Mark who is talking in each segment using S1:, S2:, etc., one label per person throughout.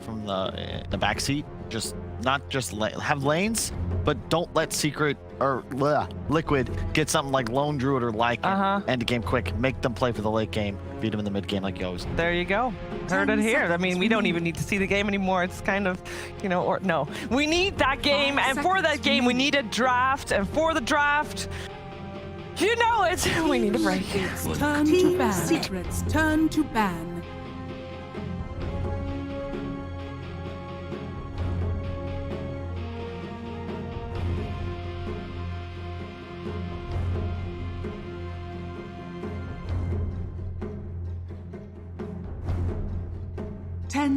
S1: from the back seat. Just not just have lanes, but don't let Secret or Liquid get something like Lone Druid or like end the game quick. Make them play for the late game. Beat them in the mid game like you always.
S2: There you go. Heard it here. I mean, we don't even need to see the game anymore. It's kind of, you know, or no. We need that game, and for that game, we need a draft, and for the draft, you know it. We need a break.
S3: Turn to ban. Secrets turn to ban.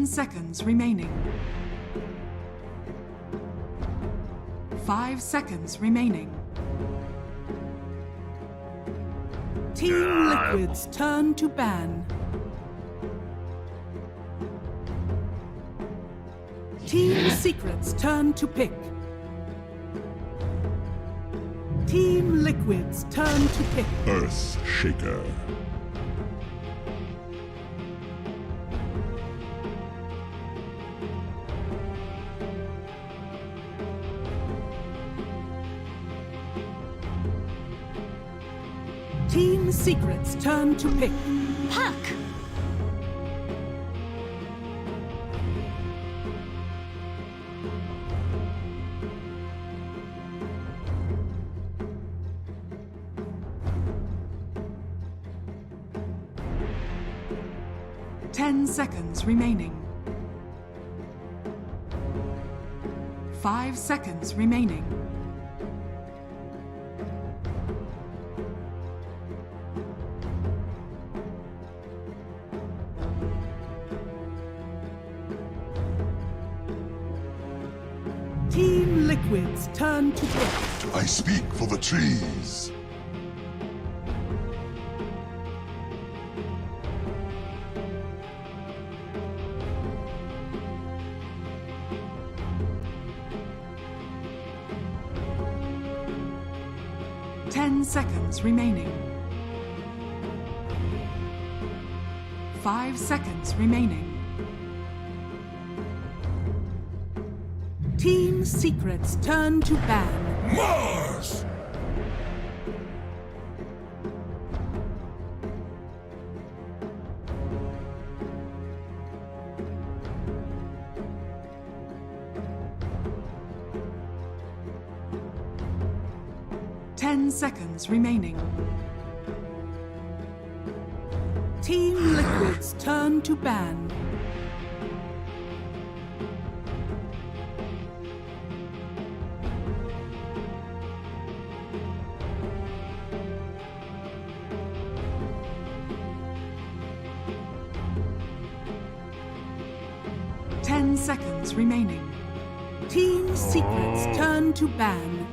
S3: Seconds remaining. 5 seconds remaining. Team Liquid's turn to ban. Team Secret's turn to pick. Team Liquid's turn to pick.
S4: Earth Shaker.
S3: Team Secret's turn to pick.
S5: Puck!
S3: Ten seconds remaining. 5 seconds remaining. Team Liquid's turn to pick.
S4: I speak for the trees. Ten seconds remaining. 5 seconds remaining. Team Secret's turn to ban. Mars!
S3: Ten seconds remaining. Team Liquid's turn to ban. Seconds remaining. Team Secret's turn to ban.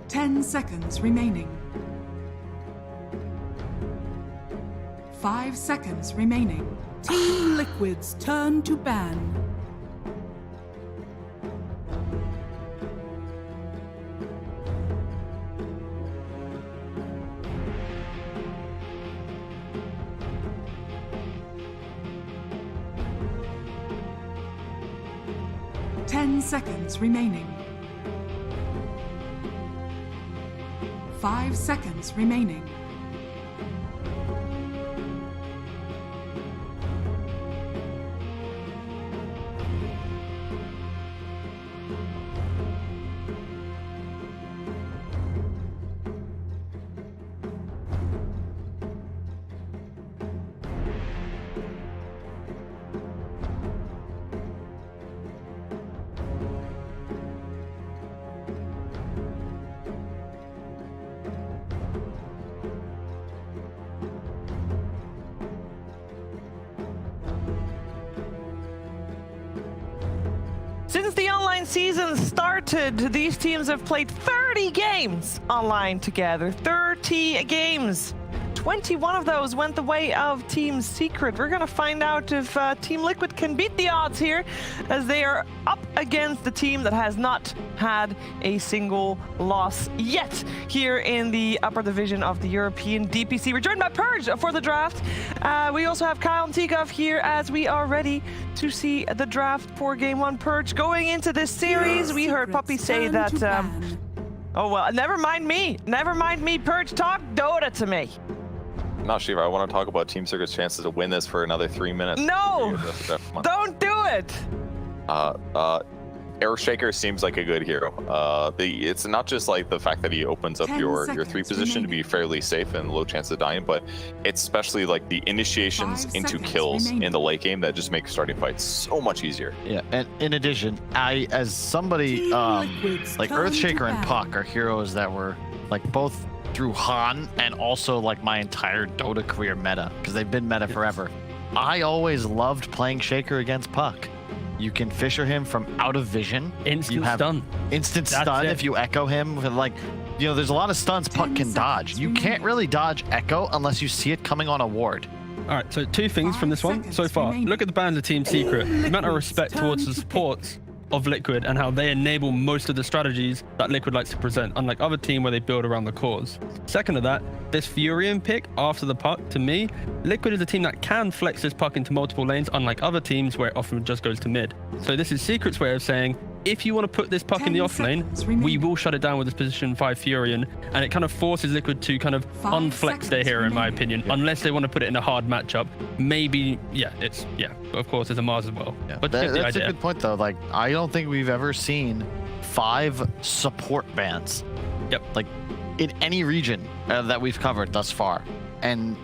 S3: Ten seconds remaining. 5 seconds remaining. Team Liquid's turn to ban. Ten seconds remaining. 5 seconds remaining.
S2: Since the online season started, these teams have played 30 games online together. 30 games. 21 of those went the way of Team Secret. We're gonna find out if Team Liquid can beat the odds here, as they are up against the team that has not had a single loss yet here in the upper division of the European DPC. We're joined by Purge for the draft. We also have Kyle and Tigov here as we are ready to see the draft for Game 1. Purge, going into this series, we heard Puppy say that... oh, well, never mind me. Never mind me, Purge. Talk Dota to me.
S5: No, Shiva, I want to talk about Team Secret's chances to win this for another 3 minutes.
S2: No! Don't do it!
S5: Air Shaker seems like a good hero. It's not just like the fact that he opens up your 3 position to be fairly safe and low chance of dying, but it's especially like the initiations into kills in the late game that just make starting fights so much easier.
S1: Yeah, and in addition, as somebody like Earthshaker and Puck are heroes that were like both through Han and also like my entire Dota career meta, because they've been meta forever. I always loved playing Shaker against Puck. You can fisher him from out of vision.
S6: Instant stun.
S1: Instant stun if you echo him. Like, you know, there's a lot of stuns Puck can dodge. You can't really dodge echo unless you see it coming on a ward.
S6: All right, so 2 things from this one so far. Look at the bans of Team Secret. The amount of respect towards the supports of Liquid and how they enable most of the strategies that Liquid likes to present, unlike other team where they build around the cores. Second of that, this Furion pick after the Puck, to me, Liquid is a team that can flex this Puck into multiple lanes, unlike other teams where it often just goes to mid. So this is Secret's way of saying, if you want to put this Puck in the off lane, we will shut it down with this position 5 Furion, and it kind of forces Liquid to kind of unflex their hero, in my opinion, unless they want to put it in a hard matchup. Maybe, of course, there's a Mars as well.
S1: Yeah.
S6: But
S1: that's a good point, though. Like, I don't think we've ever seen 5 support bans.
S6: Yep.
S1: Like, in any region that we've covered thus far. And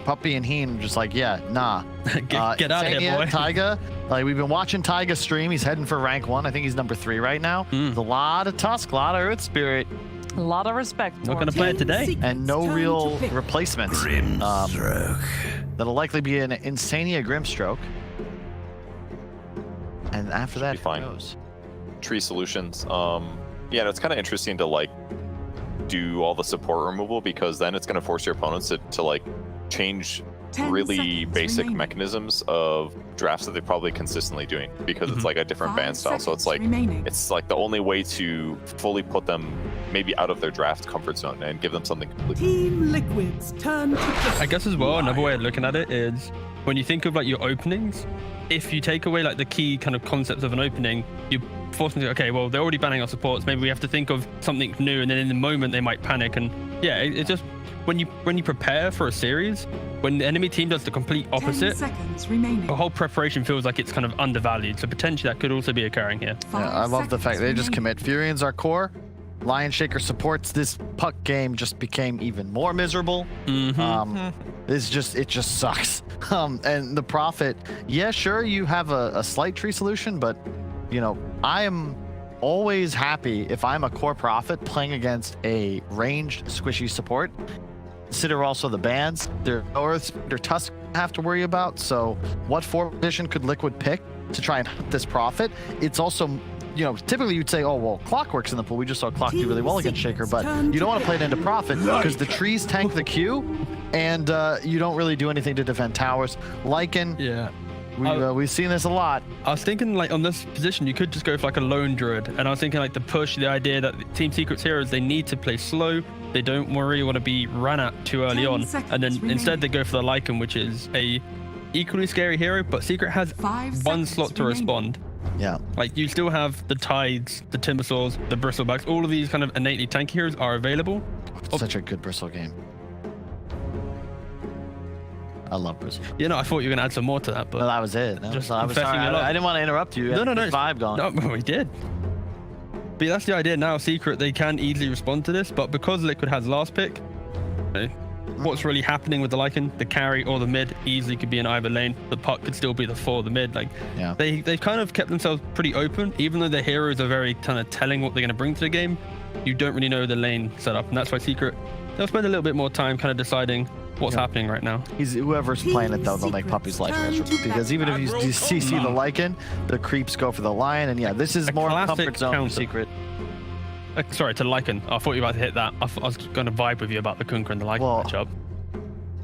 S1: Puppy and Heen just like, yeah, nah.
S6: Get out of here, boy.
S1: Taiga, like, we've been watching Taiga stream. He's heading for rank 1. I think he's number 3 right now. There's a lot of Tusk, a lot of Earth Spirit.
S2: A lot of respect.
S6: Not going to play it today.
S1: And no real replacements. That'll likely be an Insania Grimstroke. And after that,
S5: fine.
S1: Goes.
S5: Tree solutions. Yeah, it's kind of interesting to like do all the support removal, because then it's going to force your opponents to like change really basic mechanisms of drafts that they're probably consistently doing, because it's like a different ban style. So it's like the only way to fully put them maybe out of their draft comfort zone and give them something completely.
S3: Team Liquid's turn to
S6: I guess as well, another way of looking at it is when you think of like your openings, if you take away like the key kind of concepts of an opening, you force them to, okay, well, they're already banning our supports, maybe we have to think of something new, and then in the moment they might panic. And yeah, it just when you prepare for a series, when the enemy team does the complete opposite, the whole preparation feels like it's kind of undervalued. So potentially that could also be occurring here.
S1: Yeah, I love the fact they just commit. Furion's our core. Lion Shaker supports. This Puck game just became even more miserable. It just sucks. And the Prophet, yeah, sure, you have a slight tree solution, but you know, I am always happy if I'm a core Prophet playing against a ranged squishy support. Consider also the bans. Their Tusk have to worry about. So what formation could Liquid pick to try and hunt this Prophet? It's also, you know, typically you'd say, oh, well, Clockwork's in the pool. We just saw Clock do really well against Shaker, but you don't want to play it into Prophet because the trees tank the Q, and you don't really do anything to defend towers. Lycan,
S6: yeah.
S1: We've seen this a lot.
S6: I was thinking like on this position, you could just go for like a lone druid. And I was thinking like the push, the idea that Team Secret's heroes, they need to play slow. They don't really want to be ran at too early on. And then instead they go for the Lycan, which is a equally scary hero, but Secret has 1 slot to respond.
S1: Yeah.
S6: Like you still have the Tides, the Timbersaws, the Bristlebacks, all of these kind of innately tanky heroes are available.
S1: Such a good Bristle game. I love Bristle.
S6: Yeah, no, I thought you were going to add some more to that, but...
S1: No, that was it.
S6: Just
S1: I was sorry. I didn't want to interrupt you.
S6: No.
S1: Vibe gone.
S6: No, we did. But that's the idea now. Secret, they can easily respond to this, but because Liquid has last pick, what's really happening with the Lycan, the carry or the mid easily could be in either lane. The Puck could still be the 4, the mid. Like,
S1: yeah.
S6: They've kind of kept themselves pretty open, even though their heroes are very kind of telling what they're going to bring to the game. You don't really know the lane setup, and that's why Secret, they'll spend a little bit more time kind of deciding what's happening right now.
S1: Whoever's playing it, though, they'll make Puppy's life miserable, because even if you CC the Lycan, the creeps go for the Lion, and yeah, this is more comfort zone for Secret.
S6: Sorry, to Lycan. I thought you were about to hit that. I was going to vibe with you about the Kunkka and the Lycan matchup.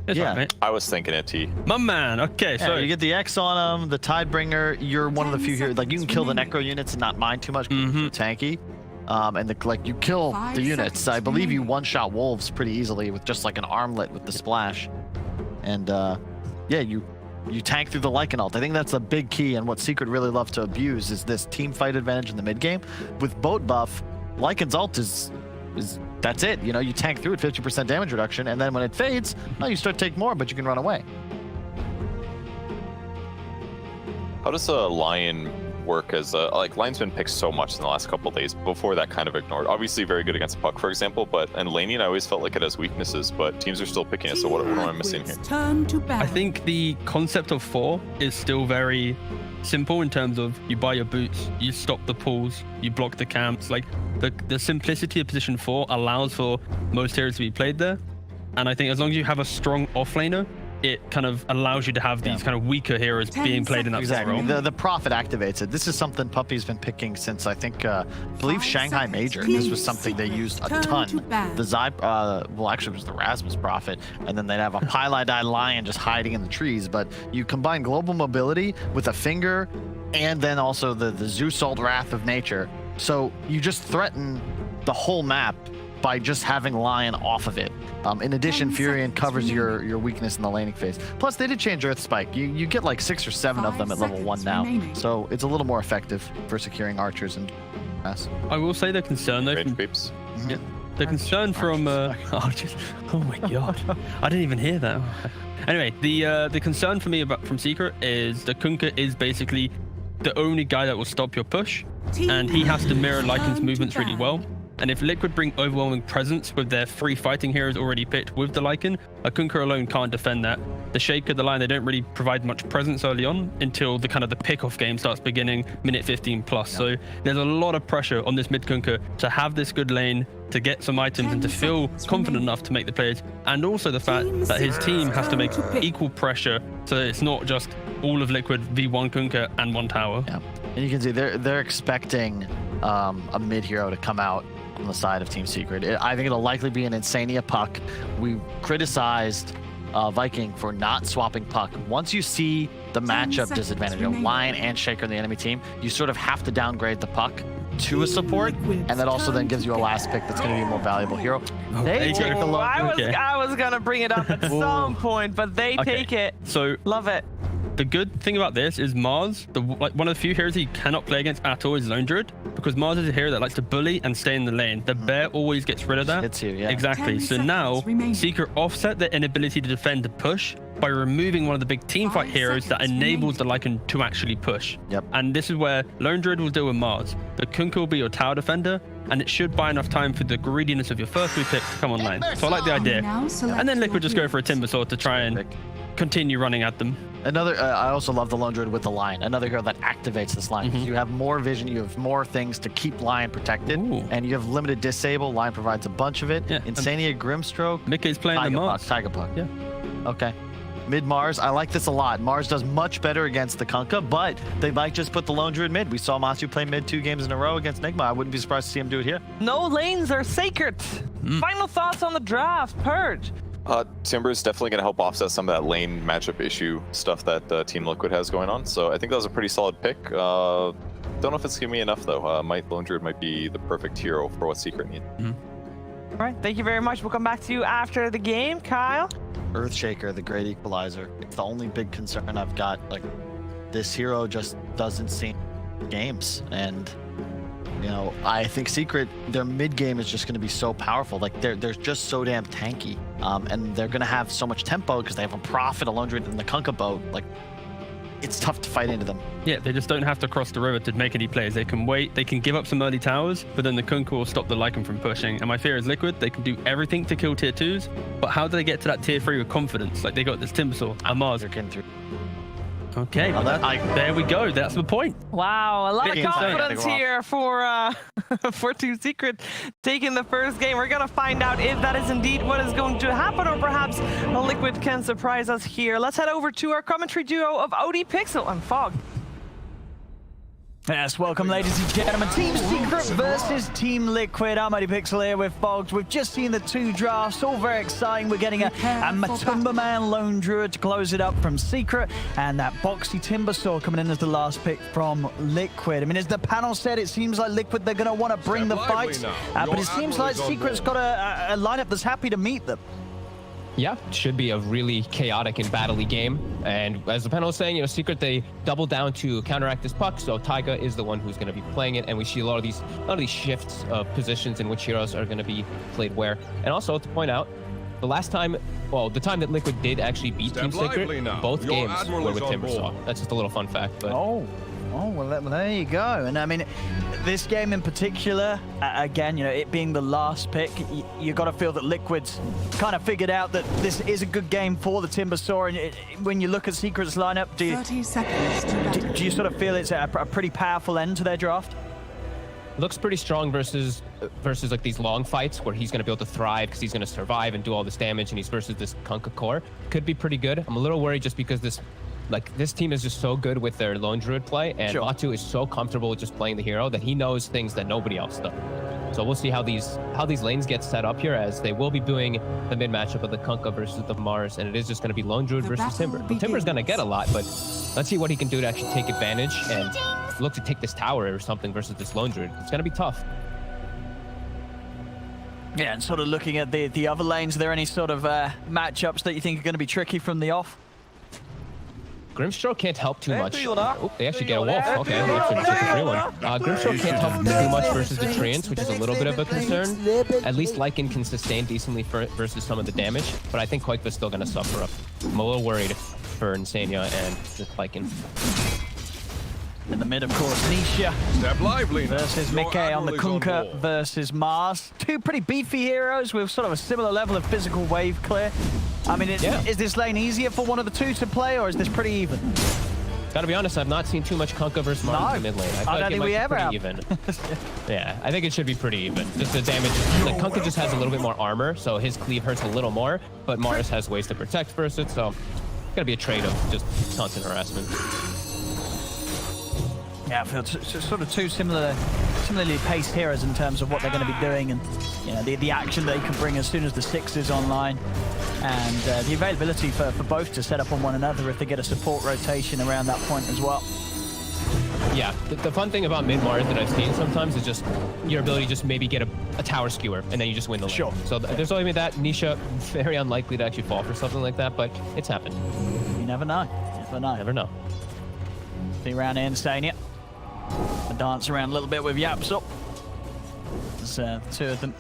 S6: That's
S1: Yeah.
S6: right, mate.
S5: I was thinking it, T.
S6: My man. Okay,
S1: Yeah,
S6: so
S1: you get the X on them, the Tidebringer. You're one of the
S4: 10
S1: few here. Like you can kill the
S4: seconds
S1: Necro units and not mind too much because you're tanky. And like you kill
S4: 5
S1: the units. I
S4: seconds
S1: believe you
S4: remaining.
S1: one-shot wolves pretty easily with just like an armlet with the splash. And yeah, you tank through the Lycan ult. I think that's a big key, and what Secret really love to abuse is this team fight advantage in the mid game. With boat buff, Lycan's ult is that's it. You know, you tank through it, 50% damage reduction, and then when it fades, well, you start to take more, but you can run away.
S5: How does a Lion work as a, like, Lion's been picked so much in the last couple of days, before that kind of ignored. Obviously very good against Puck, for example, but and laning I always felt like it has weaknesses, but teams are still picking it, so what am I missing here?
S4: Turn to
S6: I think the concept of 4 is still very simple in terms of you buy your boots, you stop the pulls, you block the camps. Like the simplicity of position 4 allows for most heroes to be played there. And I think as long as you have a strong offlaner, it kind of allows you to have these kind of weaker heroes being played in that
S1: Exactly.
S6: role.
S1: The Prophet activates it. This is something Puppy's been picking since I think, believe
S4: 5
S1: Shanghai
S4: seconds.
S1: Major.
S4: Team
S1: This was something they used a
S4: Secret turn to
S1: ton.
S4: ban.
S1: The well, actually, it was the Rasmus Prophet, and then they'd have a Pylai Lion just hiding in the trees. But you combine global mobility with a finger, and then also the Zeus Ult Wrath of Nature. So you just threaten the whole map by just having Lion off of it. In addition,
S4: 10
S1: Furion
S4: seconds
S1: covers your
S4: remaining.
S1: weakness in the laning phase. Plus, they did change Earth Spike. You get like 6 or 7 of
S4: 5
S1: them at level 1
S4: seconds
S1: now.
S4: remaining.
S1: So it's a little more effective for securing archers and mass.
S6: I will say the concern though,
S5: Range
S6: from,
S5: creeps.
S6: the concern from archers. Oh my god, I didn't even hear that. Anyway, the concern for me from Secret is the Kunkka is basically the only guy that will stop your push, and he has to mirror Lycan's movements really well. And if Liquid bring overwhelming presence with their 3 fighting heroes already picked with the Lycan, a Kunkka alone can't defend that. The Shaker, the Lion, they don't really provide much presence early on until the kind of the pick-off game starts beginning, minute 15 plus. So there's a lot of pressure on this mid Kunkka to have this good lane, to get some items, and to feel confident enough to make the plays. And also the fact that his team has to make equal pressure, so that it's not just all of Liquid v1 Kunkka and 1 tower.
S1: Yeah, and you can see they're expecting a mid hero to come out on the side of Team Secret. I think it'll likely be an Insania Puck. We criticized Viking for not swapping Puck. Once you see the matchup disadvantage of Lion and Shaker in the enemy team, you sort of have to downgrade the Puck to a support, and that also then gives you a last pick that's going to be a more valuable hero. They take the low.
S2: I was gonna bring it up at some point, but they take it.
S6: So
S2: Love it.
S6: the good thing about this is Mars, one of the few heroes he cannot play against at all is Lone Druid, because Mars is a hero that likes to bully and stay in the lane. The bear always gets rid of that.
S1: Hits you, yeah.
S6: Exactly.
S4: 10
S6: So now
S4: seconds remaining.
S6: Secret offset their inability to defend the push by removing one of the big team fight
S4: 5
S6: heroes that
S4: seconds
S6: enables the Lycan to actually push.
S1: Yep.
S6: And this is where Lone Druid will deal with Mars. The Kunkka will be your tower defender, and it should buy enough time for the greediness of your first 3 picks to come online. So I like the idea.
S4: Now select
S6: And then Liquid
S4: your
S6: just go for a
S4: heroes.
S6: Timber Sword to try and continue running at them.
S1: Another, I also love the Lone Druid with the Lion. Another hero that activates this Lion. You have more vision, you have more things to keep Lion protected,
S6: Ooh.
S1: and you have limited disable. Lion provides a bunch of it.
S6: Yeah,
S1: Insania Grimstroke.
S6: Mickey's playing the Mars.
S1: Tiger Puck.
S6: Yeah.
S1: Okay. Mid Mars, I like this a lot. Mars does much better against the Kunkka, but they might just put the Lone Druid mid. We saw Masu play mid 2 games in a row against NIGMA. I wouldn't be surprised to see him do it here.
S2: No lanes are sacred. Final thoughts on the draft, Purge.
S5: Timber is definitely going to help offset some of that lane matchup issue stuff that Team Liquid has going on. So I think that was a pretty solid pick. Don't know if it's going to be enough, though. Lone Druid might be the perfect hero for what Secret needs.
S2: All right, thank you very much. We'll come back to you after the game, Kyle.
S1: Earthshaker, the great equalizer. It's the only big concern I've got. Like, this hero just doesn't see games. And, you know, I think Secret, their mid game is just going to be so powerful. Like, they're just so damn tanky. And they're going to have so much tempo because they have a Prophet, a Lone Druid, and the Kunkka boat. Like, it's tough to fight into them.
S6: Yeah, they just don't have to cross the river to make any plays. They can wait, they can give up some early towers, but then the Kunkka will stop the Lycan from pushing. And my fear is Liquid, they can do everything to kill tier 2s, but how do they get to that tier 3 with confidence? Like, they got this Timber Sword, a Mars.
S1: They're getting through.
S6: Okay,
S1: Well,
S6: there we go. That's the point.
S2: Wow, a lot of
S6: Big concern.
S2: confidence here for Team Secret taking the first game. We're gonna find out if that is indeed what is going to happen, or perhaps Liquid can surprise us here. Let's head over to our commentary duo of OD Pixel and Fog.
S7: Yes, welcome ladies and gentlemen. Team Secret versus Team Liquid. I'm Pixel here with Boggs. We've just seen the 2 drafts, all very exciting. We're getting a Matumba Man Lone Druid to close it up from Secret, and that Boxy Timbersaw coming in as the last pick from Liquid. I mean, as the panel said, it seems like Liquid, they're going to want to bring the fight, but it seems like Secret's got a lineup that's happy to meet them.
S8: Yeah, should be a really chaotic and battle-y game. And as the panel was saying, Secret, they double down to counteract this puck. So Taiga is the one who's going to be playing it. And we see a lot of these shifts of positions in which heroes are going to be played where. And also to point out, the last time, well, the time that Liquid did actually beat Team Secret, both games were with Timbersaw. That's just a little fun fact. But
S7: Oh, well, there you go. And I mean, this game in particular, again, it being the last pick, you got to feel that Liquid's kind of figured out that this is a good game for the Timbersaw. And when you look at Secret's lineup, do you sort of feel it's a pretty powerful end to their draft?
S8: Looks pretty strong versus like these long fights where he's going to be able to thrive because he's going to survive and do all this damage, and he's versus this Kunkka core. Could be pretty good. I'm a little worried just because this team is just so good with their lone druid play, and Matu is so comfortable with just playing the hero that he knows things that nobody else does. So we'll see how these lanes get set up here, as they will be doing the mid matchup of the Kunkka versus the Mars, and it is just going to be lone druid versus Timber. Timber's going to get a lot, but let's see what he can do to actually take advantage and look to take this tower or something versus this lone druid. It's going to be tough.
S7: Yeah, and sort of looking at the other lanes, are there any sort of matchups that you think are going to be tricky from the off?
S8: Grimstroke can't help too much. Oh, they actually get a wolf. Okay, they actually took a free one. Grimstroke can't help too much versus the Treants, which is a little bit of a concern. At least Lycan can sustain decently versus some of the damage, but I think Quake's still going to suffer up. I'm a little worried for Insania and the Lycan.
S7: In the mid, of course, Nisha versus Mickey on the Kunkka versus Mars. 2 pretty beefy heroes with sort of a similar level of physical wave clear. I mean, is this lane easier for one of the 2 to play, or is this pretty even?
S8: Gotta be honest, I've not seen too much Kunkka versus Mars in the mid lane.
S7: I don't think we ever have.
S8: Even. Yeah, I think it should be pretty even. Just the damage, like Kunkka just has a little bit more armor, so his cleave hurts a little more, but Mars has ways to protect versus it, so it's gotta be a trade of just constant harassment.
S7: Yeah, I feel sort of 2 similarly paced heroes in terms of what they're going to be doing, and the action they can bring as soon as the 6 is online, and the availability for both to set up on one another if they get a support rotation around that point as well.
S8: Yeah, the fun thing about mid-Mars that I've seen sometimes is just your ability to just maybe get a tower skewer, and then you just win the lane.
S7: Sure.
S8: So there's only that. Nisha, very unlikely to actually fall for something like that, but it's happened.
S7: You never know.
S8: Never know.
S7: See around here, Insania. A dance around a little bit with Yapsop. There's 2 of them.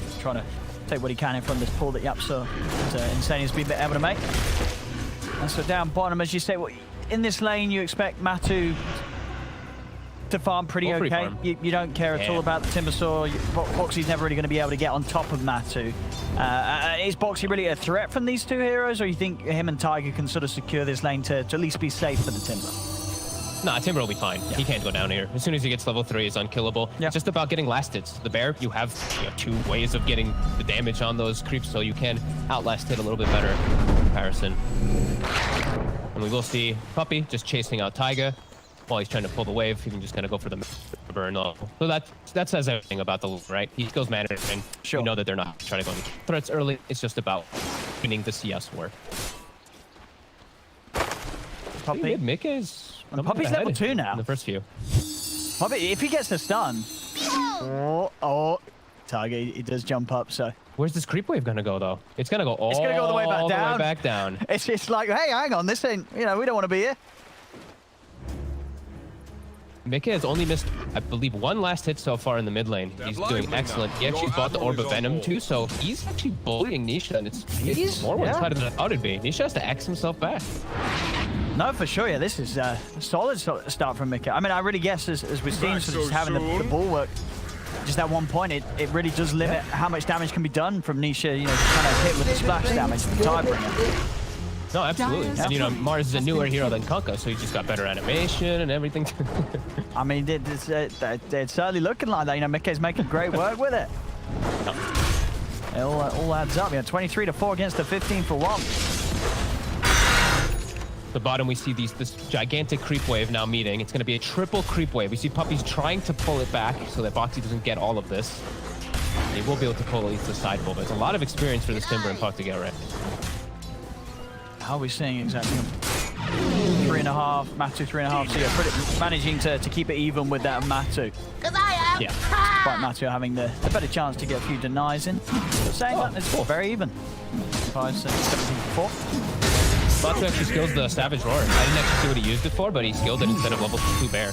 S7: Just trying to take what he can in from this pull that Yapsop Insania's been able to make. And so down bottom, as you say, in this lane, you expect Matu to farm pretty okay. You don't care at all about the Timbersaw. Boxy's never really going to be able to get on top of Matu. Is Boxy really a threat from these 2 heroes, or you think him and Tiger can sort of secure this lane to at least be safe for the Timber?
S8: Nah, Timber will be fine. Yeah. He can't go down here. As soon as he gets level 3, he's unkillable. Yeah. It's just about getting last hits. The bear, you have 2 ways of getting the damage on those creeps, so you can outlast hit a little bit better in comparison. And we will see Puppy just chasing out Taiga while he's trying to pull the wave. He can just kind of go for the burn. So that says everything about the loop, right? He goes managing. Sure. You know that they're not trying to go into threats early. It's just about winning the CS war.
S7: Puppy.
S8: Mickey's
S7: Puppy's level 2 now.
S8: In the first few.
S7: Puppy, if he gets the stun. Tiger, he does jump up, so.
S8: Where's this creep wave gonna go, though? It's gonna go all
S7: the way back down.
S8: The way back down.
S7: It's just like, hey, hang on, this ain't, we don't want to be here.
S8: Mickey has only missed, I believe, 1 last hit so far in the mid lane. He's doing excellent. He actually bought the Orb of Venom, too, so he's actually bullying Nisha, and it's more one-sided than I thought it'd be. Nisha has to axe himself back.
S7: No, for sure, yeah, this is a solid start from Mickey. I mean, I really guess, as we've seen, so just having the bulwark, just at one point, it really does limit how much damage can be done from Nisha, kind of hit with the splash damage, the Tidebringer.
S8: No, absolutely. And, Mars is a newer hero than Kunkka, so he's just got better animation and everything.
S7: I mean, it's certainly looking like that. Mickey's making great work with it. It all adds up. 23 to 4 against the 15 for 1.
S8: The bottom, we see this gigantic creep wave now meeting. It's going to be a triple creep wave. We see Puppy's trying to pull it back so that Boxy doesn't get all of this. He will be able to pull at least the side pull, but it's a lot of experience for this Timber and Puck to get right.
S7: How are we seeing exactly? 3.5, Matu 3.5. So yeah, managing to keep it even with that Matu.
S8: Yeah.
S7: Despite Matu having the better chance to get a few denies in. But saying that, it's very even. 5, 6, 17, 4.
S8: Matu actually skills the Savage Roar. I didn't actually see what he used it for, but he skilled it instead of level 2 Bear.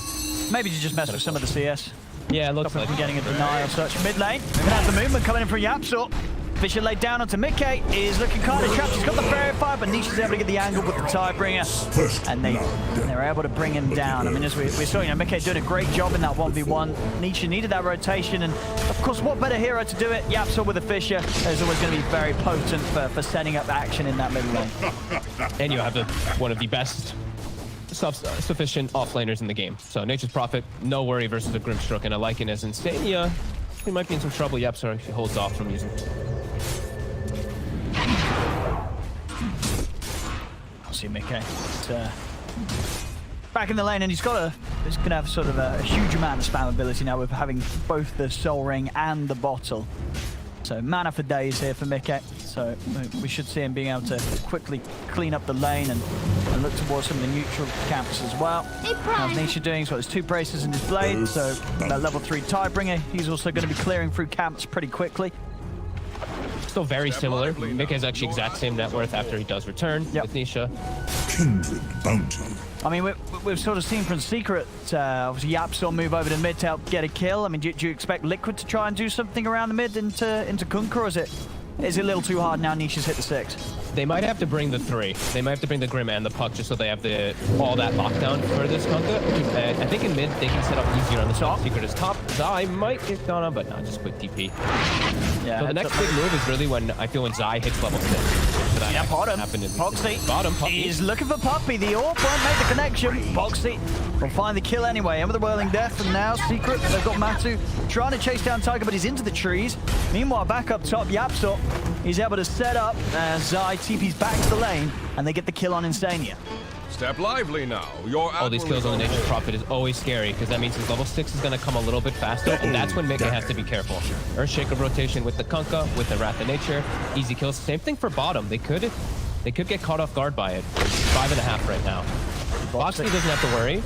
S7: Maybe to just mess with some of the CS.
S8: Yeah, it looks like
S7: getting a deny or such. Mid lane, we're gonna have the movement coming in from Yapsor. Fisher laid down onto Mickey, is looking kind of trapped. He's got the Fairy Fire, but Nisha's able to get the angle with the Tidebringer, and they're able to bring him down. I mean, as we saw, you know, Mickey doing a great job in that 1v1. Nisha needed that rotation, and of course, what better hero to do it? Yapsor with a Fisher is always going to be very potent for setting up action in that middle lane.
S8: And you have one of the best self-sufficient offlaners in the game. So Nature's Prophet, no worry versus a Grimstroke, and a Lycan as Insania. He might be in some trouble. Yapsor if he holds off from using.
S7: I'll see Mickey. Back in the lane, and he's going to have sort of a huge amount of spam ability now with having both the Soul Ring and the bottle. So mana for days here for Mickey. So we should see him being able to quickly clean up the lane and look towards some of the neutral camps as well. How's Nisha doing? He's got his 2 braces in his blade, so that level 3 Tidebringer. He's also going to be clearing through camps pretty quickly.
S8: Still very similar. Mickey has actually exact same net worth after he does return with Nisha.
S9: Kindred bounty.
S7: I mean, we've sort of seen from Secret, obviously Yapsor move over to mid to help get a kill. I mean, do you expect Liquid to try and do something around the mid into Kunkka, or is it a little too hard now Nisha's hit the 6?
S8: They might have to bring the 3. They might have to bring the Grim and the Puck just so they have all that lockdown for this Kunkka. I think in mid they can set up easier on the top. Secret is top. Zai might get gone on, but not just quick TP.
S7: Yeah,
S8: so the next big move is really when Zai hits level 6.
S7: Yeah, bottom.
S8: Bottom, Puppy.
S7: He's looking for Puppy. The AWP won't make the connection. Boxy will find the kill anyway. And with the Whirling Death, and now Secret, they've got Matu trying to chase down Tiger, but he's into the trees. Meanwhile, back up top, Yapsor, he's able to set up as Zai TP's back to the lane, and they get the kill on Insania.
S10: Step lively now.
S8: All these kills on the Nature's Prophet is always scary because that means his level 6 is going to come a little bit faster, and that's when Mickey has to be careful. Earthshaker rotation with the Kunkka, with the Wrath of Nature, easy kills. Same thing for bottom. They could get caught off guard by it. 5.5 right now. Boxy doesn't have to worry,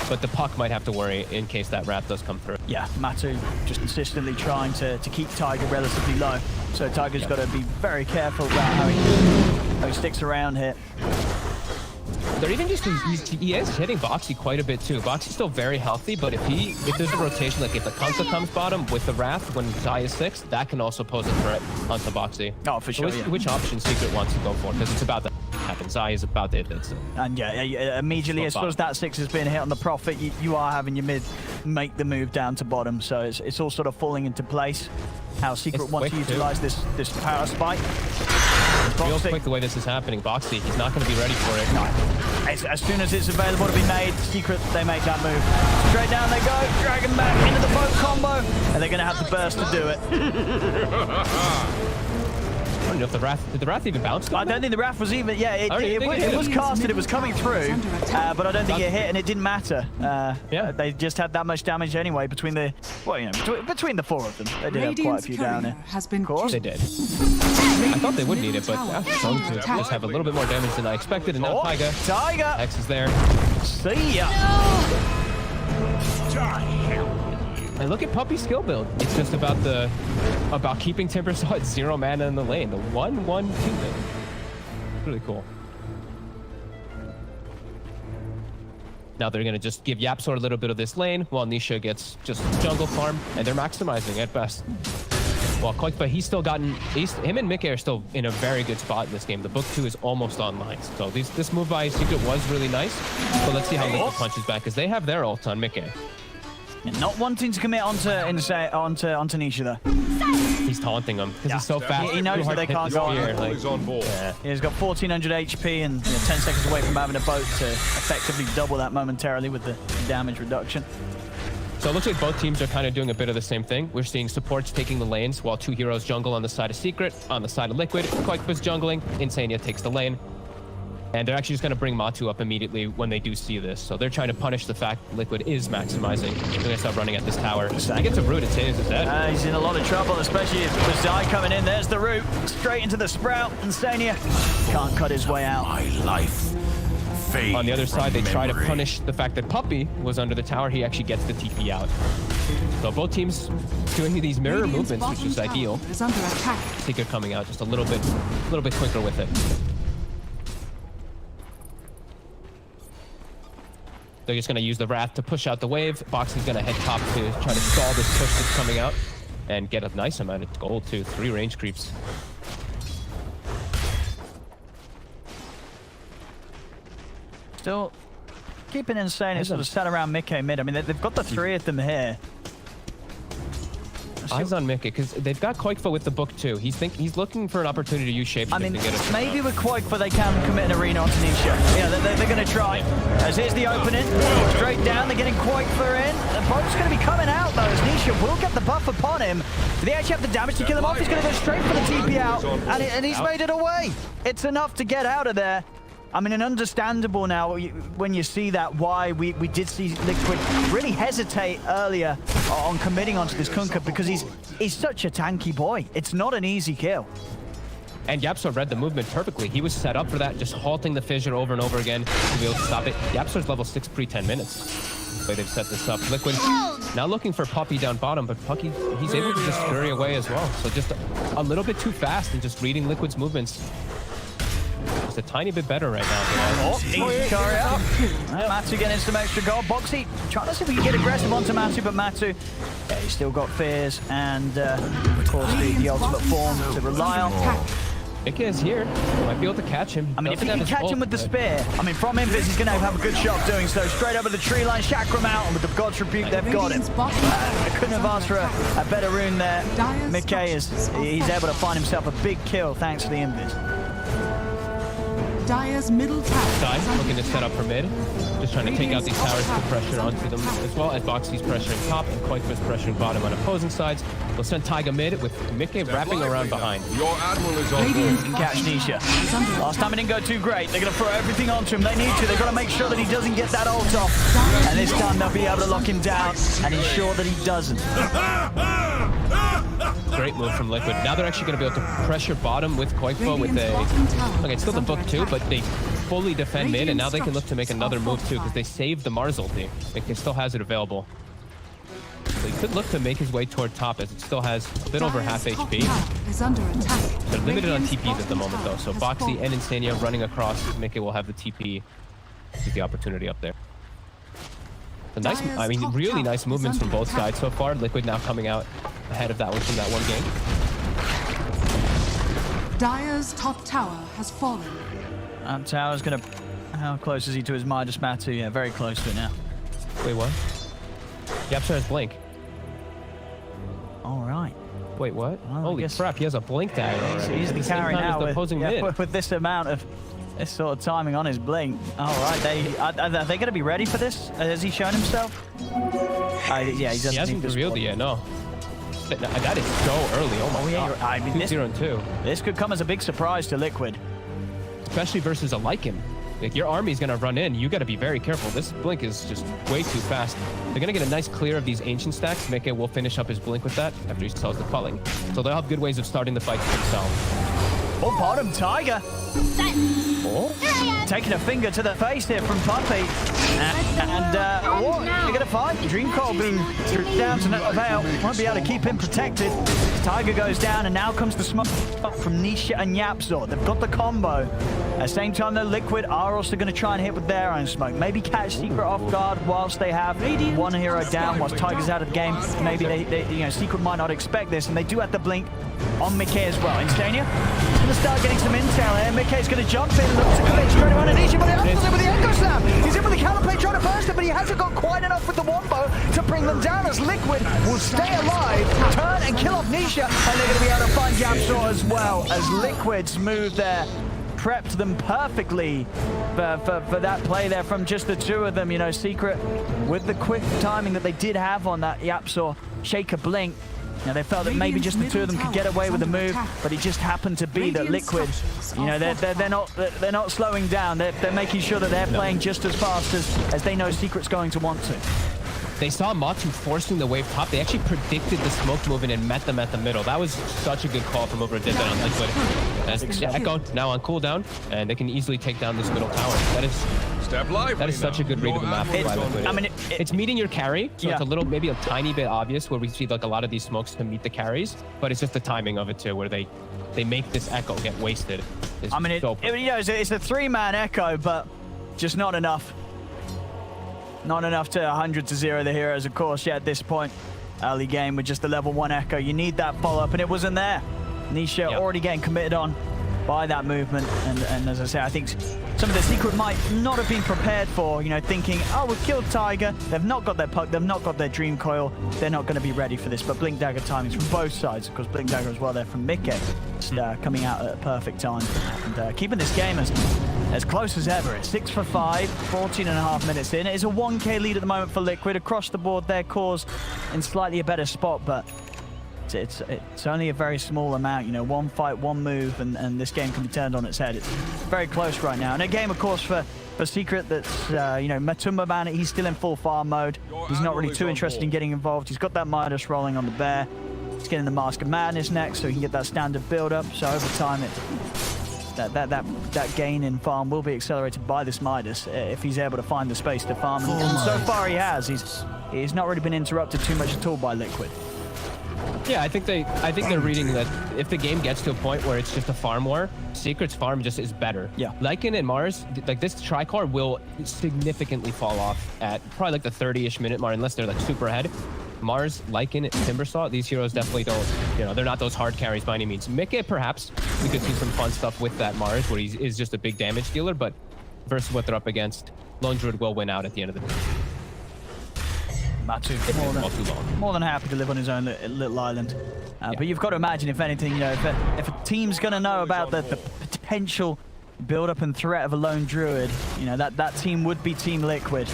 S8: but the Puck might have to worry in case that Wrath does come through.
S7: Yeah, Matu just consistently trying to keep Tiger relatively low. So Tiger's got to be very careful about how he sticks around here.
S8: They're even just he is hitting Boxy quite a bit too. Boxy's still very healthy, but if there's a rotation, like if the Kunkka comes bottom with the Wrath when Zai is 6, that can also pose a threat onto Boxy.
S7: Oh, for sure.
S8: Which option Secret wants to go for? Because it's about to happen. Zai is about to hit it. So.
S7: And yeah, immediately as soon as that 6 has been hit on the Prophet, you are having your mid make the move down to bottom. So it's all sort of falling into place. How Secret wants to utilize this power spike.
S8: Real quick, the way this is happening, Boxy, he's not going to be ready for it.
S7: No. As soon as it's available to be made, Secret, they make that move. Straight down they go, dragging back into the boat combo, and they're going to have the burst to do it.
S8: I don't know if did the Wrath even bounce?
S7: I don't think the Wrath was even, it was casted, it was coming through, but I don't think it hit, and it didn't matter. They just had that much damage anyway between the 4 of them. They did have quite a few down there.
S8: Of course they did. I thought they would need it, but some just have a little bit more damage than I expected, and now Tiger. X is there.
S7: See ya.
S8: And look at Puppy's skill build. It's just about keeping Timbersaw at 0 mana in the lane. The 1-1-2 thing. Really cool. Now they're going to just give Yapsor a little bit of this lane while Nisha gets just jungle farm, and they're maximizing at best. Well, but he's still him and Mickey are still in a very good spot in this game. The book 2 is almost online. So this move by Secret was really nice. But let's see how Liquid punches back, because they have their ult on Mickey.
S7: Not wanting to commit onto Nisha though.
S8: He's taunting him because he's so fast.
S7: He knows that they can't go on.
S10: He's on board.
S7: He's got 1400 HP and 10 seconds away from having a boat to effectively double that momentarily with the damage reduction.
S8: So it looks like both teams are kind of doing a bit of the same thing. We're seeing supports taking the lanes while 2 heroes jungle on the side of Secret, on the side of Liquid. Quakeba's jungling. Insania takes the lane. And they're actually just going to bring Matu up immediately when they do see this. So they're trying to punish the fact Liquid is maximizing. They're going to start running at this tower. He gets a root, it's his, is that?
S7: He's in a lot of trouble, especially with Zai coming in. There's the root, straight into the sprout. And Sania can't cut his way out.
S9: My life.
S8: On the other side, they try to punish the fact that Puppey was under the tower. He actually gets the TP out. So both teams doing these mirror movements, which is ideal. Secret coming out just a little bit quicker with it. They're just going to use the Wrath to push out the wave. Boxy's going to head top to try to stall this push that's coming out and get a nice amount of gold too. 3 range creeps.
S7: Still keeping insane. It's sort of set around Mickey mid. I mean, they've got the 3 of them here.
S8: Eyes on Mickey, because they've got Koikfa with the book too. He's looking for an opportunity to use shapeshift.
S7: I mean,
S8: to get it.
S7: maybe with Koikfa they can commit an arena onto Nisha. Yeah, they're going to try. As here's the opening, straight down. They're getting Koikfa in. The boat's going to be coming out though, as Nisha will get the buff upon him. Do they actually have the damage to kill him off? He's going to go straight for the TP out, and he's made it away. It's enough to get out of there. I mean, and understandable now when you see that, why we did see Liquid really hesitate earlier on committing onto this Kunkka, because he's such a tanky boy. It's not an easy kill.
S8: And Yapsor read the movement perfectly. He was set up for that, just halting the fissure over and over again to be able to stop it. Yapsor's level 6 pre 10 minutes. The way they've set this up. Liquid now looking for Puppey down bottom, but Puppey, he's able to just scurry away as well. So just a little bit too fast and just reading Liquid's movements. Just a tiny bit better right now.
S7: Matu getting some extra gold. Boxy trying to see if we can get aggressive onto Matu, but Matu, yeah, he's still got fears and, of course, the ultimate form to rely on.
S8: Mickey is here. Might be able to catch him.
S7: I mean, if he can catch him with the spear, I mean, from Invis, he's going to have a good shot doing so. Straight over the tree line, Chakram out, and with the God's Rebuke, they've got him. I couldn't have asked for a better rune there. Mickey he's able to find himself a big kill thanks to the Invis.
S4: Dire's middle tower.
S8: Zai looking to set up for mid. Just trying to take out these towers, put pressure onto them, as well as Boxy's pressuring top and Koikfa's pressuring bottom on opposing sides. They'll send Taiga mid with Mickey wrapping around behind.
S10: Your admiral is on board.
S7: Catch Nisha. Last time it didn't go too great. They're going to throw everything onto him. They need to. They've got to make sure that he doesn't get that ult off. And this time they'll be able to lock him down and ensure that he doesn't.
S8: Great move from Liquid. Now they're actually going to be able to pressure bottom with Koikfa with a... Okay, it's still the book too, but they fully defend mid, and now they can look to make another move too, because they saved the Mars ulti. It still has it available. So he could look to make his way toward top, as it still has a bit over half HP. They're limited on TPs at the moment though, so Boxy and Insania running across. Mickey will have the TP. Is the opportunity up there. So nice, I mean, really nice movements from both sides so far. Liquid now coming out ahead of that one from that one game.
S4: Dire's top tower has fallen.
S7: Tower's gonna... How close is he to his Midas Matu? Yeah, very close to it now.
S8: Wait, what? Yapsor has Blink.
S7: All right.
S8: Wait, what?
S7: Well,
S8: Holy crap, he has a Blink dagger already.
S7: He's the carry now with this amount of... This sort of timing on his blink. All right, are they going to be ready for this? Has he shown himself? Yeah, he
S8: hasn't revealed it yet. No, that is so early. Oh my god!
S7: I mean,
S8: 2-0-2.
S7: This could come as a big surprise to Liquid,
S8: especially versus a Lycan. Like, your army's going to run in. You got to be very careful. This blink is just way too fast. They're going to get a nice clear of these ancient stacks. Mickey will finish up his blink with that after he sells the culling. So they'll have good ways of starting the fight themselves.
S7: Oh, bottom Tiger. Oh. Taking a finger to the face here from Puppey. What? You're going to fight? Dreamcoil being stripped down to no avail. Won't be able to keep him protected. Tiger goes down, and now comes the smoke from Nisha and Yapzor. They've got the combo. At the same time, the Liquid are also going to try and hit with their own smoke. Maybe catch Secret off guard whilst they have one hero down, whilst Tiger's out of the game. Maybe they Secret might not expect this, and they do have the blink on Mickey as well. Insania is going to start getting some intel here. Mickey's going to jump in, look to commit straight on Nisha, but he's in with the Echo Slam. He's in with the counterplay trying to burst it, but he hasn't got quite enough with the Wombo to bring them down, as Liquid will stay alive, turn and kill off Nisha, and they're going to be able to find Yapzor as well, as Liquid's move there prepped them perfectly for that play there from just the two of them. Secret with the quick timing that they did have on that Yapzor Shaker blink. You know, they felt that maybe just the two of them could get away with the move, but it just happened to be that Liquid, you know, they're not slowing down. They're making sure that they're playing just as fast as they know Secret's going to want to.
S8: They saw Matu forcing the wave top. They actually predicted the smoke movement and met them at the middle. That was such a good call from over did that on Liquid. As Echo now on cooldown, and they can easily take down this middle tower. That is such a good read of the map by Liquid.
S7: I mean,
S8: it's meeting your carry, so it's a little, maybe a tiny bit obvious where we see like a lot of these smokes to meet the carries, but it's just the timing of it too, where they make this Echo get wasted.
S7: I mean, you know, it's a 3-man Echo, but just not enough. Not enough to 100 to 0 the heroes, of course, yet at this point. Early game with just a level 1 Echo. You need that follow-up, and it wasn't there. Nisha already getting committed on by that movement. And as I say, I think some of the Secret might not have been prepared for, you know, thinking, oh, we've killed Tiger. They've not got their puck. They've not got their Dream Coil. They're not going to be ready for this. But Blink Dagger timings from both sides. Of course, Blink Dagger as well there from Mickey. Coming out at a perfect time. And keeping this game as close as ever. It's 6 for 5, 14.5 minutes in. It is a 1K lead at the moment for Liquid. Across the board, their cores in slightly a better spot, but it's only a very small amount. You know, one fight, one move, and this game can be turned on its head. It's very close right now. And a game, of course, for Secret that's, you know, Matumba Man, he's still in full farm mode. He's not really too interested in getting involved. He's got that Midas rolling on the bear. He's getting the Mask of Madness next, so he can get that standard build-up. So over time, that gain in farm will be accelerated by this Midas if he's able to find the space to farm. And so far he has. He's not really been interrupted too much at all by Liquid.
S8: Yeah, I think they're reading that if the game gets to a point where it's just a farm war, Secret's farm just is better.
S7: Yeah.
S8: Lycan and Mars, like this Tricar will significantly fall off at probably like the 30-ish minute mark unless they're like super ahead. Mars, Lycan, Timbersaw, these heroes definitely don't, you know, they're not those hard carries by any means. Mickey, perhaps, we could see some fun stuff with that Mars, where he is just a big damage dealer, but versus what they're up against, Lone Druid will win out at the end of the day.
S7: Matu, more than happy to live on his own little island. But you've got to imagine, if anything, you know, if a team's going to know about the potential build-up and threat of a Lone Druid, you know, that team would be Team Liquid.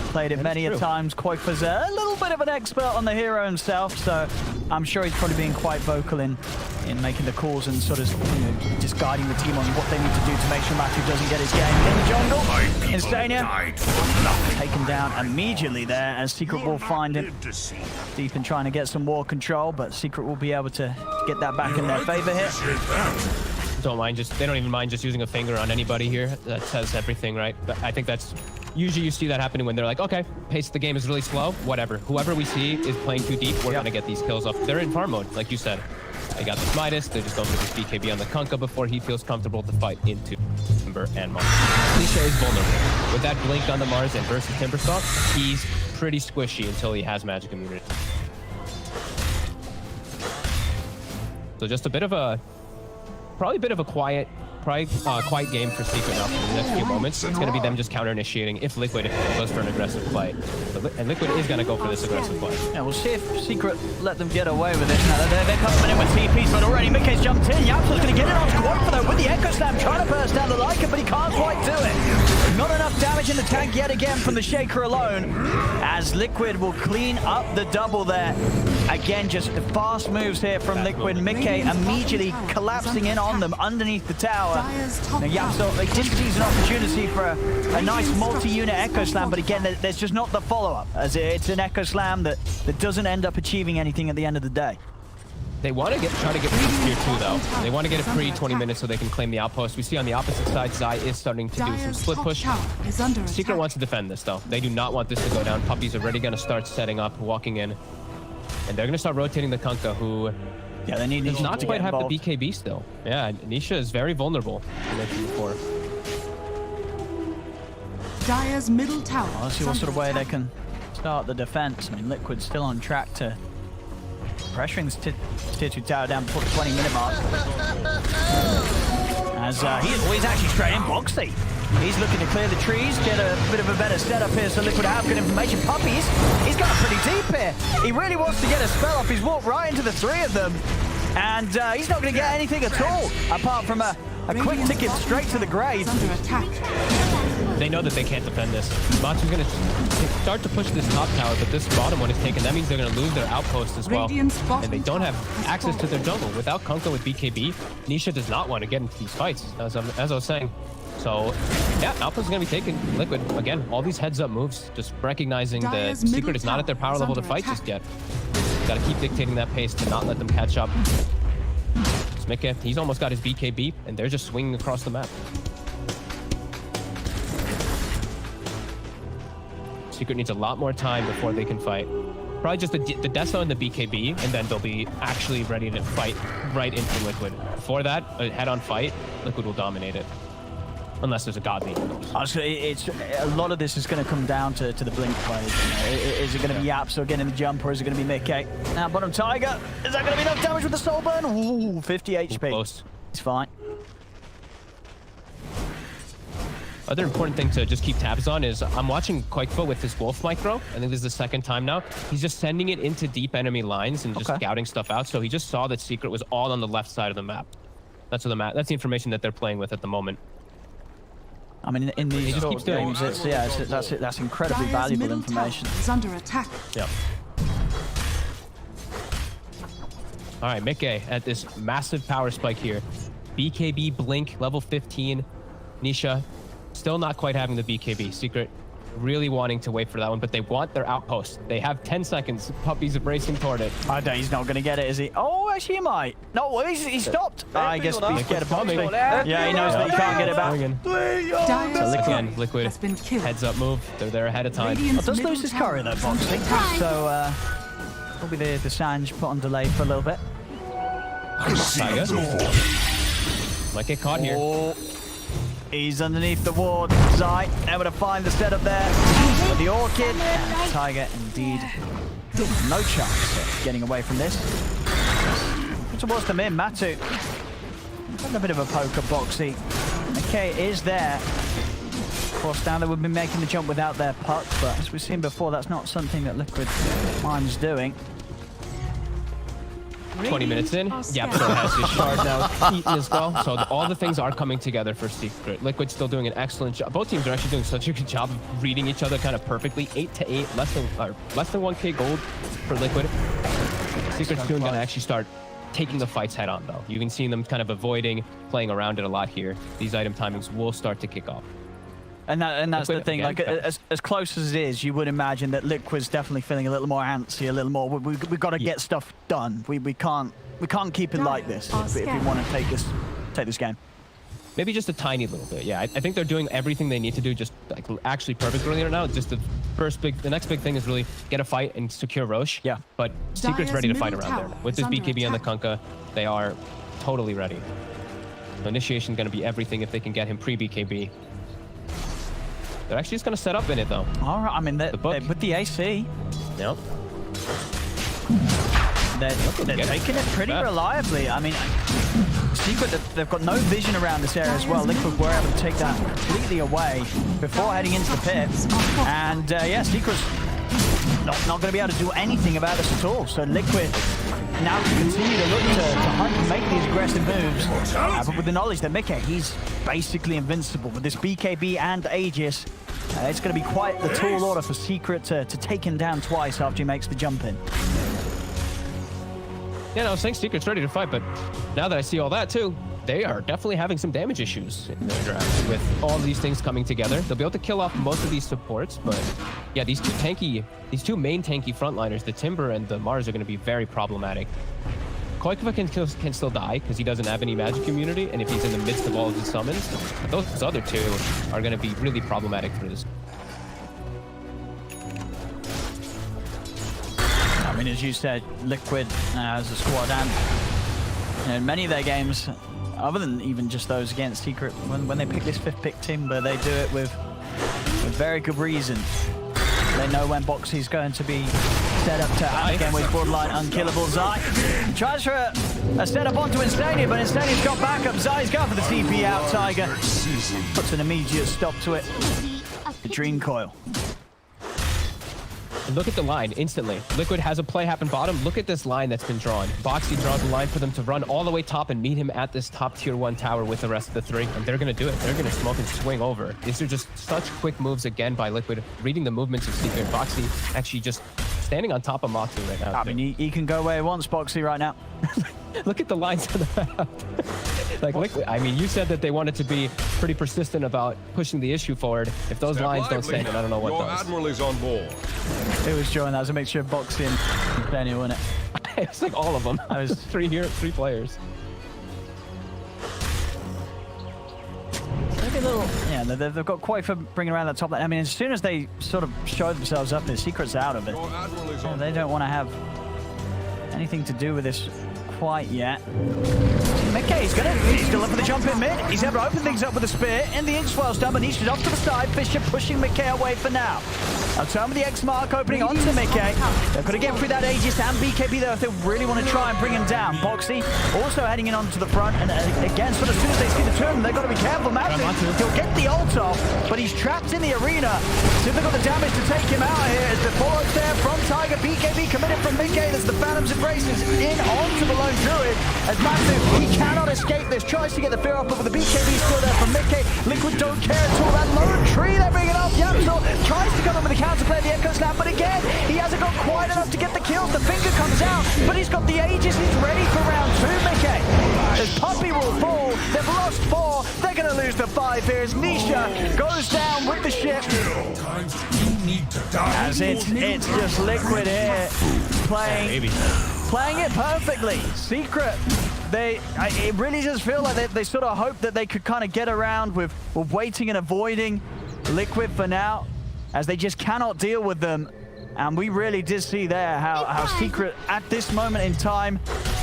S7: Played it many a times. Koifa's a little bit of an expert on the hero himself, so I'm sure he's probably being quite vocal in making the calls and sort of, you know, just guiding the team on what they need to do to make sure Matu doesn't get his game in the jungle. Insania taken down immediately there, as Secret will find him deep in trying to get some war control, but Secret will be able to get that back in their favor here.
S8: They don't even mind just using a finger on anybody here. That says everything, right? But I think that's usually you see that happening when they're like, okay, pace of the game is really slow, whatever. Whoever we see is playing too deep, we're gonna get these kills off. They're in farm mode, like you said. They got this Midas, they're just going for this BKB on the Kunkka before he feels comfortable to fight into Timber and Mars. Cliche is vulnerable. With that blink on the Mars and versus Timbersaw, he's pretty squishy until he has magic immunity. So just a bit of a, probably a bit of a quiet game for Secret now for the next few moments. It's going to be them just counter-initiating if Liquid goes for an aggressive play. And Liquid is going to go for this aggressive play.
S7: Yeah, we'll see if Secret let them get away with it. Now, they're coming in with TPs, but already Mickey's jumped in. Yapso's going to get it on Koifa though with the Echo Slam, trying to burst down the Lycan, but he can't quite do it. Not enough damage in the tank yet again from the Shaker alone, as Liquid will clean up the double there. Again, just fast moves here from Liquid. Mickey immediately collapsing in on them underneath the tower. Now Yapso, they did seize an opportunity for a nice multi-unit Echo Slam, but again, there's just not the follow-up, as it's an Echo Slam that doesn't end up achieving anything at the end of the day.
S8: They want to try to get free tier 2 though. They want to get a free 20 minutes so they can claim the outpost. We see on the opposite side, Zai is starting to do some split push. Secret wants to defend this though. They do not want this to go down. Puppy's already going to start setting up, walking in. And they're going to start rotating the Kunkka, who
S7: they need
S8: does not quite have the BKB still. Yeah, Nisha is very vulnerable, as I mentioned before.
S4: Dire's middle tower.
S7: Well, let's see what sort of way they can start the defense. I mean, Liquid's still on track to pressuring this tier 2 tower down before the 20-minute mark. As he's actually straight in Boxy. He's looking to clear the trees, get a bit of a better setup here so Liquid have good information. Puppy, he's got pretty deep here. He really wants to get a spell off. He's walked right into the 3 of them. And he's not going to get anything at all, apart from a quick ticket straight to the grave.
S4: Under attack.
S8: they know that they can't defend this. Matsu's going to start to push this top tower, but this bottom one is taken. That means they're going to lose their outpost as well. And they don't have access to their jungle. Without Kunkka with BKB, Nisha does not want to get into these fights, as I was saying. So, yeah, Outpost is going to be taking Liquid. Again, all these heads-up moves, just recognizing that Secret is not at their power level to fight just yet. Got to keep dictating that pace to not let them catch up. Mikke, he's almost got his BKB, and they're just swinging across the map. Secret needs a lot more time before they can fight. Probably just the Deso and the BKB, and then they'll be actually ready to fight right into Liquid. Before that, a head-on fight, Liquid will dominate it. Unless there's a godly.
S7: It's a lot of this is going to come down to the blink plays. Is it going to be Yapso getting the jump, or is it going to be Mikke? Now, bottom Tiger. Is that going to be enough damage with the soul burn? Ooh, 50 HP.
S8: Close.
S7: It's fine.
S8: Other important thing to just keep tabs on is I'm watching Quakefoot with his Wolf Micro. I think this is the second time now. He's just sending it into deep enemy lines and just scouting stuff out. So he just saw that Secret was all on the left side of the map. That's what that's the information that they're playing with at the moment.
S7: I mean, in these sort of games, that's incredibly valuable information.
S4: Is under attack.
S8: Yep. All right, Mikke at this massive power spike here. BKB Blink, level 15. Nisha, still not quite having the BKB. Secret really wanting to wait for that one, but they want their outpost. They have 10 seconds. Puppy's racing toward it.
S7: I doubt he's not going to get it, is he? Oh, actually, he might. No, he stopped. I guess we get a box. Yeah, he knows that he can't get it back.
S8: So again, Liquid heads up move. They're there ahead of time.
S7: Well, does lose his courier though, Boxing. So probably the Sange put on delay for a little bit.
S8: Tiger might get caught here.
S7: He's underneath the ward. Zai able to find the setup there. But the Orchid and Tiger indeed no chance of getting away from this. Towards the mid, Matu. Having a bit of a poke at Boxy. Mikke is there. Of course, now they would be making the jump without their puck, but as we've seen before, that's not something that Liquid minds doing.
S8: 20 minutes in, Yapso has his shard now eaten as well. So all the things are coming together for Secret. Liquid's still doing an excellent job. Both teams are actually doing such a good job of reading each other kind of perfectly. 8-8, less than 1k gold for Liquid. Secret's soon going to actually start taking the fights head on, though. You can see them kind of avoiding, playing around it a lot here. These item timings will start to kick off.
S7: And that's Liquid, the thing, again, like as close as it is, you would imagine that Liquid's definitely feeling a little more antsy, a little more. We've got to get stuff done. We can't keep it like this if we want to take this game.
S8: Maybe just a tiny little bit. Yeah, I think they're doing everything they need to do, just like actually perfectly right now. Just the next big thing is really get a fight and secure Roche.
S7: Yeah.
S8: But Secret's ready to fight around there. With this BKB on the Kunkka, they are totally ready. So initiation going to be everything if they can get him pre-BKB. They're actually just going to set up in it, though.
S7: All right, I mean, they're with the AC.
S8: Yep.
S7: They're taking it pretty reliably. I mean, Secret, they've got no vision around this area as well. Liquid were able to take that completely away before heading into the pit. And yeah, Secret's not going to be able to do anything about this at all. So Liquid now to continue to look to hunt and make these aggressive moves. But with the knowledge that Mikke, he's basically invincible. With this BKB and Aegis, it's going to be quite the tall order for Secret to take him down twice after he makes the jump in.
S8: Yeah, no, I was saying Secret's ready to fight, but now that I see all that too, they are definitely having some damage issues in their draft. With all these things coming together, they'll be able to kill off most of these supports, but yeah, these two main tanky frontliners, the Timber and the Mars, are going to be very problematic. Quakefoot can still die because he doesn't have any magic immunity, and if he's in the midst of all of his summons, but those other two are going to be really problematic for this.
S7: I mean, as you said, Liquid as a squad, and in many of their games, other than even just those against Secret, when they pick this 5th pick Timber, they do it with very good reason. They know when Boxy's going to be set up to again with borderline unkillable. Zai tries for a setup onto Instania, but Instania's got backup. Zai's going for the TP out. Tiger puts an immediate stop to it. The Dream Coil.
S8: And look at the line instantly. Liquid has a play happen bottom. Look at this line that's been drawn. Boxy draws a line for them to run all the way top and meet him at this top tier 1 tower with the rest of the 3. And they're going to do it. They're going to smoke and swing over. These are just such quick moves again by Liquid, reading the movements of Secret. Boxy actually just standing on top of Matu right now.
S7: I mean, he can go where he wants, Boxy, right now.
S8: Look at the lines on the map. Like, Liquid, I mean, you said that they wanted to be pretty persistent about pushing the issue forward. If those lines don't stand, I don't know what
S10: Your
S8: does.
S10: Admiral is on board.
S7: It was showing that was a mixture of Boxy and Benny, wasn't it?
S8: It's like all of them. I was three players.
S7: Maybe a little, yeah, they've got quite for bringing around that top lane. I mean, as soon as they sort of show themselves up, their Secret's out of it. Yeah, they don't want to have anything to do with this quite yet. He's gonna look for the jump in mid. He's able to open things up with a spear. In the inch swell's done, but Nisha's off to the side. Fisher pushing Mickey away for now. Now turn with the X mark opening onto Mickey. They've got to get through that Aegis and BKB though if they really want to try and bring him down. Boxy also heading in onto the front, and again, sort of as soon as they see the turn, they've got to be careful. Matu, he'll get the ult off, but he's trapped in the arena. See if they've got the damage to take him out here as the follows there from Tiger. BKB committed from Mickey as the Phantom's embraces in onto the lone Druid. As Matu, he cannot escape this, tries to get the fear off, but with the BKB still there from Mickey, Liquid don't care at all. That lone tree they're bringing off. Yapsel tries to come in with the counterplay, the Echo Slam, but again, he hasn't got quite enough to get the kills. The finger comes out, but he's got the Aegis. He's ready for round 2, Mickey. As Puppy will fall, they've lost 4. They're going to lose the 5 here as Nisha goes down with the ship. As it's just Liquid here, playing it perfectly. Secret. It really does feel like they sort of hope that they could kind of get around with waiting and avoiding Liquid for now, as they just cannot deal with them. And we really did see there how Secret, at this moment in time,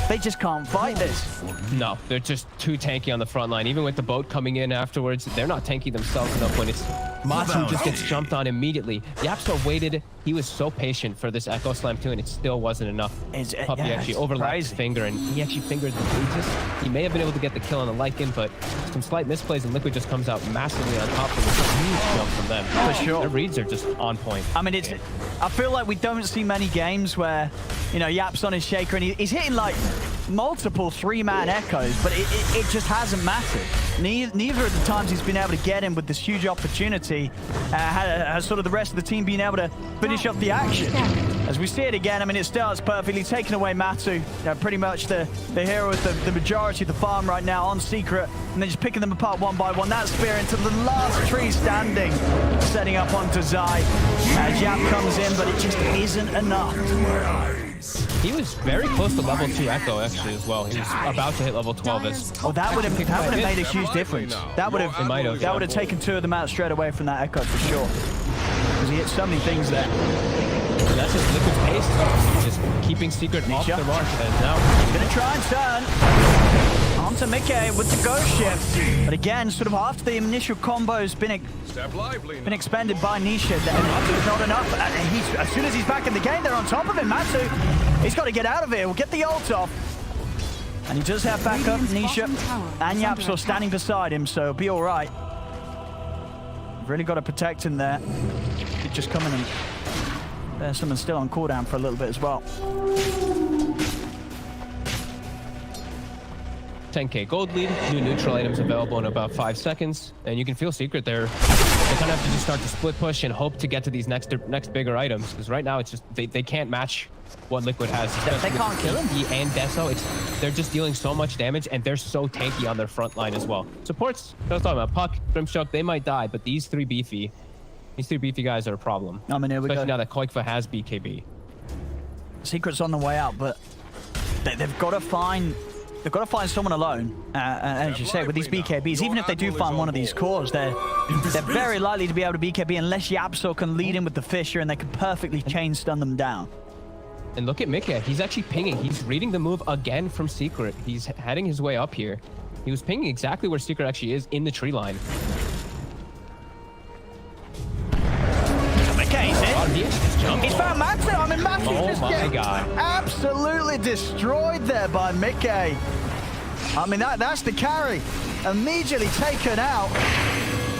S7: they just can't fight this.
S8: No, they're just too tanky on the front line. Even with the boat coming in afterwards, they're not tanky themselves enough when it's Matu just gets jumped on immediately. Yapso waited. He was so patient for this Echo Slam too, and it still wasn't enough. Puppy actually overlapped his finger, and he actually fingered the Aegis. He may have been able to get the kill on the Lycan, but some slight misplays, and Liquid just comes out massively on top of him. It's a huge jump from them.
S7: For sure.
S8: Their reads are just on point.
S7: I mean, I feel like we don't see many games where, you know, Yap's on his shaker and he's hitting like multiple 3-man echoes, but it just hasn't mattered. Neither of the times he's been able to get him with this huge opportunity has sort of the rest of the team been able to finish off the action. As we see it again, I mean, it starts perfectly, taking away Matu, pretty much the hero with the majority of the farm right now on Secret, and then just picking them apart one by one. That spear into the last tree standing, setting up onto Zai. Jab comes in, but it just isn't enough.
S8: He was very close to level 2 Echo actually as well. He was about to hit level 12 as.
S7: Oh, that would have made a huge difference. That would have taken 2 of them out straight away from that Echo for sure. Because he hit so many things there.
S8: And that's just Liquid's pace. Just keeping Secret off the mark. And now
S7: he's gonna try and turn onto Mickey with the ghost shift. But again, sort of after the initial combo's been expended by Nisha, Matu's not enough. As soon as he's back in the game, they're on top of him. Matu, he's got to get out of here. We'll get the ult off. And he does have backup, Nisha and Yapsor standing beside him, so it'll be all right. Really got to protect him there. He'd just come in and there's someone still on cooldown for a little bit as well.
S8: 10k gold lead, new neutral items available in about 5 seconds, and you can feel Secret there. They kind of have to just start to split push and hope to get to these next bigger items, because right now it's just they can't match what Liquid has.
S7: They can't kill him.
S8: E and Deso, they're just dealing so much damage, and they're so tanky on their front line as well. Supports, I was talking about Puck, Grimshock, they might die, but these three beefy guys are a problem.
S7: I mean, here we
S8: especially
S7: go.
S8: Now that Koikfa has BKB.
S7: Secret's on the way out, but they've got to find someone alone. And as you say, with these BKBs, even if they do find one of these cores, they're very likely to be able to BKB unless Yapso can lead in with the Fisher, and they can perfectly chain stun them down.
S8: And look at Mickey. He's actually pinging. He's reading the move again from Secret. He's heading his way up here. He was pinging exactly where Secret actually is in the tree line.
S7: Mickey's in.
S8: He's
S7: found Matu. I mean, Matu's
S8: my God.
S7: Absolutely destroyed there by Mickey. I mean, that's the carry. Immediately taken out.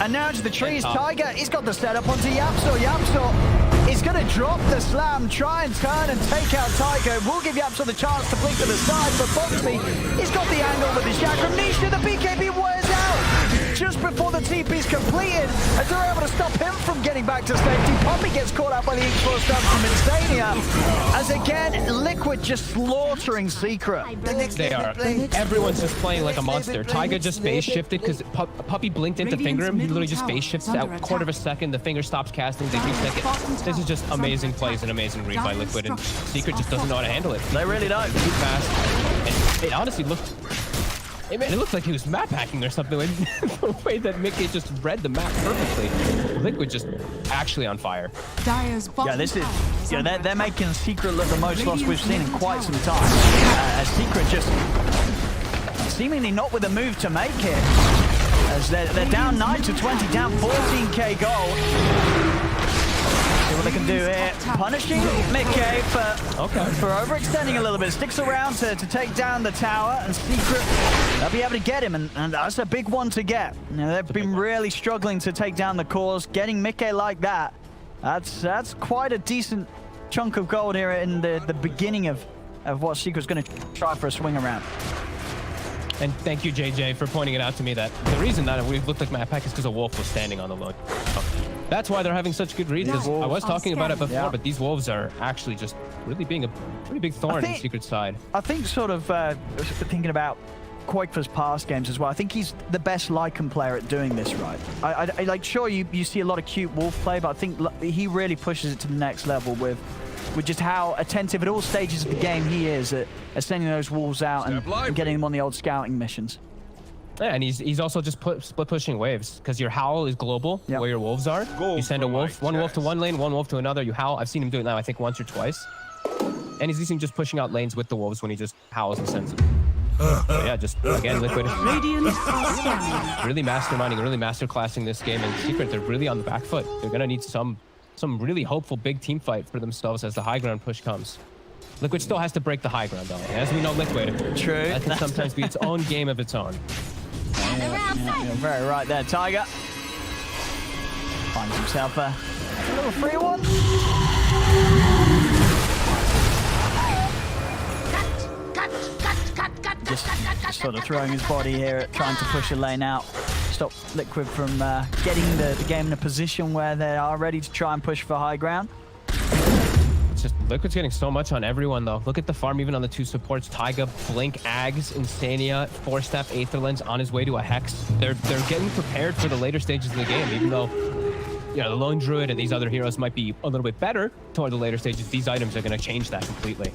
S7: And now to the trees. Tiger, he's got the setup onto Yapso. Yapso is going to drop the slam, try and turn and take out Tycho. We'll give Yapso the chance to blink to the side, but Foxy, he's got the angle with his Chakram. Nisha, the BKB wears out just before the TP's completed, as they're able to stop him from getting back to safety. Poppy gets caught out by the X4 stun from Insania, as again, Liquid just slaughtering Secret.
S8: They are. Everyone's just playing like a monster. Taiga just phase shifted because Puppy blinked into Finger him. He literally just phase shifts out a quarter of a second. The Finger stops casting. They reset it. This is just amazing plays and amazing read by Liquid, and Secret just doesn't know how to handle it.
S7: They really don't.
S8: Too fast. And it honestly looked... It looked like he was map hacking or something. Like, the way that Mickey just read the map perfectly. Liquid just actually on fire.
S7: Yeah, this is... You know, they're making Secret look the most lost we've seen in quite some time. As Secret just... seemingly not with a move to make it. As they're down 9 to 20, down 14k gold. See what they can do here. Punishing Mickey for overextending a little bit. Sticks around to take down the tower, and Secret, they'll be able to get him, and that's a big one to get. You know, they've been really struggling to take down the cores. Getting Mickey like that, that's quite a decent chunk of gold here in the beginning of what Secret's going to try for a swing around.
S8: And thank you, JJ, for pointing it out to me that the reason that we looked like map hack is because a wolf was standing on the load. That's why they're having such good reads. I was talking about it before, but these wolves are actually just really being a pretty big thorn in Secret's side.
S7: I think sort of thinking about Quake's past games as well, I think he's the best Lycan player at doing this right. I like, sure, you see a lot of cute wolf play, but I think he really pushes it to the next level with just how attentive at all stages of the game he is at sending those wolves out and getting them on the old scouting missions.
S8: Yeah, and he's also just split pushing waves, because your howl is global where your wolves are. You send a wolf, one wolf to one lane, one wolf to another, you howl. I've seen him do it now, I think once or twice. And he's using just pushing out lanes with the wolves when he just howls and sends them. Yeah, just again, Liquid really masterminding, really masterclassing this game. And Secret, they're really on the back foot. They're gonna need some really hopeful big team fight for themselves as the high ground push comes. Liquid still has to break the high ground though. And as we know, Liquid, that can sometimes be its own game of its own.
S7: You're very right there, Tiger. Finds himself a little free one. Just sort of throwing his body here, trying to push a lane out. Stop Liquid from getting the game in a position where they are ready to try and push for high ground.
S8: It's just Liquid's getting so much on everyone though. Look at the farm even on the two supports. Taiga, Blink, Ags, Insania, 4-step Aetherlens on his way to a Hex. They're getting prepared for the later stages of the game, even though you know the Lone Druid and these other heroes might be a little bit better toward the later stages. These items are going to change that completely.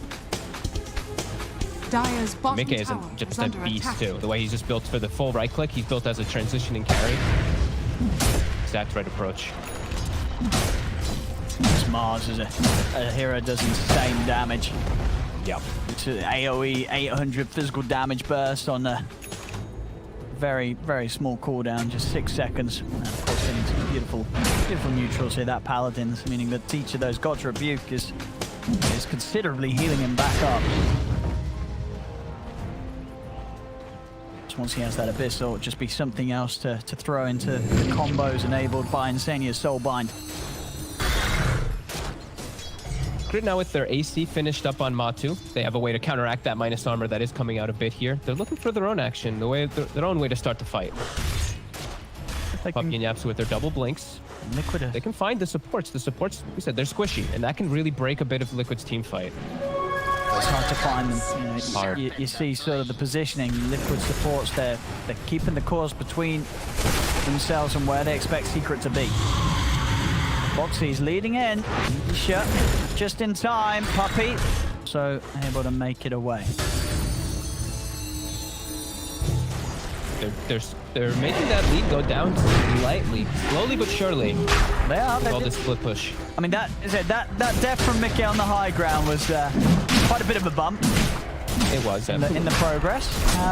S8: Mickey is just a beast too. The way he's just built for the full right click, he's built as a transitioning carry. Exact right approach.
S7: Mars is a hero, does insane damage.
S8: Yep.
S7: It's an AoE 800 physical damage burst on a very, very small cooldown, just 6 seconds. And of course, getting some beautiful neutrals here. That Paladins, meaning that each of those God's Rebuke is considerably healing him back up. Once he has that Abyss, it'll just be something else to throw into the combos enabled by Insania's Soulbind.
S8: Grid now with their AC finished up on Matu. They have a way to counteract that minus armor that is coming out a bit here. They're looking for their own action, their own way to start the fight. Puppy and Yapsu with their double blinks.
S7: Liquid.
S8: They can find the supports. The supports, we said, they're squishy, and that can really break a bit of Liquid's team fight.
S7: It's hard to find them. You see sort of the positioning. Liquid supports, they're keeping the cores between themselves and where they expect Secret to be. Foxy's leading in. Just in time. Puppy. So able to make it away.
S8: They're making that lead go down slightly, slowly but surely.
S7: They are.
S8: All this split push.
S7: I mean, that death from Mickey on the high ground was quite a bit of a bump.
S8: It was
S7: in the progress,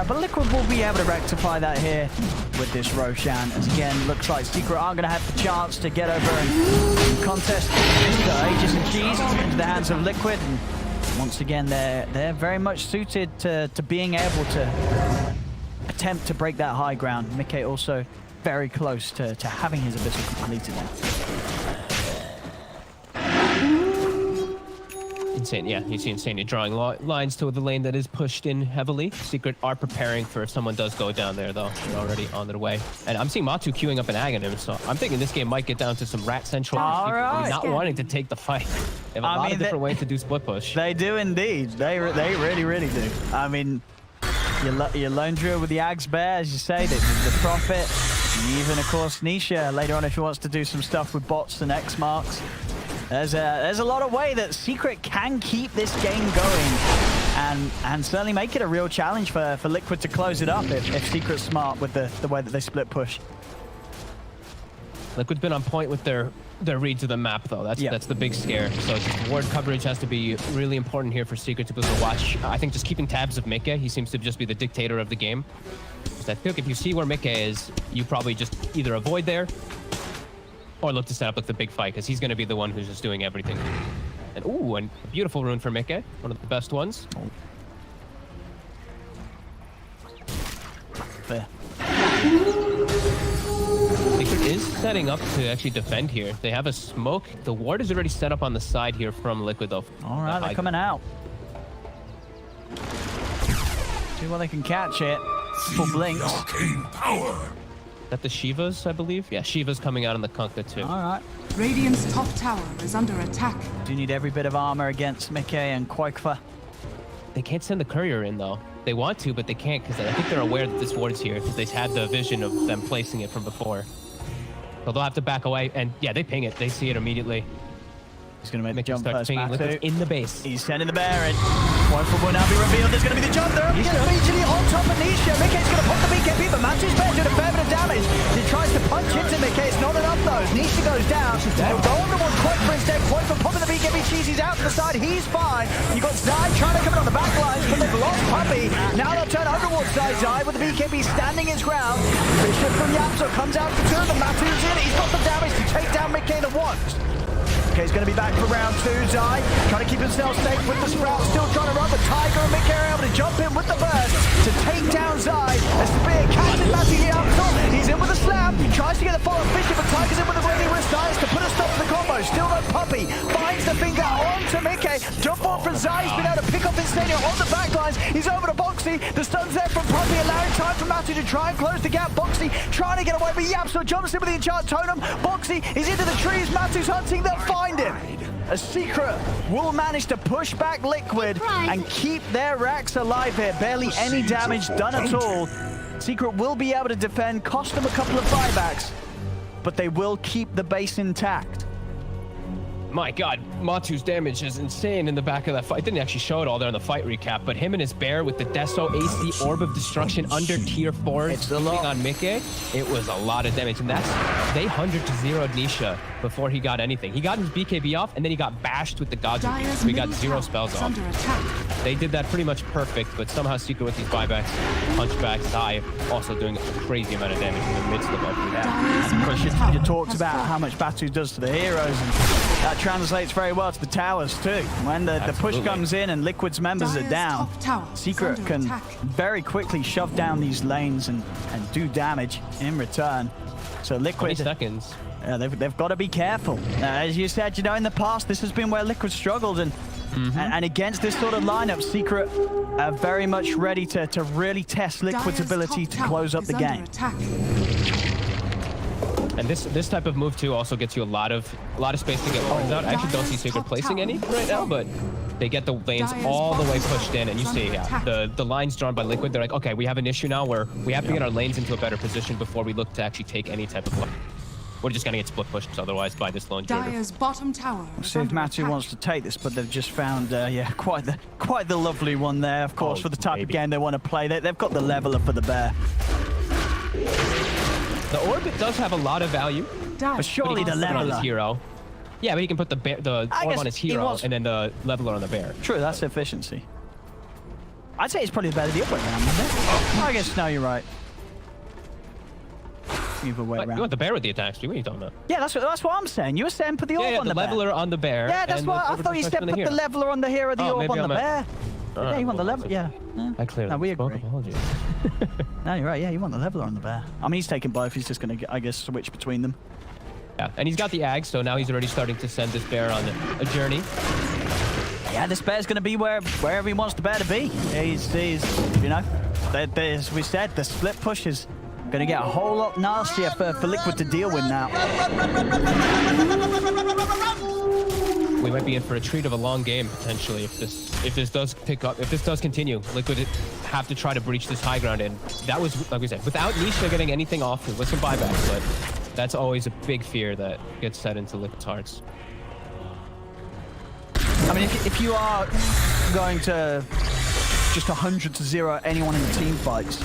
S7: but Liquid will be able to rectify that here with this Roshan. As again, looks like Secret are going to have the chance to get over and contest Aegis and Cheese into the hands of Liquid. And once again, they're very much suited to being able to attempt to break that high ground. Mickey also very close to having his Abyssal completed now.
S8: Insane, yeah. You see Insane drawing lines to the lane that is pushed in heavily. Secret are preparing for if someone does go down there, though. They're already on their way. And I'm seeing Matu queuing up an ag on him, so I'm thinking this game might get down to some Rat Central. Not wanting to take the fight. They have a lot of different ways to do split push.
S7: They do indeed. They really, really do. I mean, your lone druid with the Ags Bear, as you say, the Prophet, even, of course, Nisha later on if he wants to do some stuff with bots and X marks. There's a lot of way that Secret can keep this game going and certainly make it a real challenge for Liquid to close it up if Secret's smart with the way that they split push.
S8: Liquid's been on point with their reads of the map, though. That's the big scare. So just ward coverage has to be really important here for Secret to be able to watch. I think just keeping tabs of Mikke. He seems to just be the dictator of the game. I feel like if you see where Mikke is, you probably just either avoid there or look to set up like the big fight, because he's going to be the one who's just doing everything. And ooh, and a beautiful rune for Mikke, one of the best ones.
S7: Fair.
S8: Secret is setting up to actually defend here. They have a smoke. The ward is already set up on the side here from Liquid, though.
S7: All right, they're coming out. See where they can catch it. Full blinks.
S8: Is that the Shivas, I believe? Yeah, Shiva's coming out on the Kunkka too.
S7: All right.
S4: Radiant's top tower is under attack.
S7: Do you need every bit of armor against Mikke and Quaikfa?
S8: They can't send the courier in, though. They want to, but they can't, because I think they're aware that this ward's here, because they've had the vision of them placing it from before. So they'll have to back away, and yeah, they ping it. They see it immediately.
S7: He's going to make the jump first.
S8: Liquid's in the base.
S7: He's sending the bear in. One for will now be revealed. There's going to be the jump there. He's immediately on top of Nisha. Mikke's going to pop the BKB, but Matu's bear doing a fair bit of damage. He tries to punch into Mikke. It's not enough, though. Nisha goes down. They'll go on to one Quaikfa instead. Quaikfa popping the BKB cheese. He's out to the side. He's fine. You've got Zai trying to come in on the back lines, but they've lost Puppey. Now they'll turn over towards Zai with the BKB standing his ground. Bishop from Yapso comes out to two of them. Matu's in. He's got the damage to take down Mikke the once. He's going to be back for round 2. Zai trying to keep himself safe with the Sprout, still trying to run, but Tiger and Mikke are able to jump in with the burst to take down Zai. As Spear catches Matu Yapso. He's in with a slam. He tries to get the follow Bishop, but Tiger's in with a Rainy Wrist Eyes to put a stop to the combo. Still no Puppey. Finds the finger onto Mikke. Jump on from Zai. He's been able to pick up Insania on the back lines. He's over to Boxy. The stun's there from Puppey, allowing time for Matu to try and close the gap. Boxy trying to get away, but Yapso jumps in with the enchant totem. Boxy is into the trees. Matu's hunting. They'll find him. A Secret will manage to push back Liquid and keep their racks alive here. Barely any damage done at all. Secret will be able to defend, cost them a couple of buybacks, but they will keep the base intact.
S8: My God, Matu's damage is insane in the back of that fight. I didn't actually show it all there in the fight recap, but him and his bear with the Deso AC Orb of Destruction under tier 4 on Mikke, it was a lot of damage. And they 100-0'd Nisha before he got anything. He got his BKB off, and then he got bashed with the Gods. So he got 0 spells off. They did that pretty much perfect, but somehow Secret with these buybacks, punchbacks, Zai also doing a crazy amount of damage in the midst of everything.
S7: And of course, you talked about how much Batu does to the heroes, and that translates very well to the towers too. When the push comes in and Liquid's members are down, Secret can very quickly shove down these lanes and do damage in return. So Liquid,
S8: 20 seconds.
S7: They've got to be careful. As you said, you know, in the past, this has been where Liquid struggled, and against this sort of lineup, Secret are very much ready to really test Liquid's ability to close up the game.
S8: And this type of move too also gets you a lot of space to get wards out. I actually don't see Secret placing any right now, but they get the lanes all the way pushed in, and you see the lines drawn by Liquid. They're like, okay, we have an issue now where we have to get our lanes into a better position before we look to actually take any type of. We're just gonna get split pushed otherwise by this lone Jordan.
S4: Dire's bottom tower.
S7: We'll see if Matu wants to take this, but they've just found quite the lovely one there. Of course, for the type of game they want to play, they've got the leveler for the bear.
S8: The orbit does have a lot of value,
S7: but surely the leveler
S8: on his hero. Yeah, but he can put the orb on his hero and then the leveler on the bear.
S7: True, that's efficiency. I'd say it's probably better the other way around, isn't it? I guess no, you're right. Either way around.
S8: You want the bear with the attack speed? What are you talking about?
S7: Yeah, that's what I'm saying. You were saying put the orb on the
S8: leveler
S7: bear.
S8: on the bear.
S7: Yeah, that's what I thought you said. Put the leveler on the hero, the orb on the bear. Yeah, you want the level. Yeah.
S8: I clearly
S7: we agree.
S8: Apologies.
S7: No, you're right. Yeah, you want the leveler on the bear. I mean, he's taking both. He's just going to, I guess, switch between them.
S8: Yeah, and he's got the ag, so now he's already starting to send this bear on a journey.
S7: Yeah, this bear's going to be wherever he wants the bear to be. He's you know, as we said, the split push is going to get a whole lot nastier for Liquid to deal with now.
S8: We might be in for a treat of a long game potentially if this does pick up, if this does continue. Liquid have to try to breach this high ground, and that was, like we said, without Nisha getting anything off with some buybacks, but that's always a big fear that gets set into Liquid's hearts.
S7: I mean, if you are going to just 100-0 anyone in the team fights,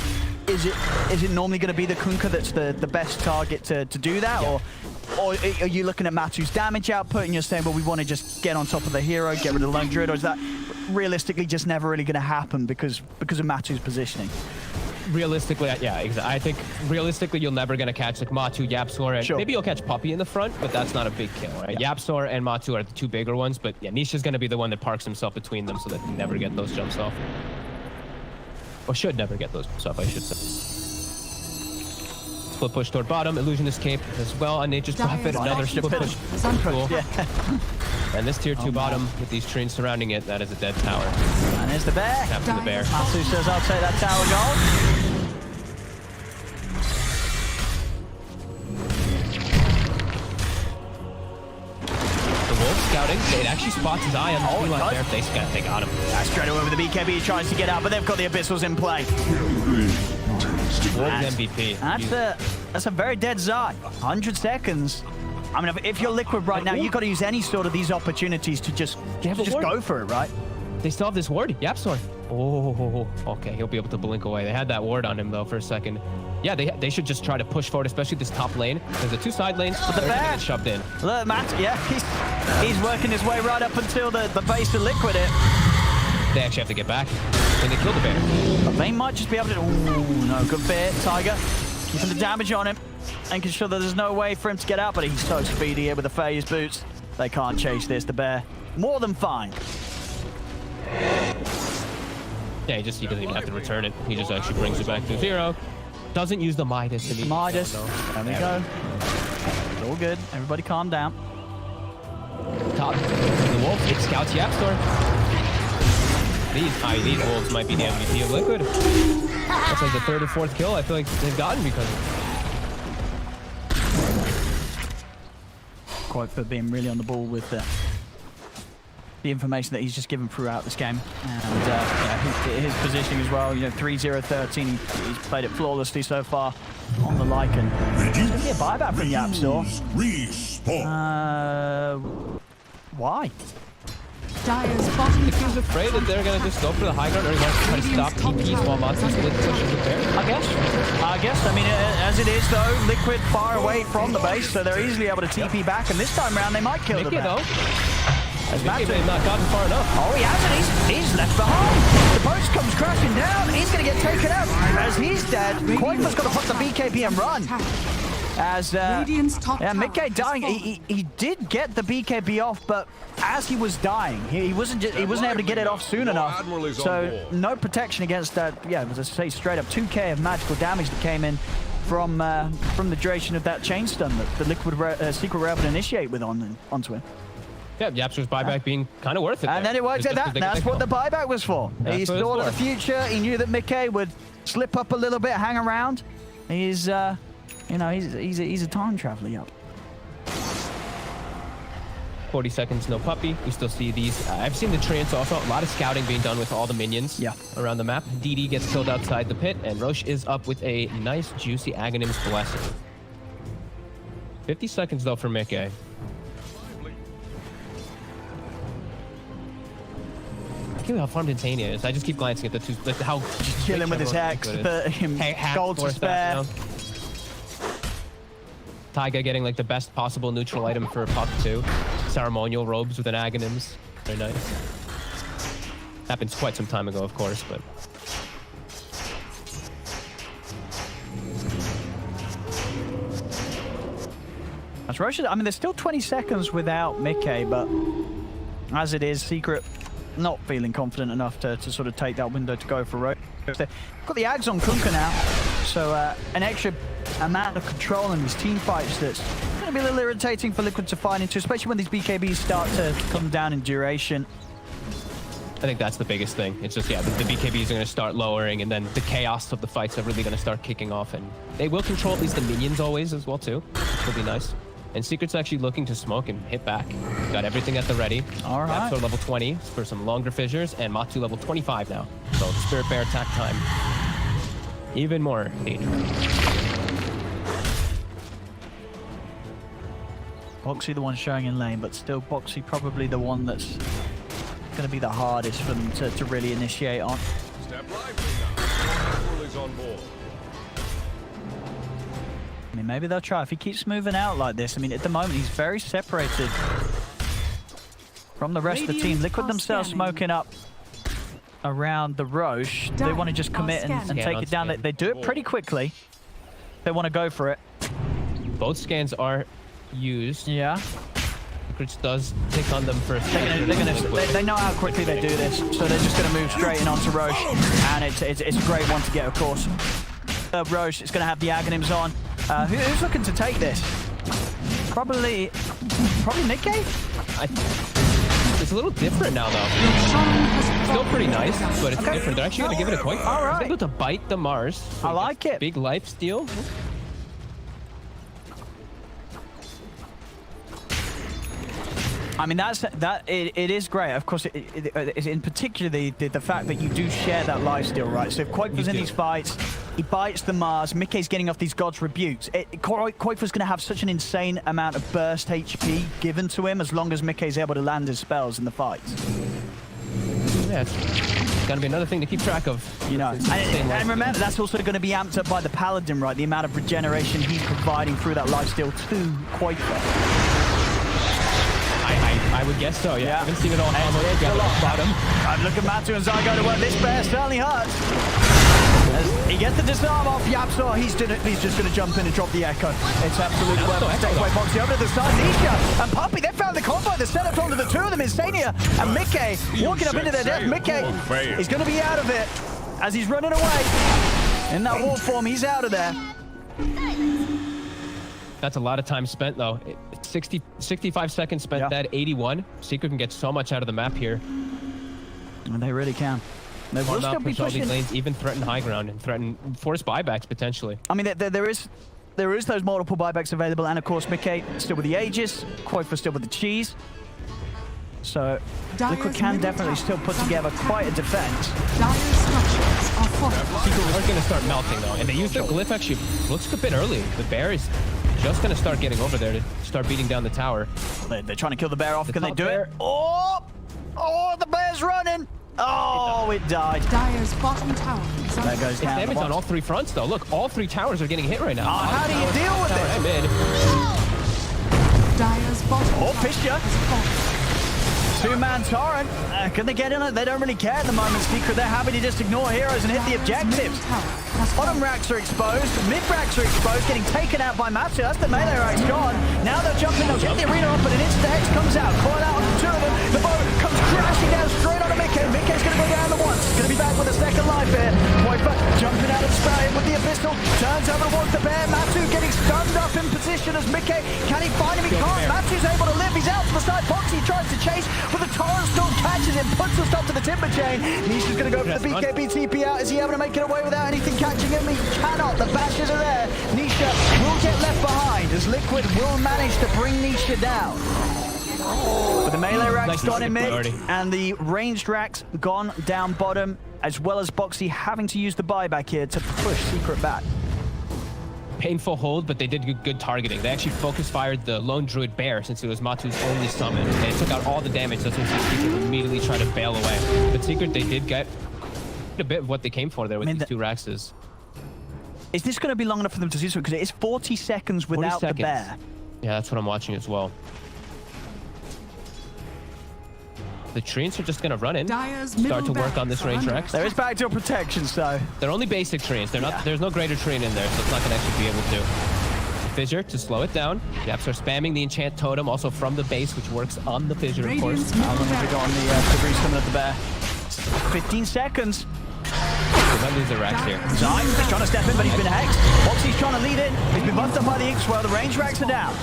S7: is it normally going to be the Kunkka that's the best target to do that? Yeah. Or are you looking at Matu's damage output and you're saying, well, we want to just get on top of the hero, get rid of the lone druid, or is that realistically just never really going to happen because of Matu's positioning?
S8: Realistically, yeah, exactly. I think realistically you're never going to catch like Matu, Yapsor, and maybe you'll catch Puppy in the front, but that's not a big kill, right? Yeah. Yapsor and Matu are the two bigger ones, but yeah, Nisha's going to be the one that parks himself between them so that he never get those jumps off. Or should never get those jumps off, I should say. Split push toward bottom, Illusion Escape as well, and Nature's Prophet, another split push. Cool. Yeah. And this tier 2 bottom with these trees surrounding it, that is a dead tower.
S7: And there's the bear.
S8: Captain the bear.
S7: Matu says, I'll take that tower gold.
S8: Scouting, it actually spots his eye on the line there. They got him.
S7: Straight away with the BKB, he tries to get out, but they've got the Abyssals in play.
S8: Wolves MVP.
S7: That's a very dead Zai. 100 seconds. I mean, if you're Liquid right now, you've got to use any sort of these opportunities to just go for it, right?
S8: They still have this ward, Yapsor. Oh, okay, he'll be able to blink away. They had that ward on him though for a second. Yeah, they should just try to push forward, especially this top lane. There's the two side lanes, but they're gonna get shoved in.
S7: Look, Matt, yeah, he's working his way right up until the base of Liquid it.
S8: They actually have to get back. Can they kill the bear?
S7: But they might just be able to. Ooh, no, good bit, Tiger. Keeping the damage on him, making sure that there's no way for him to get out, but he's so speedy here with the phase boots. They can't chase this, the bear. More than fine.
S8: Yeah, he doesn't even have to return it. He just actually brings it back to 0. Doesn't use the Midas.
S7: Midas. There we go. It's all good. Everybody calm down.
S8: Top. The Wolves. It scouts Yapsor. These Wolves might be the MVP of Liquid. That's like the 3rd or 4th kill I feel like they've gotten because of it.
S7: Quite for being really on the ball with the information that he's just given throughout this game, and his positioning as well. You know, 3-0-13. He's played it flawlessly so far on the Lycan. There's gonna be a buyback from Yapsor. Why?
S8: If he's afraid that they're gonna just go for the high ground, or he wants to try to stop TPs while Matsu split pushes the bear.
S7: I guess. I mean, as it is though, Liquid far away from the base, so they're easily able to TP back, and this time around they might kill the bear.
S8: Mickey may have not gotten far enough.
S7: Oh, he hasn't. He's left behind. The post comes crashing down. He's going to get taken out. As he's dead, Koifa's got to put the BKB and run. As Mickey dying, he did get the BKB off, but as he was dying, he wasn't able to get it off soon enough. So no protection against that. Yeah, as I say, straight up 2k of magical damage that came in from the duration of that chain stun that the Liquid Secret were able to initiate with onto him.
S8: Yeah, Yapsor's buyback being kind of worth it.
S7: And then it works at that. That's what the buyback was for. He saw the future. He knew that Mickey would slip up a little bit, hang around. He's, you know, he's a time traveler. Yep.
S8: 40 seconds, no Puppy. We still see these. I've seen the treants also. A lot of scouting being done with all the minions around the map. DD gets killed outside the pit, and Roche is up with a nice, juicy Aghanim's Blessing. 50 seconds, though, for Mickey. I can't believe how farmed Insania is. I just keep glancing at the two, like how
S7: just chilling with his hacks, gold to spare.
S8: Taiga getting like the best possible neutral item for Puck too. Ceremonial robes with an Aghanim's. Very nice. Happened quite some time ago, of course, but.
S7: That's Russia. I mean, there's still 20 seconds without Mickey, but as it is, Secret not feeling confident enough to sort of take that window to go for Roche. Got the Ags on Kunkka now, so an extra amount of control in these team fights that's going to be a little irritating for Liquid to find into, especially when these BKBs start to come down in duration.
S8: think that's the biggest thing. It's just, yeah, the BKBs are going to start lowering, and then the chaos of the fights are really going to start kicking off, and they will control at least the minions always as well, too. It'll be nice. And Secret's actually looking to smoke and hit back. Got everything at the ready.
S7: All right.
S8: Absol level 20 for some longer fissures, and Matu level 25 now. So Spirit Bear attack time. Even more dangerous.
S7: Boxy the one showing in lane, but still Boxy probably the one that's going to be the hardest for them to really initiate on.
S10: Step lively now. Rule is on board.
S7: I mean, maybe they'll try. If he keeps moving out like this, I mean, at the moment, he's very separated from the rest of the team. Liquid themselves smoking up around the Roche. They want to just commit and take it down. They do it pretty quickly. They want to go for it.
S8: Both scans are used.
S7: Yeah.
S8: Which does take on them first.
S7: They know how quickly they do this, so they're just going to move straight in onto Roche, and it's a great one to get, of course. Roche is going to have the Aghanims on. Who's looking to take this? Probably Nikkei?
S8: It's a little different now, though. Still pretty nice, but it's different. They're actually going to give it a quick.
S7: All right.
S8: He's able to bite the Mars. So
S7: I like it.
S8: Big life steal.
S7: I mean, it is great. Of course, it in particular the fact that you do share that lifesteal, right? So if Quake's in these fights, he bites the Mars, Mikkei's getting off these God's Rebukes. Quake's going to have such an insane amount of burst HP given to him as long as Mikkei's able to land his spells in the fights.
S8: Yeah, it's going to be another thing to keep track of.
S7: You know, and remember, that's also going to be amped up by the Paladin, right? The amount of regeneration he's providing through that lifesteal to Quake.
S8: I would guess so, yeah. I haven't seen it all together.
S7: Bottom. I'm looking at Matu and Zygo to work. This bear certainly hurts. As he gets the disarm off Yapso, he's just going to jump in and drop the Echo. It's absolutely worth it. Stay away, Boxy over to the side. Nisha and Puppy, they found the combo. The setup onto the two of them. Insania and Mikkei walking up into their death. Mikkei is going to be out of it as he's running away. In that wall form, he's out of there.
S8: That's a lot of time spent, though. 65 seconds spent at 81. Secret can get so much out of the map here.
S7: And they really can. They will still be pushing.
S8: These lanes, even threaten high ground and threaten force buybacks potentially.
S7: I mean, there is those multiple buybacks available, and of course, Mikkei still with the Aegis, Quake's still with the cheese. So Liquid can definitely still put together quite a defense.
S8: Secret are going to start melting though, and they use their glyph actually looks a bit early. The bear is just going to start getting over there to start beating down the tower.
S7: They're trying to kill the bear off. Can they do it? Oh, the bear's running. Oh, it died.
S4: Dyer's bottom tower.
S7: There goes down.
S8: Damage on all three fronts though. Look, all three towers are getting hit right now.
S7: How do you deal with it?
S8: Mid.
S4: Dyer's bottom tower.
S7: Fissure. Two-man torrent. Can they get in it? They don't really care at the moment, Secret. They're happy to just ignore heroes and hit the objectives. Bottom racks are exposed. Mid racks are exposed, getting taken out by Matsu. That's the melee rack's gone. Now they're jumping. They'll get the arena up, but an instant hex comes out. Coil out on the two of them. The bow comes crashing down straight onto Mikkei. Mikkei's going to go down the once. Going to be back with a second life here. Poifer jumping out of the spray with the Abyssal. Turns over towards the bear. Matsu getting stunned up in position as Mikkei. Can he find him? He can't. Matsu's able to live. He's out to the side. Foxy tries to chase, but the torrent still catches him. Puts the stop to the timber chain. Nisha's going to go for the BKB TP out. Is he able to make it away without anything catching him? He cannot. The bashes are there. Nisha will get left behind as Liquid will manage to bring Nisha down. But the melee rack's gone in mid, and the ranged rack's gone down bottom, as well as Boxy having to use the buyback here to push Secret back.
S8: Painful hold, but they did good targeting. They actually focus fired the lone druid bear since it was Matu's only summon. And it took out all the damage. That's when Secret immediately tried to bail away. But Secret, they did get a bit of what they came for there with these two Raxes.
S7: Is this going to be long enough for them to do so? Because it is 40 seconds without the bear.
S8: Yeah, that's what I'm watching as well. The treants are just going to run in, start to work on this range Rex.
S7: There is backdoor protection, so...
S8: They're only basic treants. They're not. There's no greater treant in there, so it's not going to actually be able to. Fissure to slow it down. Yaps are spamming the enchant totem, also from the base, which works on the Fissure, of course.
S7: How long have we got on the debris coming at the bear? 15 seconds.
S8: They might lose the Rax here.
S7: Zyme is trying to step in, but he's been hexed. Boxy's trying to lead in. He's been bumped up by the Inkswell. The range racks are down.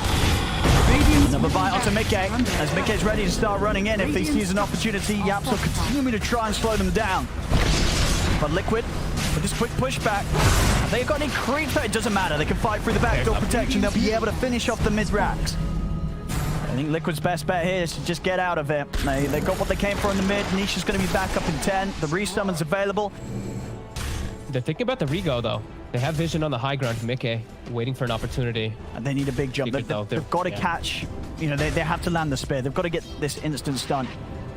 S7: Another bite onto Mickey, as Mickey's ready to start running in. If he sees an opportunity, Yaps will continue to try and slow them down. But Liquid, with this quick pushback, have they got any creep? It doesn't matter, they can fight through the backdoor protection. They'll be able to finish off the mid-racks. I think Liquid's best bet here is to just get out of it. They got what they came for in the mid. Nisha's going to be back up in 10. The resummon's available.
S8: They're thinking about the rego, though. They have vision on the high ground, Mickey, waiting for an opportunity.
S7: And they need a big jump. They've got to catch, you know, they have to land the spear. They've got to get this instant stun.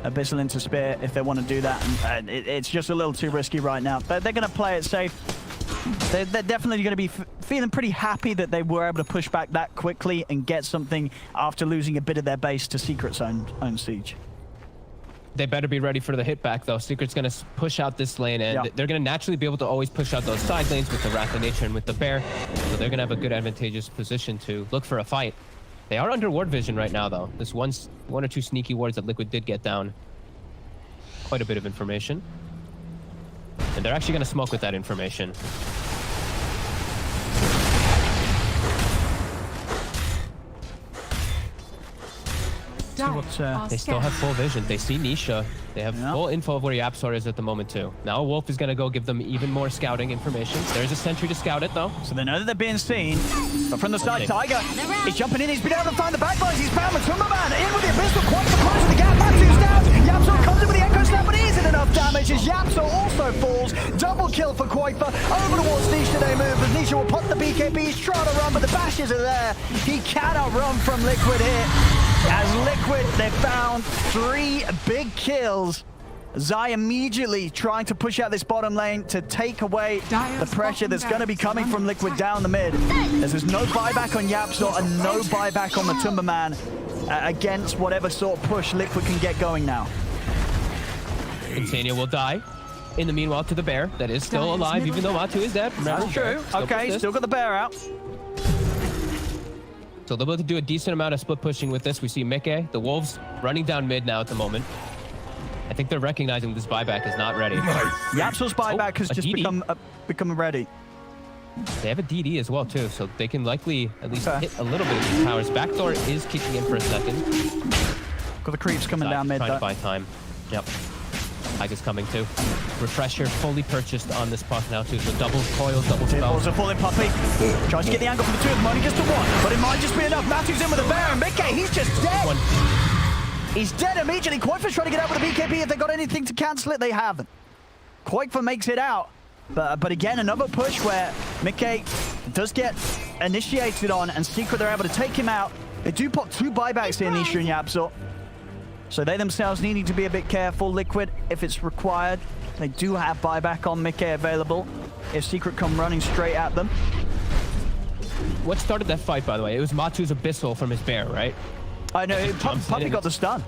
S7: Abyssal into spear if they want to do that. And it's just a little too risky right now. They're going to play it safe. They're definitely going to be feeling pretty happy that they were able to push back that quickly and get something after losing a bit of their base to Secret's own siege.
S8: They better be ready for the hit back, though. Secret's going to push out this lane, and they're going to naturally be able to always push out those side lanes with the Wrath of Nature and with the Bear. So they're going to have a good advantageous position to look for a fight. They are under ward vision right now, though. There's one or two sneaky wards that Liquid did get down. Quite a bit of information. And they're actually going to smoke with that information. They still have full vision. They see Nisha. They have full info of where Yapsor is at the moment, too. Now Wolf is going to go give them even more scouting information. There's a sentry to scout it, though.
S7: So they know that they're being seen. But from the side, Tiger is jumping in. He's been able to find the backlines. He's found the Tumberman. In with the Abyssal. Quite the close to the gap. Matthew's down. Yapsor comes in with the Echo Snap, but he isn't enough damage as Yapsor also falls. Double kill for Quaifa. Over towards Nisha they move, but Nisha will put the BKB. He's trying to run, but the bashes are there. He cannot run from Liquid here. As Liquid, they found 3 big kills. Zai immediately trying to push out this bottom lane to take away the pressure that's going to be coming from Liquid down the mid. As there's no buyback on Yapsor and no buyback on the Tumberman against whatever sort of push Liquid can get going now.
S8: Insania will die. In the meanwhile, to the Bear that is still alive, even though Matu is dead.
S7: That's true. Okay, still got the Bear out.
S8: So they'll be able to do a decent amount of split pushing with this. We see Mickey, the Wolves, running down mid now at the moment. I think they're recognizing this buyback is not ready.
S7: Yapsor's buyback has just become ready.
S8: They have a DD as well, too, so they can likely at least hit a little bit of these powers. Backdoor is kicking in for a second.
S7: Got the creeps coming down mid,
S8: trying to buy time. Yep. Tiger's coming, too. Refresher fully purchased on this puck now, too. So double coils, double spells.
S7: A falling puppy. Tries to get the angle from the 2 of them, only gets to 1. But it might just be enough. Matthew's in with a Bear, and Mickey, he's just dead. He's dead immediately. Quaifa's trying to get out with a BKB. If they got anything to cancel it, they haven't. Quaifa makes it out. But again, another push where Mickey does get initiated on, and Secret, they're able to take him out. They do pop 2 buybacks here, Nisha and Yapsor. So they themselves needing to be a bit careful. Liquid, if it's required, they do have buyback on Mickey available if Secret come running straight at them.
S8: What started that fight, by the way? It was Matu's Abyssal from his Bear, right?
S7: I know. Puppy got the stun.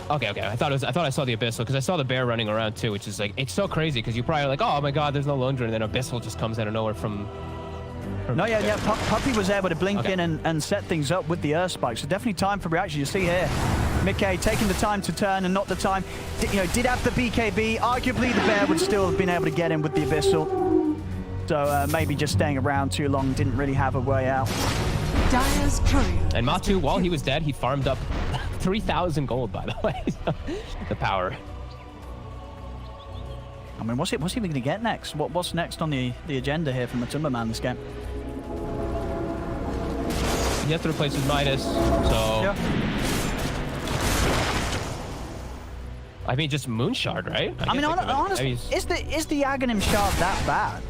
S8: Okay. I thought I saw the Abyssal because I saw the Bear running around too, which is like, it's so crazy because you're probably like, oh my god, there's no Lone Drone, and then Abyssal just comes out of nowhere from
S7: no, yeah. Puppy was able to blink in and set things up with the Earth Spike. So definitely time for reaction. You see here, Mickey taking the time to turn and not the time. Did have the BKB. Arguably, the Bear would still have been able to get him with the Abyssal. So maybe just staying around too long didn't really have a way out.
S8: And Matu, while he was dead, he farmed up 3,000 gold, by the way. The power.
S7: I mean, what's he going to get next? What's next on the agenda here from the Tumberman this game?
S8: He has to replace his Midas, so...
S7: Yeah.
S8: I mean, just Moonshard, right?
S7: I mean, honestly, is the Aghanim Shard that bad?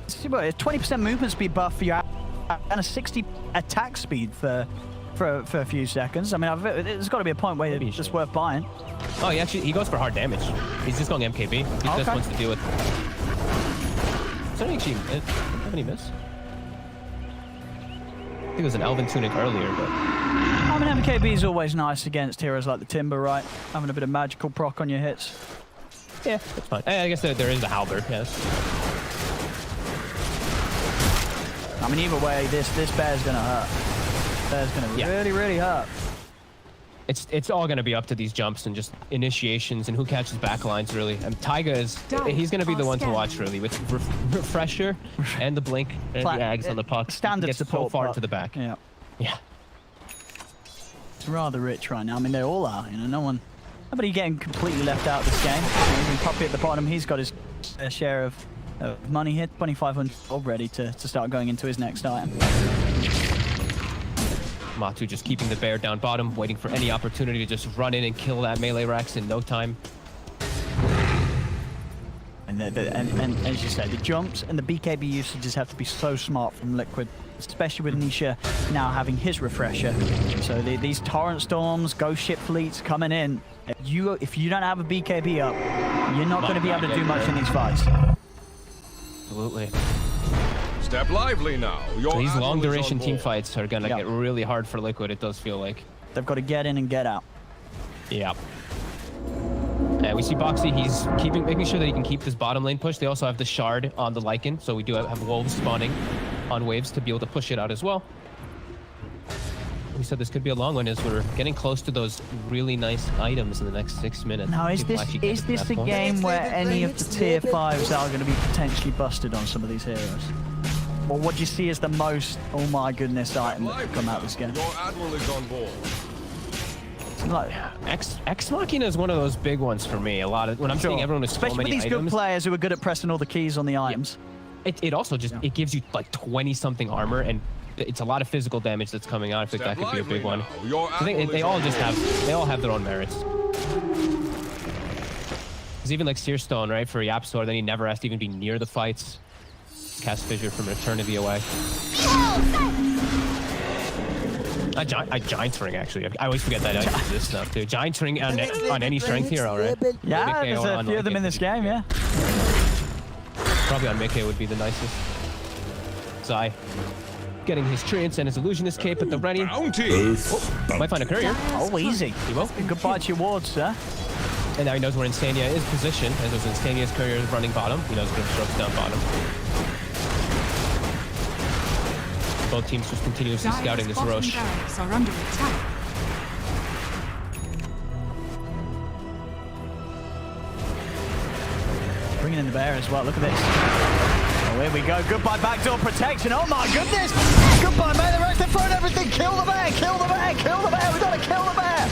S7: It's 20% movement speed buff for you and a 60 attack speed for a few seconds. I mean, there's got to be a point where it's worth buying.
S8: Oh, he goes for hard damage. He's just going MKB. He just wants to deal with... Something actually... Have any miss? I think it was an Elven Tunic earlier, but...
S7: I mean, MKB is always nice against heroes like the Timber, right? Having a bit of magical proc on your hits.
S8: Yeah, that's fine. I guess there is the Halberd, yes.
S7: I mean, either way, this Bear's going to hurt. Bear's going to really, really hurt.
S8: It's all going to be up to these jumps and just initiations and who catches backlines, really. And Taiga he's going to be the one to watch, really, with Refresher and the Blink and the Ags on the puck.
S7: Standard
S8: gets
S7: support
S8: so far to the back.
S7: Yeah. rather rich right now. I mean, they all are. You know, nobody getting completely left out of this game. Even Puppy at the bottom, he's got his share of money here, 2,500 already to start going into his next item.
S8: Matu just keeping the bear down bottom, waiting for any opportunity to just run in and kill that melee Rex in no time.
S7: And as you said, the jumps and the BKB usages have to be so smart from Liquid, especially with Nisha now having his refresher. So these torrent storms, ghost ship fleets coming in. If you don't have a BKB up, you're not going to be able to do much in these fights.
S8: Absolutely.
S10: Step lively now.
S8: These long duration team fights are gonna get really hard for Liquid, it does feel like.
S7: They've got to get in and get out.
S8: Yeah. And we see Boxy, he's making sure that he can keep this bottom lane push. They also have the shard on the Lycan, so we do have wolves spawning on waves to be able to push it out as well. We said this could be a long one as we're getting close to those really nice items in the next 6 minutes.
S7: Now, is this a game where any of the tier 5s are going to be potentially busted on some of these heroes? Or what do you see as the most, oh my goodness, item that could come out this game?
S10: Your admiral is on board.
S7: Like,
S8: Ex Machina is one of those big ones for me. A lot of when I'm seeing everyone with so
S7: especially
S8: many
S7: with these
S8: items,
S7: good players who are good at pressing all the keys on the items.
S8: It also just it gives you like 20-something armor, and it's a lot of physical damage that's coming out. I think that could be a big one. So I think they all have their own merits. Because even like Searstone, right, for Yapsor, then he never has to even be near the fights. Cast Fissure from Eternity away. Giant Ring, actually. I always forget that I use this stuff, too. Giant Ring on any strength hero, right?
S7: Yeah, there's a few of them in this game, yeah.
S8: Probably on Mickey would be the nicest. Zai getting his Treants and his Illusionist cape at the ready. Might find a courier.
S7: Oh, easy.
S8: He will.
S7: Goodbye to your wards, sir.
S8: And now he knows where Insania is positioned, as those Insania's couriers running bottom. He knows where strokes down bottom. Both teams just continuously scouting this Roche.
S4: Are under attack.
S7: Bringing in the bear as well. Look at this. Oh, here we go. Goodbye backdoor protection. Oh my goodness. Goodbye, man. They're actually throwing everything. Kill the bear. Kill the bear. Kill the bear. We've got to kill the bear.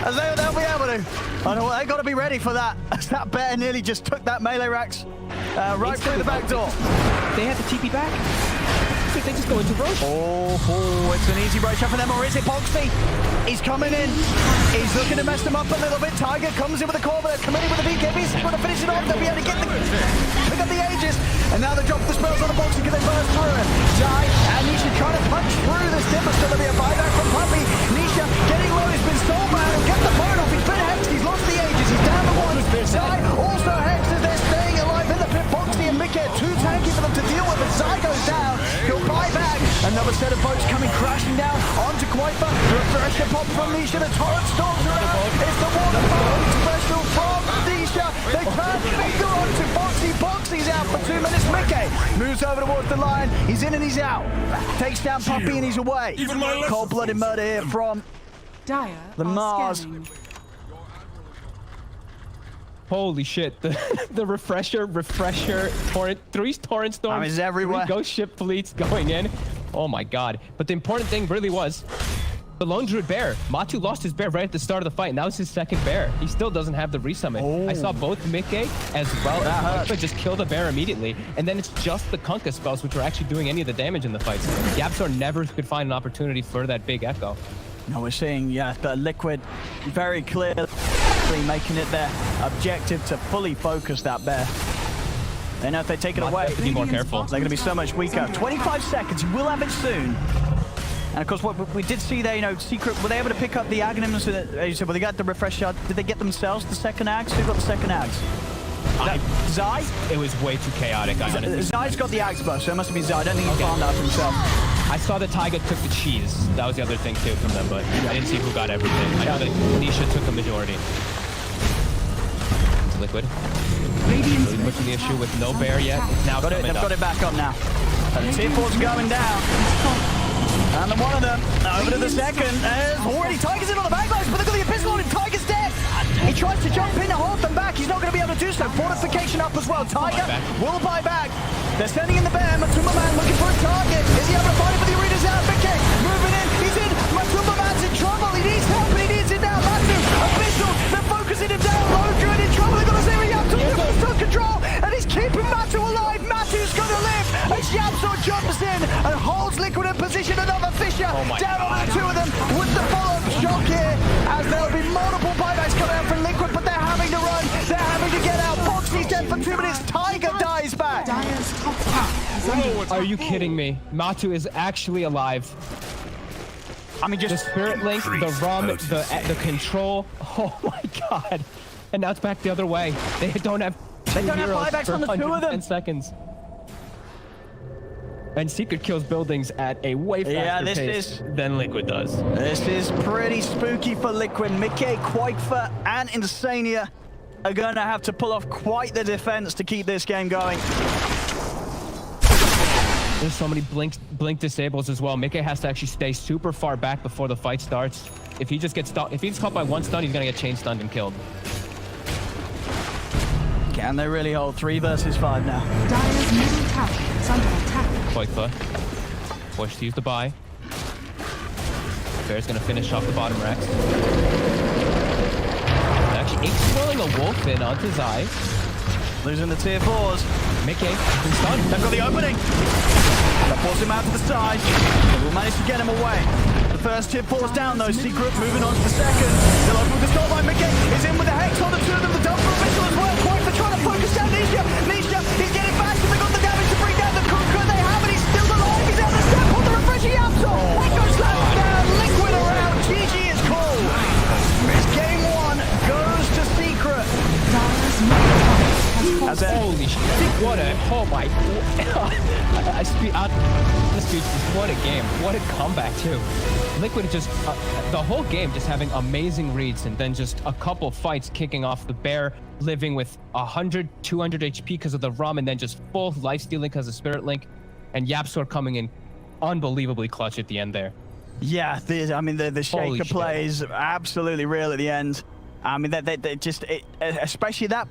S7: As they'll be able to. I know they've got to be ready for that. As that bear nearly just took that melee Rax right through the back door.
S8: They had the TP back. I think they just go into Roche.
S7: Oh, it's an easy Roche for them, or is it Boxy? He's coming in. He's looking to mess them up a little bit. Tiger comes in with the core, but they're coming in with the BKBs. He's going to finish it off. They'll be able to pick up the Aegis. And now they drop the spells on the Boxy because they burst through it. Zai and Nisha trying to punch through this Timber. Still going to be a buyback from Puppy. Nisha getting low. He's been stole by him. Get the phone off. He's been hexed. He's lost the Aegis. He's down to one. Zai also hexed as they're staying alive in the pit. Boxy and Mickey are too tanky for them to deal with. But Zai goes down. He'll buy back. Another set of boats coming crashing down onto Quaifa. Refresher pop from Nisha. The torrent storms around. It's the waterfall special from Nisha. They can't go on to Boxy. Boxy's out for 2 minutes. Mickey moves over towards the line. He's in and he's out. Takes down Puppy and he's away. Cold-blooded murder here from the Mars.
S8: Holy shit, the refresher, torrent, 3 torrent storms.
S7: Is everywhere.
S8: 3 ghost ship fleets going in. Oh my god. But the important thing really was the lone druid bear. Matu lost his bear right at the start of the fight, and that was his second bear. He still doesn't have the resummon.
S7: Oh.
S8: I saw both Mickey as well as just kill the bear immediately, and then it's just the Kunkka spells which are actually doing any of the damage in the fights. Yapsor never could find an opportunity for that big echo.
S7: No, we're seeing, the Liquid very clearly making it their objective to fully focus that bear. They know if they take it away,
S8: be more careful.
S7: They're going to be so much weaker. 25 seconds, you will have it soon. And of course, what we did see there, Secret, were they able to pick up the Aghanims? As you said, well, they got the refresh shot. Did they get themselves the second Ags? Who got the second Ags? Zai?
S8: It was way too chaotic.
S7: Zai's got the Ags buff, so it must have been Zai. I don't think he farmed out for himself.
S8: I saw that Taiga took the cheese. That was the other thing too from them, but I didn't see who got everything. I know that Nisha took the majority. It's Liquid. Really pushing the issue with no bear yet. Now
S7: they've got it back up now. And the tier 4's going down. And then one of them over to the second. Already Tiger's in on the backlash, but look at the Abyssal on him. Tiger's dead. He tries to jump in to hold them back. He's not going to be able to do so. Fortification up as well. Tiger will buy back. They're sending in the bear. Matumba Man looking for a target. Is he able to find it? But the arena's out. Mickey moving in. He's in. Matumba Man's in trouble. He needs help.
S8: Oh my
S7: Down on the two of them with the follow-up shock here, as there'll be multiple buybacks coming out from Liquid, but they're having to run. They're having to get out. Foxy's dead for 2 minutes. Tiger dies back.
S4: Dire's top tower is under
S8: Are you kidding me? Matu is actually alive.
S7: I mean,
S8: The
S7: just
S8: Spirit Link, the RUM, the control. Oh my god. And now it's back the other way. They don't have
S7: buybacks on the two of them.
S8: 10 seconds. And Secret kills buildings at a way faster pace than Liquid does.
S7: This is pretty spooky for Liquid. Mickey, Quakefer, and Insania are going to have to pull off quite the defense to keep this game going.
S8: There's so many blink disables as well. Mickey has to actually stay super far back before the fight starts. If he just gets stuck, if he's caught by one stun, he's gonna get chain stunned and killed.
S7: Can they really hold 3 versus 5 now?
S4: Dire's middle tower is under attack.
S8: Quakefa forced to use the buy. Bear's gonna finish off the bottom racks. Actually, swirling a wolf in onto Zai.
S7: Losing the tier 4s.
S8: Mickey has been stunned.
S7: They've got the opening. They'll force him out to the side. They will manage to get him away. The first tier 4's down though. Secret moving on to the second. Still open with the stall by Mickey. Is in with the Hex on the two of them. The double missile as well. Quite for trying to focus down Nisha. Nisha, he's getting back. They got the damage to bring down the Kunkka. They have it. He's still alive. He's out the step on the refreshing Absol. Echo slams down. Liquid around. GG is called. This game 1 goes to Secret.
S4: Dire's middle tower has
S8: Holy shit. What a, oh my, what a game. What a comeback too. Liquid just, the whole game just having amazing reads and then just a couple fights kicking off. The Bear living with 100, 200 HP because of the RUM and then just full life stealing because of Spirit Link. And Yapsor coming in unbelievably clutch at the end there.
S7: Yeah, the Shaker play is absolutely real at the end. I mean, they just, especially that.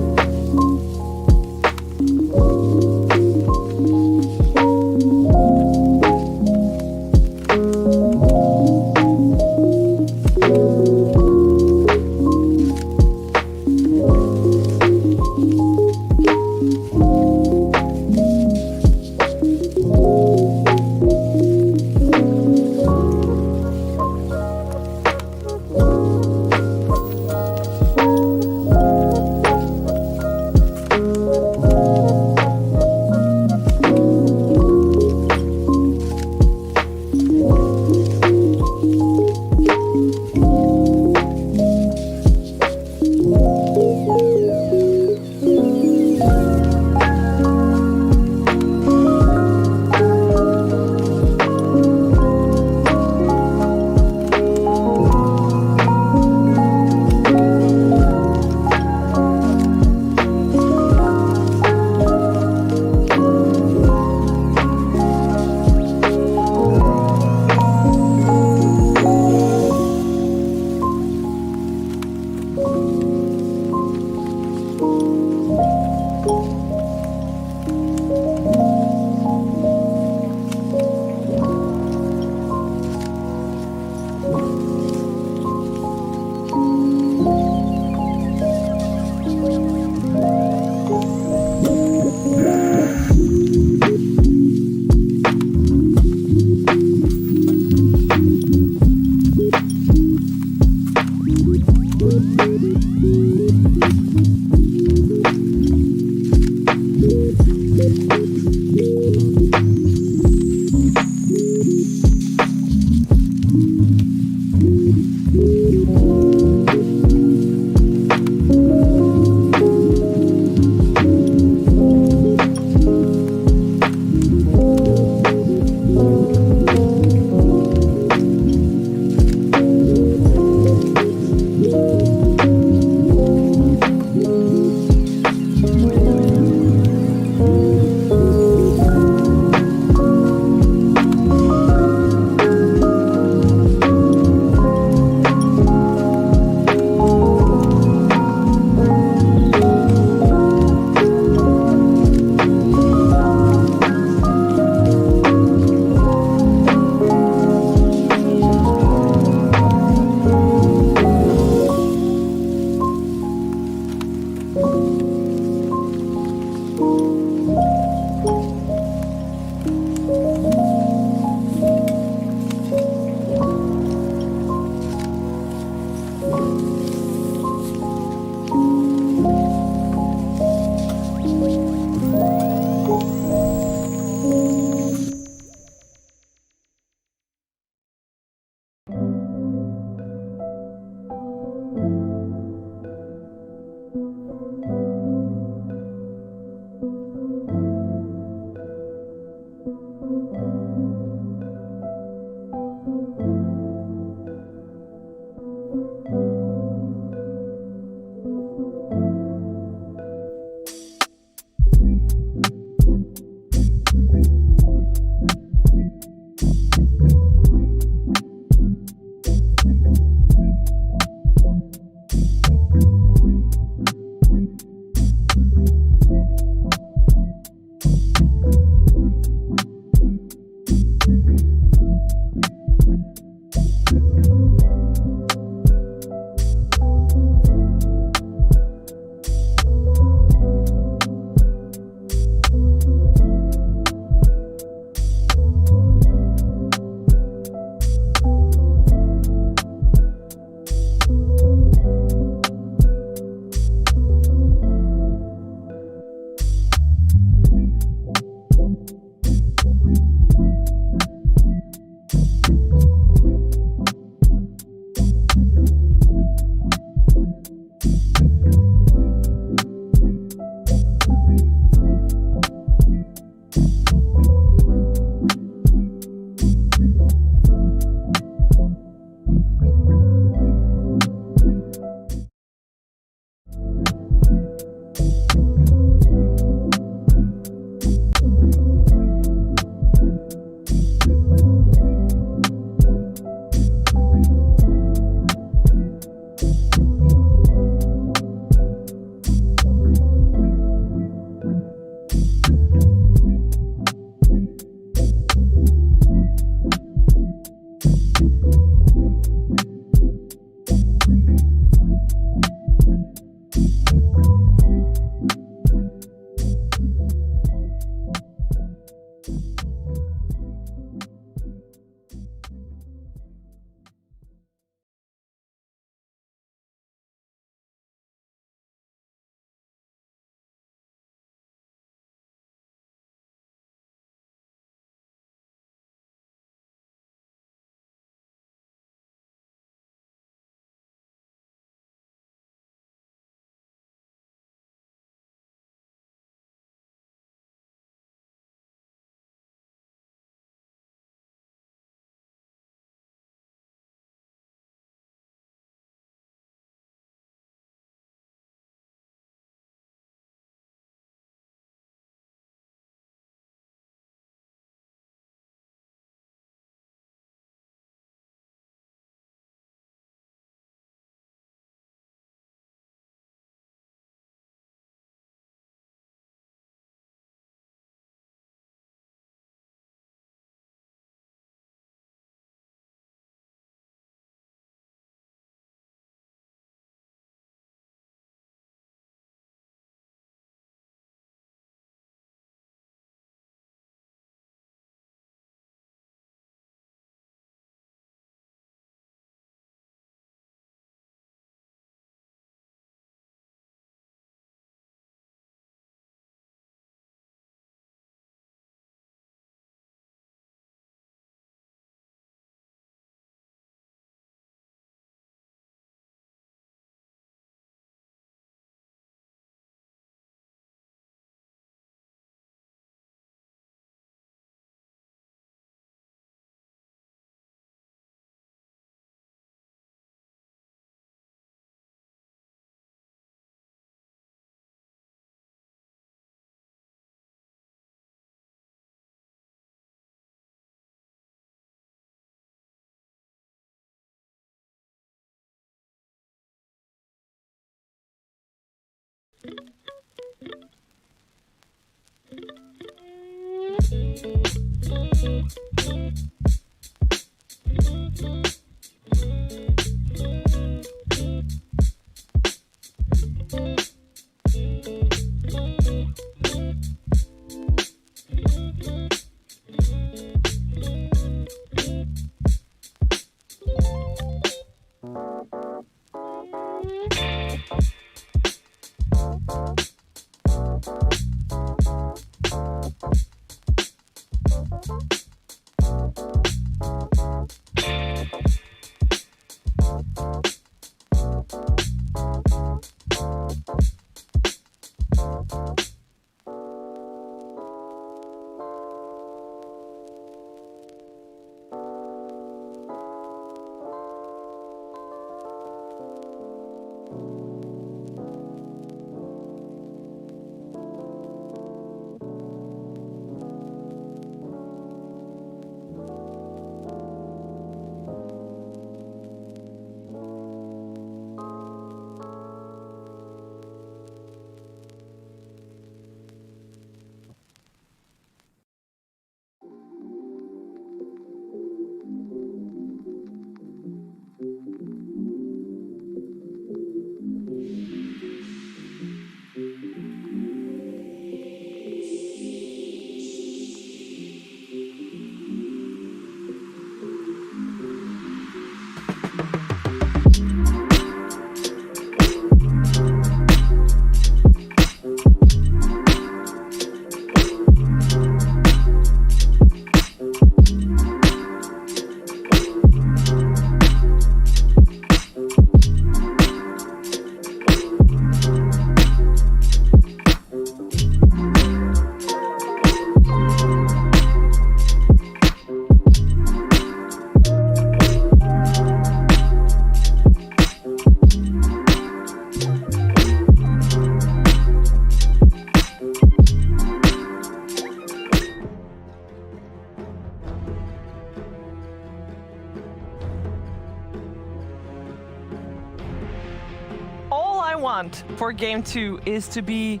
S2: want for game 2 is to be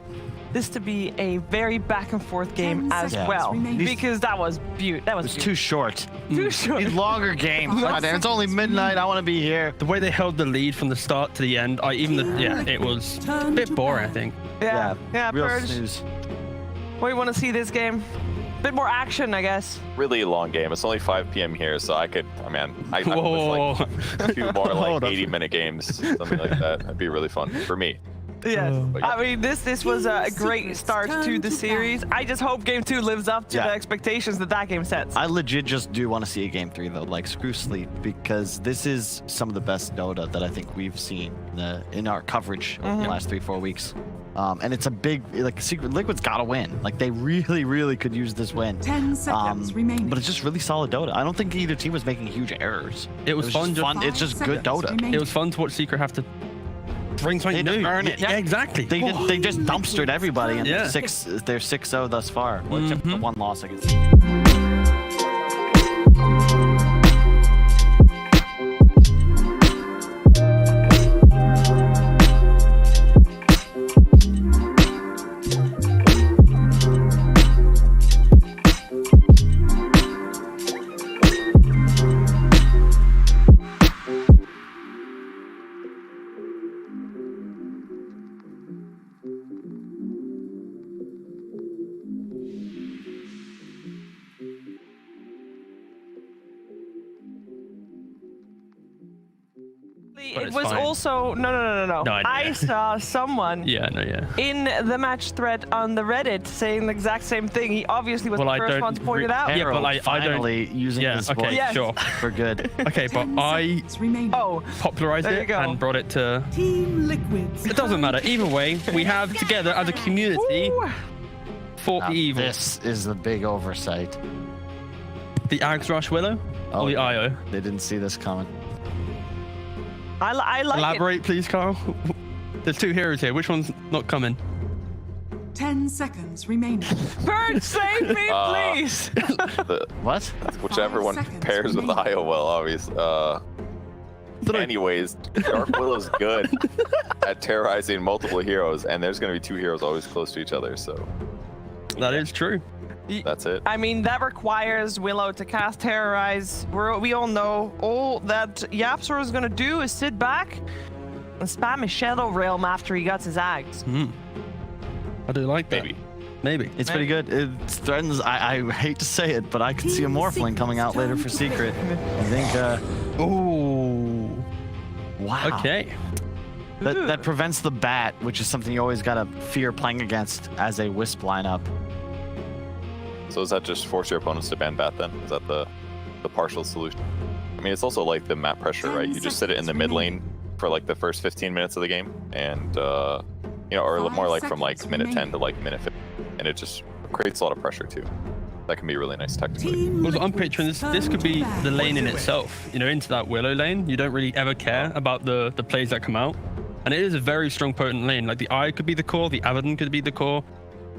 S2: a very back and forth game as well, because that was
S1: too short.
S2: Too short.
S1: Need longer games. It's only midnight. I want to be here.
S6: The way they held the lead from the start to the end, it was a bit boring, I think.
S2: Yeah,
S1: real
S2: Purge.
S1: snooze.
S2: What do you want to see this game? Bit more action, I guess.
S5: Really long game. It's only 5 p.m. here, so I could with like a few more like 80-minute games, something like that. That'd be really fun for me.
S2: Yes, I mean this was a great start to the series. I just hope game 2 lives up to the expectations that game sets.
S1: I legit just do want to see a game 3 though, like screw sleep, because this is some of the best Dota that I think we've seen in our coverage over the last 3-4 weeks. And it's a big, Liquid's got to win. Like, they really, really could use this win.
S4: 10 seconds remaining.
S1: But it's just really solid Dota. I don't think either team was making huge errors.
S6: It was fun.
S1: It's just good Dota.
S6: It was fun to watch Secret have to bring something new.
S1: Earn it.
S6: Yeah, exactly.
S1: They just dumpstered everybody, and they're 6-0 thus far. Well, except the one loss against.
S2: It was also no. I saw someone in the match thread on the Reddit saying the exact same thing. He obviously was the first one to point it out.
S1: Yeah, but I don't using this voice for good.
S6: Okay, but I popularized it and brought it to
S4: Team Liquids.
S6: It doesn't matter. Either way, we have together as a community fought the evil.
S1: This is the big oversight.
S6: The Axe Rush Willow or the IO?
S1: They didn't see this coming.
S2: I like
S6: Elaborate, please, Carl. There's 2 heroes here. Which one's not coming?
S4: 10 seconds remaining.
S2: Purge, save me, please.
S1: What?
S5: Whichever one pairs with IO well, obviously. Anyways, Dark Willow's good at terrorizing multiple heroes, and there's going to be 2 heroes always close to each other, so...
S6: That is true.
S5: That's it.
S2: I mean, that requires Willow to cast Terrorize. We all know all that Yapsor is going to do is sit back and spam his Shadow Realm after he gets his Ags.
S6: I do like that. Maybe.
S1: It's pretty good. It threatens, I hate to say it, but I could see a Morphling coming out later for Secret. I think,
S6: Ooh.
S1: wow.
S6: Okay.
S1: That prevents the Bat, which is something you always gotta fear playing against as a Wisp lineup.
S5: So does that just force your opponents to ban Bat then? Is that the partial solution? I mean, it's also like the map pressure, right? You just sit it in the mid lane for like the first 15 minutes of the game, and you know, or more like from like minute 10 to like minute 15, and it just creates a lot of pressure too. That can be really nice tactically.
S6: Also, I'm picturing this could be the lane in itself. You know, into that Willow lane, you don't really ever care about the plays that come out, and it is a very strong, potent lane. Like the Eye could be the core, the Abaddon could be the core.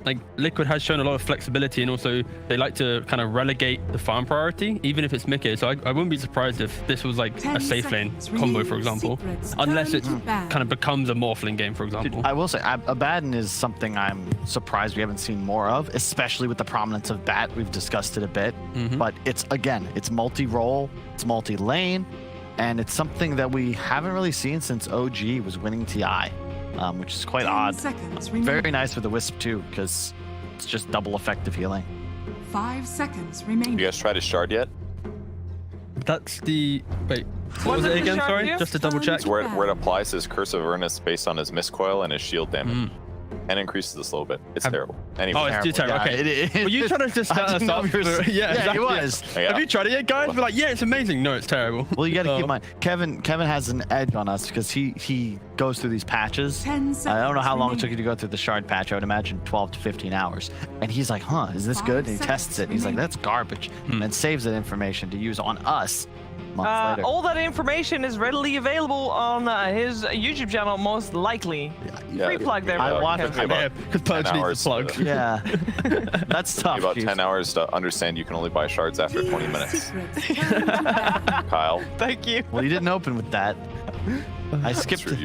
S6: Like Liquid has shown a lot of flexibility, and also they like to kind of relegate the farm priority, even if it's mid. So I wouldn't be surprised if this was like a safe lane combo, for example, unless it kind of becomes a Morphling game, for example.
S1: Dude, I will say, Abaddon is something I'm surprised we haven't seen more of, especially with the prominence of Bat. We've discussed it a bit, but it's multi-role, it's multi-lane, and it's something that we haven't really seen since OG was winning TI. Which is quite odd. Very nice with the Wisp too, because it's just double effective healing.
S4: 5 seconds remaining.
S5: You guys tried a shard yet?
S6: That's the wait. What was it again? Sorry, just to double check.
S5: It's where it applies his Curse of Avernus based on his Mistcoil and his shield damage, and increases the slow bit. It's terrible. Anyway,
S6: Oh, it's too terrible.
S1: Yeah,
S6: Okay. Were you trying to just set us up? Yeah, exactly.
S1: it was.
S5: Yeah.
S6: Have you tried it yet, guys? We're like, yeah, it's amazing. No, it's terrible.
S1: Well, you got to keep in mind, Kevin has an edge on us because he goes through these patches.
S4: 10
S1: I don't know how long it
S4: seconds
S1: took you to go through the shard patch. I would imagine 12 to 15 hours. And he's like, huh, is this
S4: 5
S1: good? And he tests it. And he's like,
S4: remaining.
S1: that's garbage. And then saves that information to use on us months later.
S2: All that information is readily available on his YouTube channel, most likely. Free plug there.
S1: I want
S5: it.
S6: Because Purge needs the plug.
S1: Yeah. That's tough.
S5: About
S1: Chief.
S5: 10 hours to understand you can only buy shards after 20 minutes. Kyle.
S2: Thank you.
S1: Well, you didn't open with that. I skipped to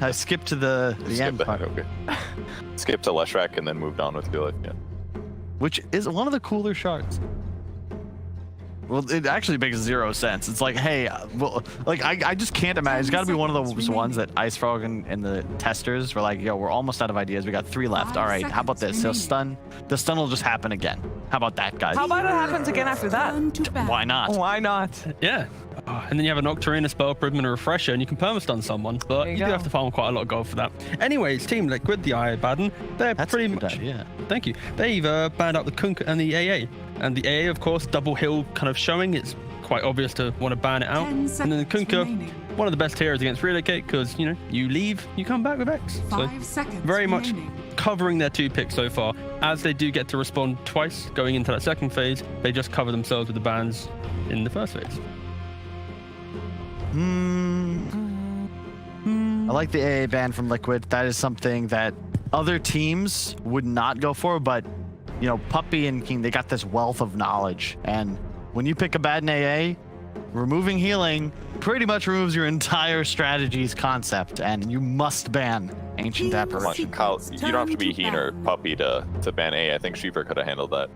S1: the end
S5: Skip
S1: part.
S5: that, okay. Skip to Leshrac and then moved on with your life. Yeah.
S1: Which is one of the cooler shards. Well, it actually makes 0 sense. It's like, hey, well, like I just can't imagine. It's got to be one of those ones that Ice Frog and the testers were like, yo, we're almost out of ideas. We got 3 left. All right, how about this? So the stun will just happen again. How about that, guys?
S2: How about it happens again after that?
S1: Why not?
S2: Why not?
S6: Yeah. And then you have a Nocturne, a Spell Prism, and a Refresher, and you can perma-stun someone, but you do have to farm quite a lot of gold for that. Anyways, Team Liquid, the Eye Abaddon, they're pretty much...
S1: Yeah.
S6: Thank you. They've banned out the Kunkka and the AA. And the AA, of course, double hill kind of showing. It's quite obvious to want to ban it out. And then the Kunkka, one of the best heroes against Relocate, because, you know, you leave, you come back with X.
S4: 5 seconds
S6: very much
S4: remaining.
S6: covering their 2 picks so far. As they do get to respond twice going into that second phase, they just cover themselves with the bans in the first phase.
S1: I like the AA ban from Liquid. That is something that other teams would not go for, but you know, Puppy and King, they got this wealth of knowledge. And when you pick a bad in AA, removing healing pretty much removes your entire strategy's concept, and you must ban Ancient Apparition.
S5: Kyle, you don't have to be Heen or Puppy to ban A. I think Sheeper could have handled that.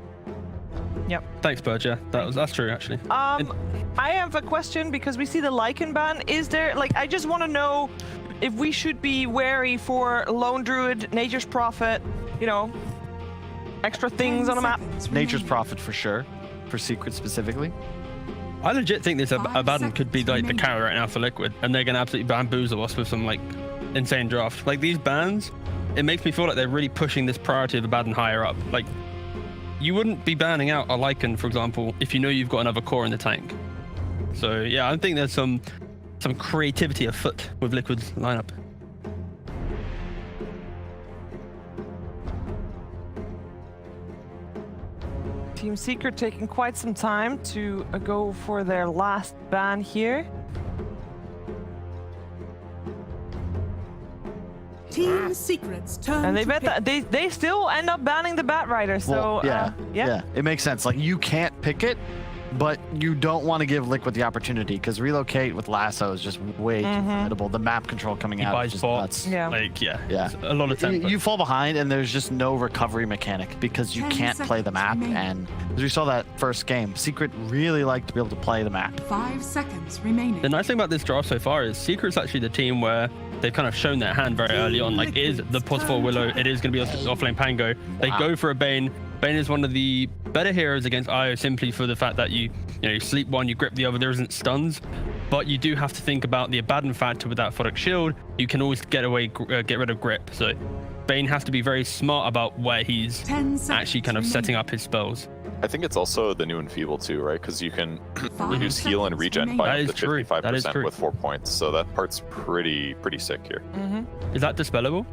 S2: Yep.
S6: Thanks, Bird. Yeah, that's true, actually.
S2: I have a question because we see the Lycan ban. Is there, like, I just want to know if we should be wary for Lone Druid, Nature's Prophet, you know, extra things on a map.
S1: Nature's Prophet for sure, for Secret specifically.
S6: I legit think this Abaddon could be like the carry right now for Liquid, and they're gonna absolutely bamboozle us with some like insane draft. Like these bans, it makes me feel like they're really pushing this priority of Abaddon higher up. Like you wouldn't be banning out a Lycan, for example, if you know you've got another core in the tank. So yeah, I think there's some creativity afoot with Liquid's lineup.
S2: Team Secret taking quite some time to go for their last ban here.
S4: Team Secret's turn.
S2: And they
S4: to
S2: bet
S4: pick.
S2: that they still end up banning the Bat Rider. So
S1: Well, yeah, it makes sense. Like you can't pick it, but you don't want to give Liquid the opportunity because relocate with Lasso is just way too formidable. The map control coming
S6: He
S1: out
S6: buys
S1: is just
S6: bot.
S1: nuts.
S2: Yeah.
S6: Like, yeah.
S1: Yeah.
S6: It's a lot of tempo.
S1: You fall behind and there's just no recovery mechanic because you
S4: 10
S1: can't play the map.
S4: seconds
S1: And as we saw that first game, Secret really liked to be able to play the map.
S4: 5 seconds remaining.
S6: The nice thing about this draft so far is Secret's actually the team where they've kind of shown their hand very early on. Like, it is the pot for Willow. It is going to be offlane Pango. They go for a Bane. Bane is one of the better heroes against IO simply for the fact that you sleep one, you grip the other. There isn't stuns, but you do have to think about the Abaddon factor with that Photic Shield. You can always get rid of grip. So Bane has to be very smart about where he's actually kind of setting up his spells.
S5: I think it's also the new Enfeeble too, right? Because you can
S4: 5
S5: reduce heal and
S4: seconds
S5: regen by
S6: remaining.
S5: up to
S6: That is true. That is
S5: 55%
S6: true.
S5: with 4 points. So that part's pretty sick here.
S6: Is that dispellable?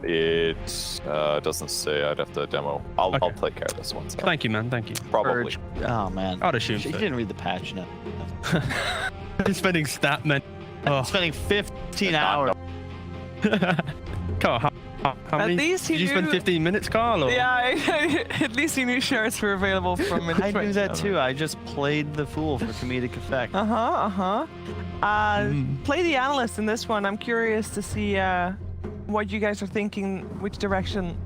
S5: It doesn't say. I'd have to demo. I'll take care of this one. So.
S6: Thank you, man. Thank you.
S5: Probably.
S1: Purge. Oh man.
S6: I'd assume
S1: You
S6: so.
S1: didn't read the patch, no.
S6: He's spending stat men. Oh.
S1: Spending 15 hours.
S6: Carl, how
S2: At
S6: many?
S2: least he
S6: Did you spend
S2: knew-
S6: 15 minutes, Carl? Or?
S2: Yeah, at least he knew shirts were available from
S1: I knew that too. I just played the fool for comedic effect.
S2: Play the analyst in this one. I'm curious to see what you guys are thinking, which direction.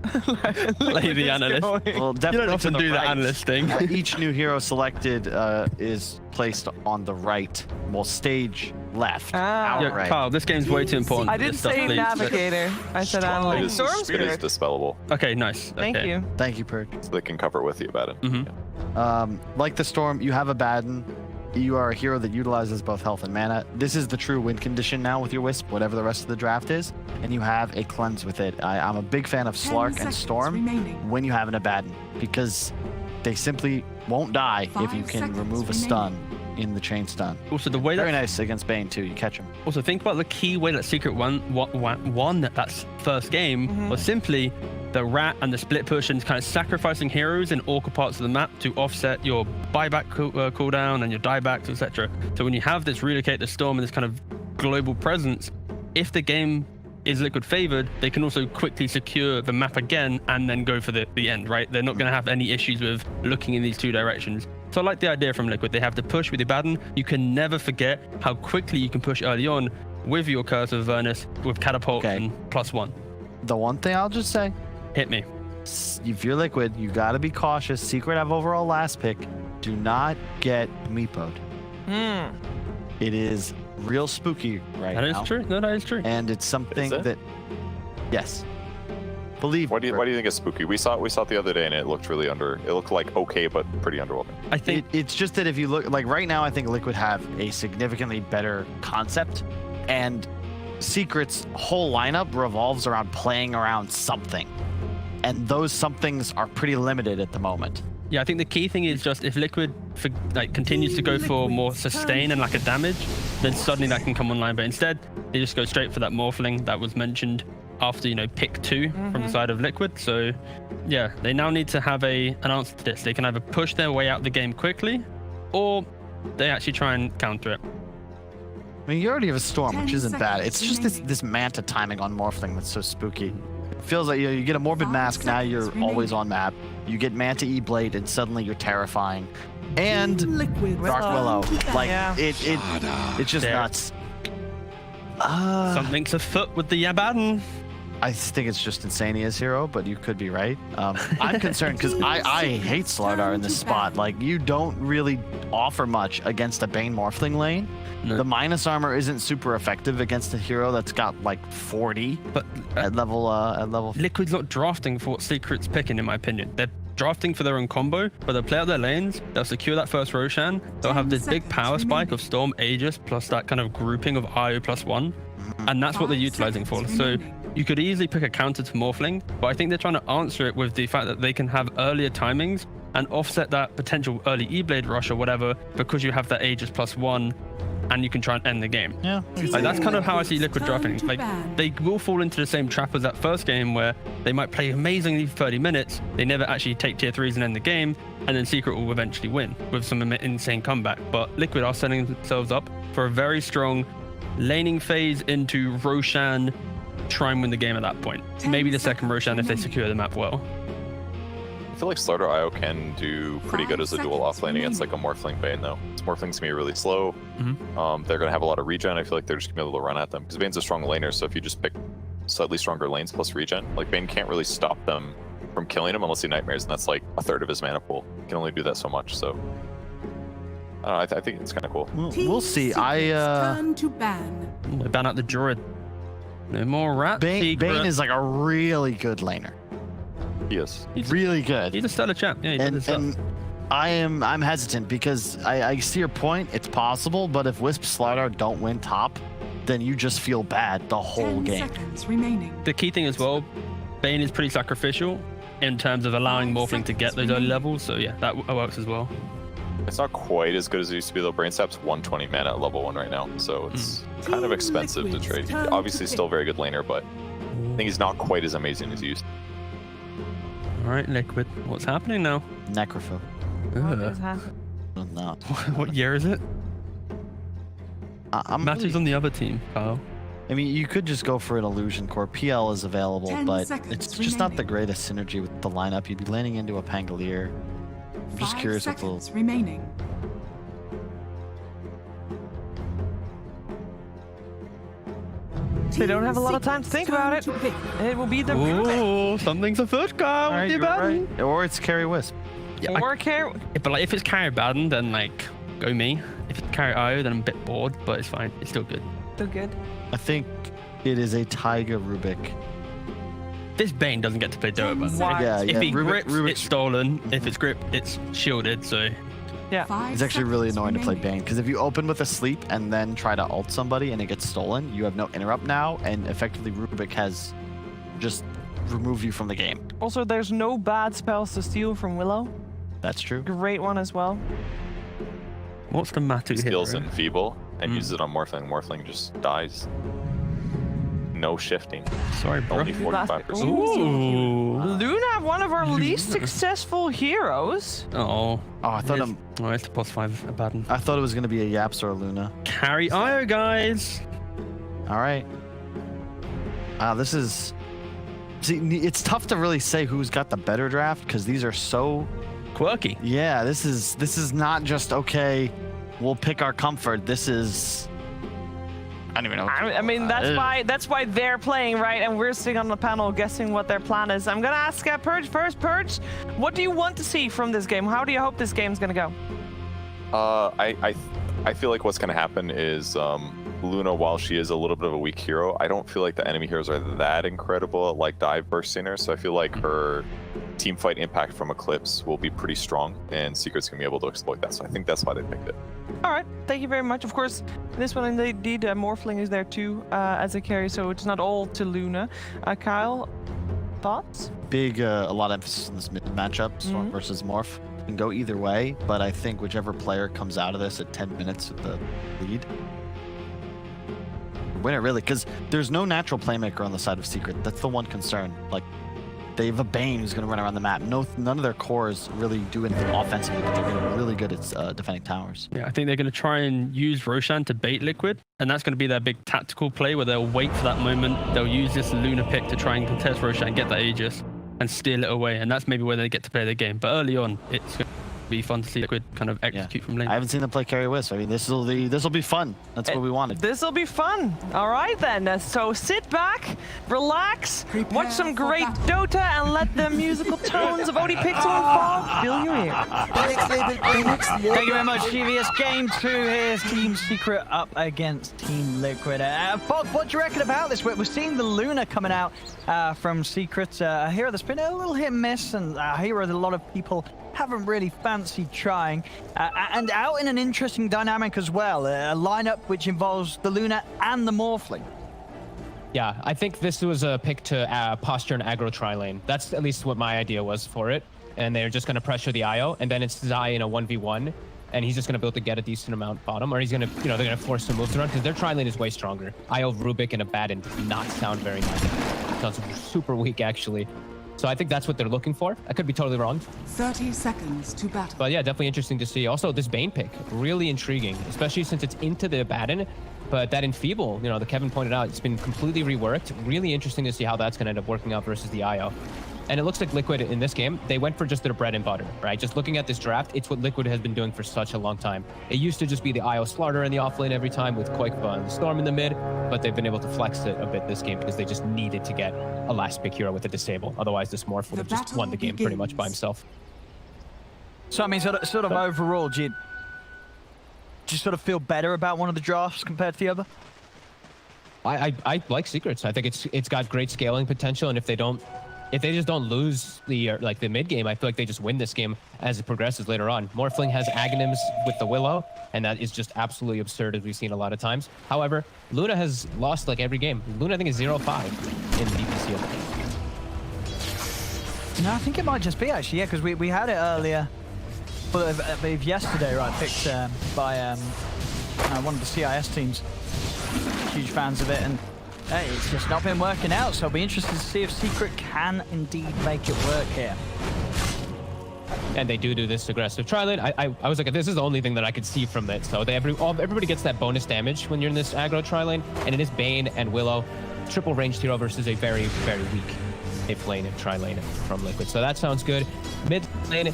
S6: Play the analyst.
S1: Well,
S6: You
S1: definitely
S6: don't often
S1: to the
S6: do that
S1: right.
S6: analyst thing.
S1: Each new hero selected is placed on the right, well, stage left.
S2: Ah.
S6: Yeah,
S1: Outright.
S6: Carl, this game's way too important.
S2: I
S6: for
S2: didn't
S6: this stuff,
S2: say
S6: please.
S2: navigator. I said
S5: It
S2: analyst.
S5: is,
S2: Storm
S5: it is
S2: Spirit.
S5: dispellable,
S6: Okay, nice.
S2: Thank
S6: Okay.
S2: you.
S1: Thank you, Purge.
S5: so they can cover with the Abaddon.
S1: Like the Storm, you have Abaddon. You are a hero that utilizes both health and mana. This is the true win condition now with your Wisp, whatever the rest of the draft is. And you have a cleanse with it. I'm a big fan of
S4: 10
S1: Slark and
S4: seconds
S1: Storm
S4: remaining.
S1: when you have an Abaddon because they simply won't die if
S4: 5
S1: you can
S4: seconds
S1: remove a
S4: remaining.
S1: stun in the chain stun.
S6: Also, the way
S1: Very
S6: that
S1: nice against Bane too. You catch him.
S6: Also, think about the key way that Secret won that first game was simply the rat and the split push and kind of sacrificing heroes in awkward parts of the map to offset your buyback cooldown and your diebacks, etc. So when you have this relocate the storm and this kind of global presence, if the game is Liquid favored, they can also quickly secure the map again and then go for the end, right? They're not going to have any issues with looking in these two directions. So I like the idea from Liquid. They have the push with the Abaddon. You can never forget how quickly you can push early on with your Curse of Avernus, with Catapult and +1.
S1: The one thing I'll just say,
S6: Hit me.
S1: if you're Liquid, you got to be cautious. Secret have overall last pick. Do not get meepoed. It is real spooky right
S6: That is
S1: now.
S6: true. No, that is true.
S1: And it's something
S5: Is it?
S1: that, yes, believe.
S5: Why do you think it's spooky? We saw it the other day, and it looked really It looked like okay, but pretty underwhelming.
S6: I think
S1: It's just that if you look, like right now, I think Liquid have a significantly better concept, and Secret's whole lineup revolves around playing around something, and those somethings are pretty limited at the moment.
S6: Yeah, I think the key thing is just if Liquid continues to go for more sustain and lack of damage, then suddenly that can come online. But instead, they just go straight for that Morphling that was mentioned after, pick 2 from the side of Liquid. So yeah, they now need to have an answer to this. They can either push their way out the game quickly, or they actually try and counter it.
S1: I mean, you already have a Storm,
S4: 10
S1: which isn't bad.
S4: seconds
S1: It's just
S4: remaining.
S1: this Manta timing on Morphling that's so spooky. It feels like you get a Morbid
S4: 5
S1: Mask, now you're
S4: seconds
S1: always
S4: remaining.
S1: on map. You get Manta E-Blade, and suddenly you're terrifying. And
S3: Liquid.
S1: Dark Willow. Like,
S2: Yeah.
S1: it's just
S6: There.
S1: nuts.
S6: Something's afoot with the Abaddon.
S1: I think it's just Insania's hero, but you could be right. I'm concerned because I hate Slardar in this spot. Like, you don't really offer much against a Bane Morphling lane.
S6: No.
S1: The minus armor isn't super effective against a hero that's got like 40
S6: But
S1: at level.
S6: Liquid's not drafting for what Secret's picking, in my opinion. They're drafting for their own combo, but they'll play out their lanes, they'll secure that first Roshan, they'll have this big
S4: 10
S6: power
S4: seconds
S6: spike
S4: remaining.
S6: of Storm Aegis plus that kind of grouping of IO +1, and that's what they're
S4: 5
S6: utilizing for.
S4: seconds
S6: So
S4: remaining.
S6: you could easily pick a counter to Morphling, but I think they're trying to answer it with the fact that they can have earlier timings and offset that potential early E-Blade rush or whatever because you have that Aegis +1 and you can try and end the game.
S1: Yeah.
S6: Like, that's kind of how I see Liquid drafting.
S4: Turn to
S6: Like,
S4: ban.
S6: they will fall into the same trap as that first game where they might play amazingly for 30 minutes, they never actually take tier 3s and end the game, and then Secret will eventually win with some insane comeback. But Liquid are setting themselves up for a very strong laning phase into Roshan, try and win the game at that point.
S4: 10
S6: Maybe the second
S4: seconds
S6: Roshan if they
S4: remaining.
S6: secure the map well.
S5: I feel like Slaughter IO can do pretty good as a dual offlane against like a Morphling Bane though. This Morphling's gonna be really slow. They're gonna have a lot of regen. I feel like they're just gonna be able to run at them because Bane's a strong laner. So if you just pick slightly stronger lanes plus regen, like Bane can't really stop them from killing him unless he nightmares, and that's like a third of his mana pool. He can only do that so much. So I think it's kind of cool.
S1: We'll see.
S4: Turn to ban.
S6: We ban out the Druid. No more rat.
S1: Bane is like a really good laner.
S5: He is.
S1: He's really good.
S6: He's a stellar champ. Yeah,
S1: and I'm hesitant because I see your point. It's possible, but if Wisp Slider don't win top, then you just feel bad the whole
S4: 10
S1: game.
S4: seconds remaining.
S6: The key thing as well, Bane is pretty sacrificial in terms of allowing Morphling to get those early levels. So yeah, that works as well.
S5: It's not quite as good as it used to be though. Brainsap's 120 mana at level 1 right now, so it's kind of expensive to trade. He's obviously still a very good laner, but I think he's not quite as amazing as he used to.
S6: All right, Liquid. What's happening now?
S1: Necrophill. No.
S6: What year is it? Matthew's on the other team, Kyle.
S1: I mean, you could just go for an Illusion Core. PL is available,
S4: 10
S1: but
S4: seconds
S1: it's just not the greatest synergy with the lineup. You'd be landing into a Pangolier. I'm just
S4: 5
S1: curious what
S4: seconds remaining.
S2: They don't have a lot of time to think about it. It will be the
S6: Oh, something's afoot, Kyle.
S1: Right,
S6: You're
S1: right. Or it's Carry Wisp.
S6: Yeah,
S2: or care.
S6: but like if it's Carry Baden, then like go me. If it's Carry IO, then I'm a bit bored, but it's fine. It's still good.
S2: Still good.
S1: I think it is a Taiga Rubik.
S6: This Bane doesn't get to play Dota, by the way.
S1: Yeah,
S6: If he
S1: Rubik,
S6: grips, it's stolen. If it's grip, it's shielded. So
S2: Yeah.
S1: It's actually really annoying to play Bane because if you open with a sleep and then try to ult somebody and it gets stolen, you have no interrupt now, and effectively Rubik has just removed you from the game.
S2: Also, there's no bad spells to steal from Willow.
S1: That's true.
S2: Great one as well.
S6: what's the Matu
S5: Skills
S6: hit?
S5: Enfeeble and uses it on Morphling. Morphling just dies. No shifting.
S6: Sorry, bro.
S5: Only 45%.
S6: Ooh.
S2: Luna, one of our least successful heroes.
S6: Oh.
S1: Oh, I thought
S6: it's the +5 Abaddon.
S1: I thought it was gonna be a Yaps or a Luna.
S6: Carry IO, guys.
S1: All right. This is. See, it's tough to really say who's got the better draft because these are so
S6: quirky.
S1: Yeah, this is not just okay. We'll pick our comfort. This is. I don't even know.
S2: I mean, that's why they're playing, right? And we're sitting on the panel guessing what their plan is. I'm gonna ask Purge first. Purge, what do you want to see from this game? How do you hope this game's gonna go?
S5: I feel like what's gonna happen is Luna, while she is a little bit of a weak hero, I don't feel like the enemy heroes are that incredible at like dive bursting her. So I feel like her team fight impact from Eclipse will be pretty strong, and Secret's gonna be able to exploit that. So I think that's why they picked it.
S2: All right, thank you very much. Of course, this one indeed, Morphling is there too as a carry, so it's not all to Luna. Kyle, thoughts?
S1: A lot of emphasis on this mid matchup, Storm versus Morph. Can go either way, but I think whichever player comes out of this at 10 minutes with the lead, win it really, because there's no natural playmaker on the side of Secret. That's the one concern. Like, they have a Bane who's going to run around the map. None of their cores really do anything offensively, but they're going to be really good at defending towers.
S6: Yeah, I think they're going to try and use Roshan to bait Liquid, and that's going to be their big tactical play where they'll wait for that moment. They'll use this Luna pick to try and contest Roshan and get that Aegis and steal it away, and that's maybe where they get to play the game. But early on, it's going to be fun to see Liquid kind of execute from lane.
S1: I haven't seen them play carry Wisp. I mean, this will be fun. That's what we wanted.
S2: This will be fun. All right then. So sit back, relax, watch some great Dota, and let the musical tones of Odie Pixel fall fill your ear.
S7: Thank you very much, GVS. Game 2 here's Team Secret up against Team Liquid. Bob, what do you reckon about this? We're seeing the Luna coming out from Secret, a hero that's been a little hit and miss, and a hero that a lot of people haven't really fancied trying, and out in an interesting dynamic as well, a lineup which involves the Luna and the Morphling.
S8: Yeah, I think this was a pick to posture and aggro tri-lane. That's at least what my idea was for it. And they're just going to pressure the IO, and then it's Zai in a 1v1, and he's just going to be able to get a decent amount bottom, or he's going to, they're going to force some moves around, because their tri-lane is way stronger. IO Rubik and Abaddon does not sound very nice. It sounds super weak, actually. So I think that's what they're looking for. I could be totally wrong.
S4: 30 seconds to battle.
S8: But yeah, definitely interesting to see. Also, this Bane pick, really intriguing, especially since it's into the Abaddon. But that Enfeeble, the Kevin pointed out, it's been completely reworked. Really interesting to see how that's going to end up working out versus the IO. And it looks like Liquid in this game, they went for just their bread and butter, right? Just looking at this draft, it's what Liquid has been doing for such a long time. It used to just be the IO Slaughter in the offlane every time with Koikva and the Storm in the mid, but they've been able to flex it a bit this game because they just needed to get a last pick hero with a disable. Otherwise, this Morph would have just won the game pretty much by himself.
S7: So I mean, sort of overall, do you sort of feel better about one of the drafts compared to the other?
S8: I like Secrets. I think it's got great scaling potential, and if they just don't lose the mid game, I feel like they just win this game as it progresses later on. Morphling has Aghanims with the Willow, and that is just absolutely absurd, as we've seen a lot of times. However, Luna has lost like every game. Luna, I think, is 0-5 in DPC.
S7: No, I think it might just be actually, yeah, because we had it earlier. But I believe yesterday, right, picked by one of the CIS teams. Huge fans of it, and hey, it's just not been working out, so I'll be interested to see if Secret can indeed make it work here.
S8: And they do this aggressive tri-lane. I was like, this is the only thing that I could see from it. So everybody gets that bonus damage when you're in this aggro tri-lane, and it is Bane and Willow, triple ranged hero versus a very, very weak safe lane and tri-lane from Liquid. So that sounds good. Mid lane,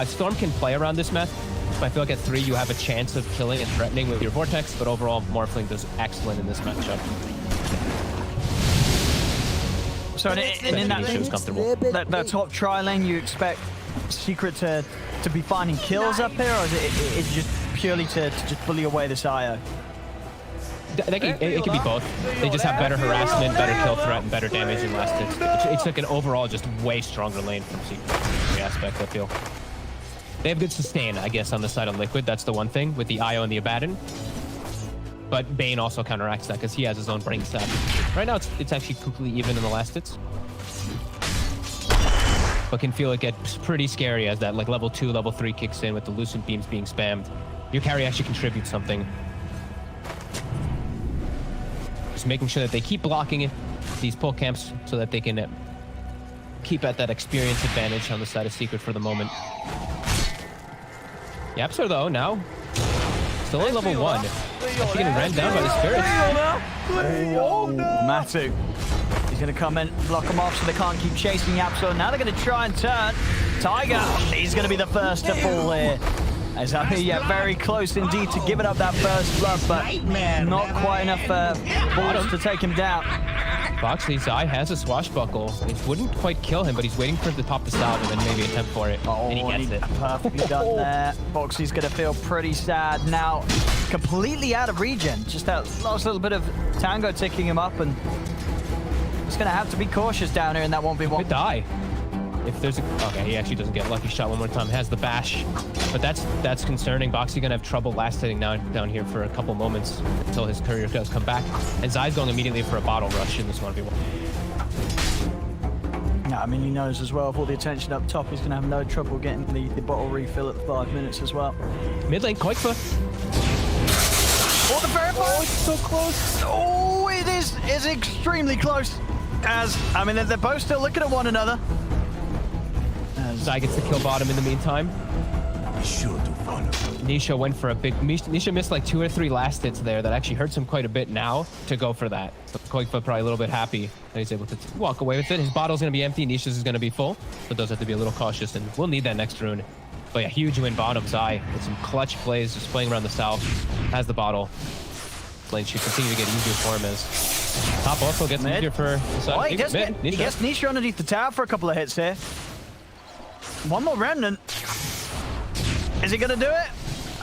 S8: Storm can play around this meth. So I feel like at 3 you have a chance of killing and threatening with your Vortex, but overall Morphling does excellent in this matchup.
S7: So in that top tri lane, you expect Secret to be finding kills up here, or is it just purely to just bully away this IO?
S8: It can be both. They just have better harassment, better kill threat, and better damage in last hits. It's like an overall just way stronger lane from Secret in every aspect, I feel. They have good sustain, I guess, on the side of Liquid. That's the one thing with the IO and the Abaddon. But Bane also counteracts that because he has his own brain stab. Right now, it's actually completely even in the last hits. But can feel it get pretty scary as that level 2, level 3 kicks in with the Lucent Beams being spammed. Your carry actually contributes something. Just making sure that they keep blocking it, these pull camps, so that they can keep at that experience advantage on the side of Secret for the moment. Yapster, though, now still only level 1. Actually getting ran down by the Spirits.
S7: Matu. He's going to come in, block him off so they can't keep chasing Yapster. Now they're going to try and turn. Tiger, he's going to be the first to fall here. As yeah, very close indeed to giving up that first blood, but not quite enough balls to take him down.
S8: Boxy's eye has a swashbuckle. It wouldn't quite kill him, but he's waiting for the top to salve and then maybe attempt for it.
S7: Oh,
S8: and he gets it.
S7: Perfectly done there. Boxy's going to feel pretty sad now. Completely out of regen. Just that last little bit of tango ticking him up, and he's going to have to be cautious down here in that 1v1.
S8: Could die. If there's a... Okay, he actually doesn't get lucky shot one more time. Has the bash. But that's concerning. Boxy gonna have trouble last hitting down here for a couple moments until his courier does come back. And Zai's going immediately for a bottle rush in this 1v1.
S7: Yeah, I mean, he knows as well, with all the attention up top, he's gonna have no trouble getting the bottle refill at the 5 minutes as well.
S8: Mid lane, Koikva.
S7: Oh, the verify! Oh, it's so close. Oh, it is extremely close. As, I mean, they're both still looking at one another.
S8: Zai gets the kill bottom in the meantime.
S9: Be sure to follow.
S8: Nisha went for a big... Nisha missed like 2 or 3 last hits there that actually hurts him quite a bit now to go for that. So Koikva probably a little bit happy that he's able to walk away with it. His bottle's going to be empty. Nisha's is going to be full. So those have to be a little cautious, and we'll need that next rune. But yeah, huge win bottom. Zai with some clutch plays, just playing around the south. Has the bottle. Lane should continue to get easier for him as top also gets easier for the side.
S7: Oh, he gets Nisha underneath the tower for a couple of hits here. One more remnant. Is he gonna do it?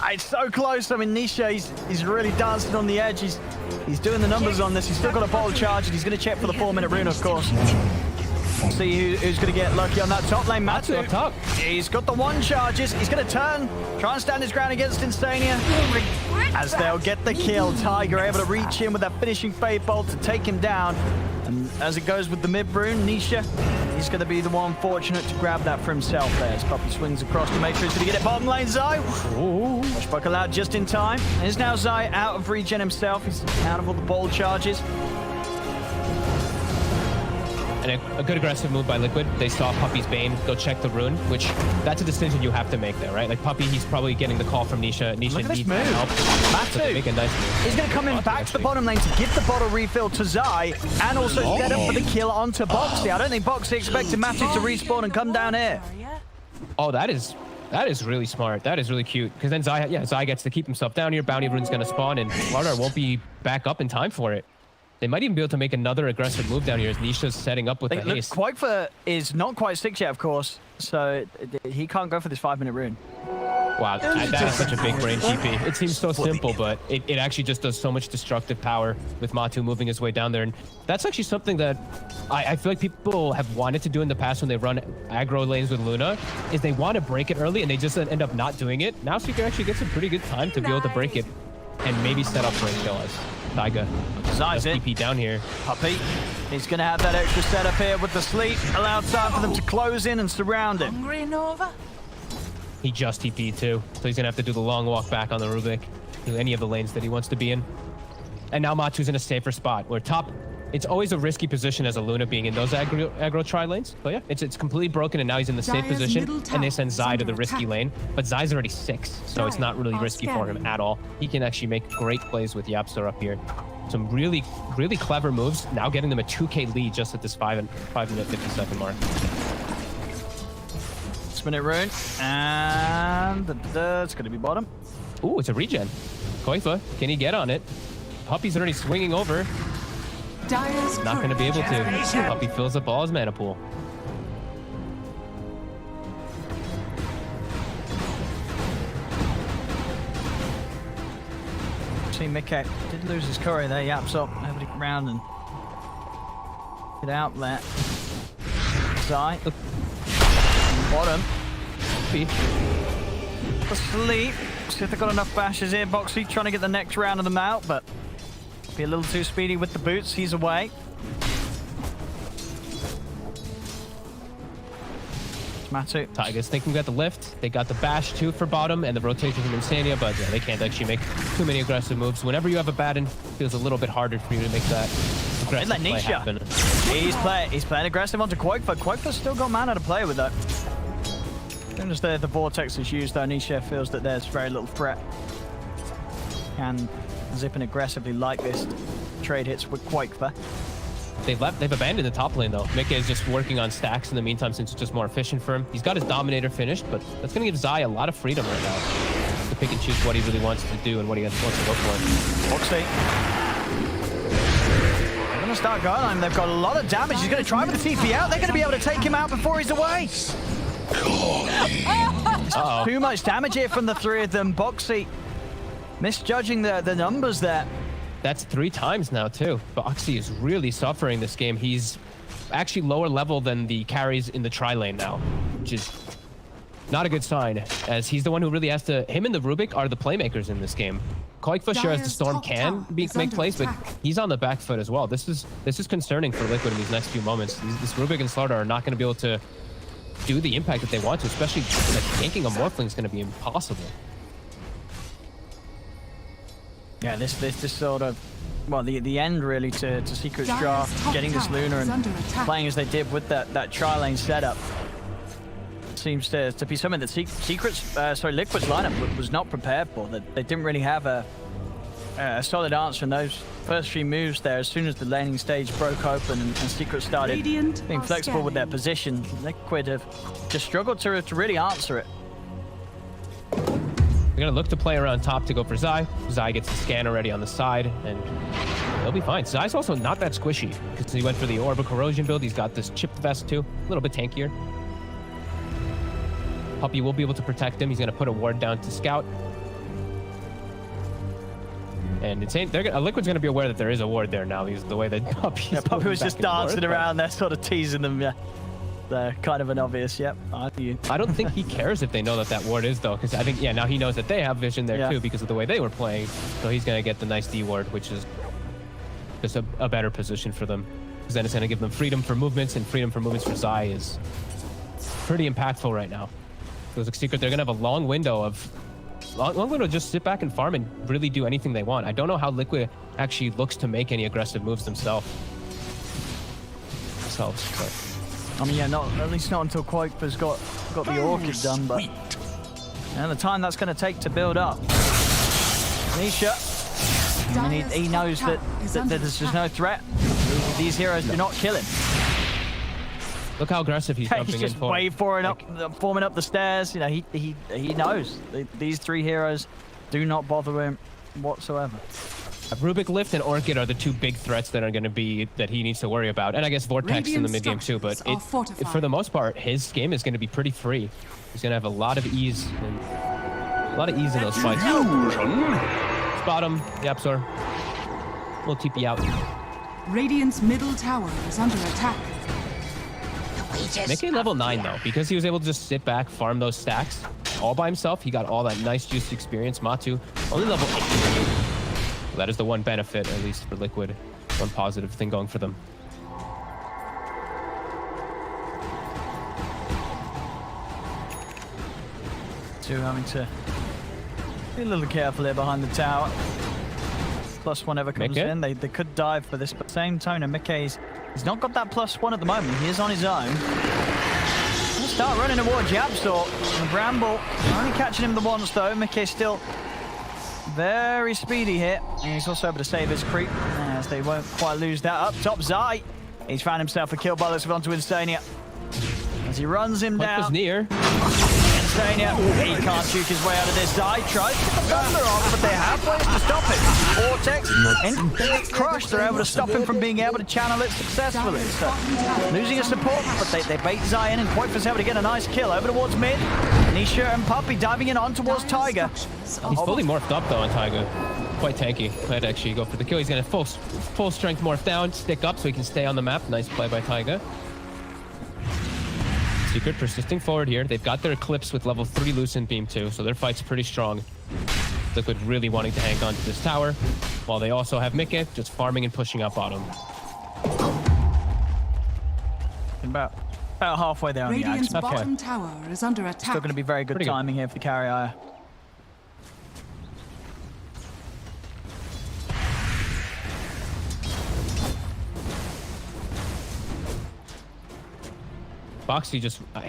S7: It's so close. I mean, Nisha, he's really dancing on the edge. He's doing the numbers on this. He's still got a bottle charge, and he's gonna check for the 4-minute rune, of course. See who's gonna get lucky on that top lane. Matu
S8: up top.
S7: He's got the 1 charges. He's gonna turn, try and stand his ground against Insania. As they'll get the kill. Tiger able to reach in with that finishing Fade Bolt to take him down. And as it goes with the mid rune, Nisha, he's going to be the one fortunate to grab that for himself there. As Poppy swings across to make sure he's going to get it bottom lane. Zai. Buckle out just in time. And is now Zai out of regen himself. He's out of all the ball charges.
S8: And And a good aggressive move by Liquid. They saw Puppy's Bane go check the rune, which that's a decision you have to make there, right? Like Puppy, he's probably getting the call from Nisha. Nisha
S7: Look at this
S8: needs
S7: move.
S8: help.
S7: Matu.
S8: So they make a nice move.
S7: He's going to come in back to the bottom lane to give the bottle refill to Zai and also set up for the kill onto Boxy. I don't think Boxy expected Matu to respawn and come down here.
S8: Oh, that is really smart. That is really cute. Because then Zai gets to keep himself down here. Bounty rune's going to spawn, and Slardar won't be back up in time for it. They might even be able to make another aggressive move down here as Nisha's setting up with the haste.
S7: Quakefa is not quite 6 yet, of course, so he can't go for this 5-minute rune.
S8: Wow, that is such a big brain GP. It seems so simple, but it actually just does so much destructive power with Matu moving his way down there. And that's actually something that I feel like people have wanted to do in the past when they run aggro lanes with Luna, is they want to break it early and they just end up not doing it. Now Seeker actually gets a pretty good time to be able to break it and maybe set up for a kill as Taiga.
S7: Zai's in.
S8: TP down here.
S7: Puppy, he's going to have that extra setup here with the sleep. Allow time for them to close in and surround him.
S4: Hungry, Nova?
S8: He just TP'd too, so he's gonna have to do the long walk back on the Rubik, do any of the lanes that he wants to be in. And now Matu's in a safer spot, where top, it's always a risky position as a Luna being in those aggro tri lanes. But yeah, it's completely broken, and now he's in the safe position, and they send Zai to the risky lane. But Zai's already 6, so it's not really risky for him at all. He can actually make great plays with Yapstar up here. Some really, really clever moves, now getting them a 2k lead just at this 5 minute 50-second mark.
S7: 6-minute rune, and it's going to be bottom.
S8: Ooh, it's a regen. Koifa, can he get on it? Puppy's already swinging over. Not going to be able to. Puppy fills up all his mana pool.
S7: See, Mickey did lose his curry there. Yaps up, nobody around and get out there. Zai. Bottom. Asleep. See if they've got enough bashes here. Boxy trying to get the next round of them out, but be a little too speedy with the boots. He's away. Matu.
S8: Tigers thinking we got the lift. They got the bash too for bottom and the rotation from Insania, but yeah, they can't actually make too many aggressive moves. Whenever you have a Batten, it feels a little bit harder for you to make that aggressive play happen.
S7: He's playing aggressive onto Quakefa. Quakefa's still got mana to play with that. As soon as the Vortex is used, though, Nisha feels that there's very little threat. Can zip in aggressively like this. Trade hits with Quakefa.
S8: They've abandoned the top lane though. Mika is just working on stacks in the meantime since it's just more efficient for him. He's got his Dominator finished, but that's going to give Zai a lot of freedom right now to pick and choose what he really wants to do and what he wants to go for.
S7: Boxy. They're going to start going on him. They've got a lot of damage. He's going to try with the TP out. They're going to be able to take him out before he's away. Too much damage here from the three of them. Boxy misjudging the numbers there.
S8: That's 3 times now too. Boxy is really suffering this game. He's actually lower level than the carries in the tri lane now, which is not a good sign, as he's the one who really has to. Him and the Rubik are the playmakers in this game. Koikfa sure as the Storm can make plays, but he's on the back foot as well. This is concerning for Liquid in these next few moments. This Rubik and Slardar are not going to be able to do the impact that they want to, especially like tanking a Morphling is going to be impossible.
S7: Yeah, this sort of, well, the end really to Secret's draft, getting this Luna and playing as they did with that tri-lane setup seems to be something that Liquid's lineup was not prepared for. That they didn't really have a solid answer in those first few moves there. As soon as the laning stage broke open and Secret started being flexible with their position, Liquid have just struggled to really answer it.
S8: We're going to look to play around top to go for Zai. Zai gets the scan already on the side, and he'll be fine. Zai's also not that squishy, because he went for the Orb Corrosion build. He's got this chipped vest too, a little bit tankier. Puppy will be able to protect him. He's going to put a ward down to Scout. And Liquid's going to be aware that there is a ward there now. He's the way that
S7: Puppy was just dancing around there, sort of teasing them. Yeah. They're kind of an obvious, yep. I
S8: don't think he cares if they know that ward is, though, because I think, yeah, now he knows that they have vision there, too, because of the way they were playing. So he's going to get the nice D ward, which is just a better position for them. Because then it's going to give them freedom for movements, and freedom for movements for Zai is pretty impactful right now. Feels like Secret, they're going to have a long window to just sit back and farm and really do anything they want. I don't know how Liquid actually looks to make any aggressive moves themselves. themselves. But
S7: I mean, yeah, at least not until Quake's got the Orchid done, but the time that's going to take to build up. Nisha, I mean, he knows that there's just no threat. These heroes do not kill him.
S8: look how aggressive he's jumping
S7: just
S8: in for.
S7: wave forming up the stairs. You know, he knows these three heroes do not bother him whatsoever.
S8: Rubik, Lift, and Orchid are the two big threats that are going to be that he needs to worry about, and I guess Vortex in the mid game too. But for the most part, his game is going to be pretty free. He's going to have a lot of ease and in those fights. Spot him, Yapzor. We'll TP out.
S4: Radiant's middle tower is under attack.
S8: Mickey level 9 though, because he was able to just sit back, farm those stacks all by himself. He got all that nice juicy experience. Matu only level 8. Well, that is the one benefit, at least for Liquid. One positive thing going for them.
S7: Two having to be a little careful here behind the tower. +1 ever comes in. They could dive for this, but same tone. And Mickey's he's not got that +1 at the moment. He is on his own. He'll start running towards Yapzor. And Bramble only catching him the once though. Mickey's still very speedy here. And he's also able to save his creep as they won't quite lose that. Up top, Zai. He's found himself a kill by looks of onto Insania. As he runs him down.
S8: Was near.
S7: Insania, he can't juke his way out of this. Zai tries to get the thunder off, but they have ways to stop it. Vortex and Crush, they're able to stop him from being able to channel it successfully. So, losing a support, but they bait Zai in, and Quake's able to get a nice kill over towards mid. Nisha and Puppy diving in on towards Tiger.
S8: He's fully morphed up though on Tiger. Quite tanky. Might actually go for the kill. He's gonna full strength morph down, stick up so he can stay on the map. Nice play by Tiger. Secret persisting forward here. They've got their Eclipse with level 3 Lucent Beam too, so their fight's pretty strong. Liquid really wanting to hang on to this tower, while they also have Mickey just farming and pushing up bottom.
S7: About halfway there on
S4: Radiant's
S7: the axe.
S4: bottom tower is under attack.
S7: Still going to be very good timing here for the carrier.
S8: Boxy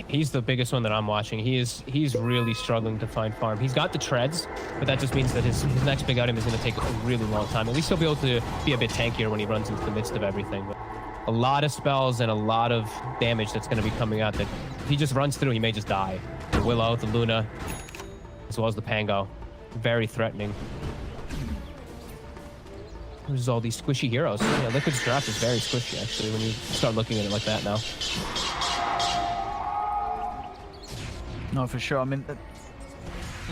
S8: he's the biggest one that I'm watching. He's really struggling to find farm. He's got the treads, but that just means that his next big item is going to take a really long time. At least he'll be able to be a bit tankier when he runs into the midst of everything. But a lot of spells and a lot of damage that's going to be coming out that if he just runs through, he may just die. The Willow, the Luna, as well as the Pango. Very threatening. There's all these squishy heroes. Yeah, Liquid's draft is very squishy, actually, when you start looking at it like that now.
S7: No, for sure. I mean,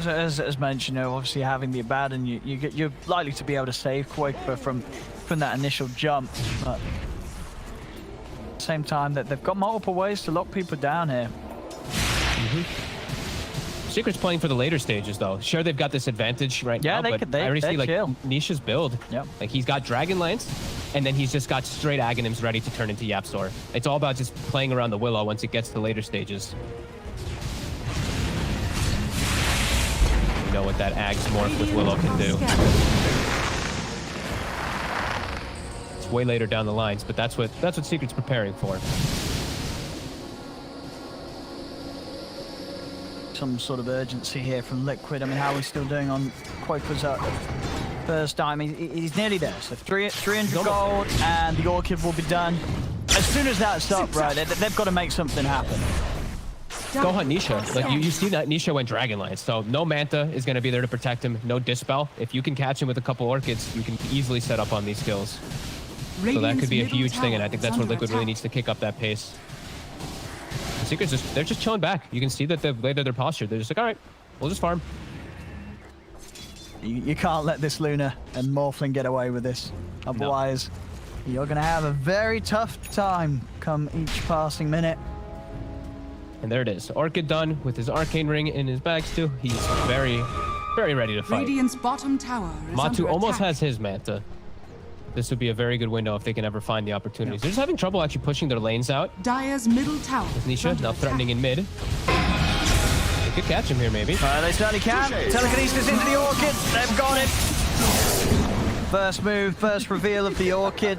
S7: as mentioned, obviously having the Abaddon, you're likely to be able to save Quake from that initial jump. But at the same time, that they've got multiple ways to lock people down here.
S8: Secret's playing for the later stages, though. Sure, they've got this advantage right now, but I already see like Nisha's build.
S7: Yep.
S8: Like he's got Dragon Lance, and then he's just got straight Aghanims ready to turn into Yapzor. It's all about just playing around the Willow once it gets to later stages. You know what that Aghs morph with Willow can do. It's way later down the lines, but that's what Secret's preparing for.
S7: Some sort of urgency here from Liquid. I mean, how are we still doing on Quake's first time? He's nearly there. So 300 gold, and the Orchid will be done. As soon as that's up, right, they've got to make something happen.
S8: Go hunt Nisha. Like you see that Nisha went Dragonlance, so no Manta is going to be there to protect him. No Dispel. If you can catch him with a couple Orchids, you can easily set up on these kills. So that could be a huge thing, and I think that's where Liquid really needs to kick up that pace. The Secrets, they're just chilling back. You can see that the way that they're postured. They're just like, all right, we'll just farm.
S7: You can't let this Luna and Morphling get away with this. Otherwise, you're going to have a very tough time come each passing minute.
S8: And there it is. Orchid done with his Arcane Ring in his bags too. He's very, very ready to fight.
S4: Radiant's bottom tower is
S8: Matu
S4: under
S8: almost
S4: attack.
S8: has his Manta. This would be a very good window if they can ever find the opportunities. They're just having trouble actually pushing their lanes out.
S4: Dire's middle tower.
S8: With Nisha now threatening in mid. They could catch him here maybe.
S7: They certainly can. Telekinesis into the Orchid. They've got it. First move, first reveal of the Orchid.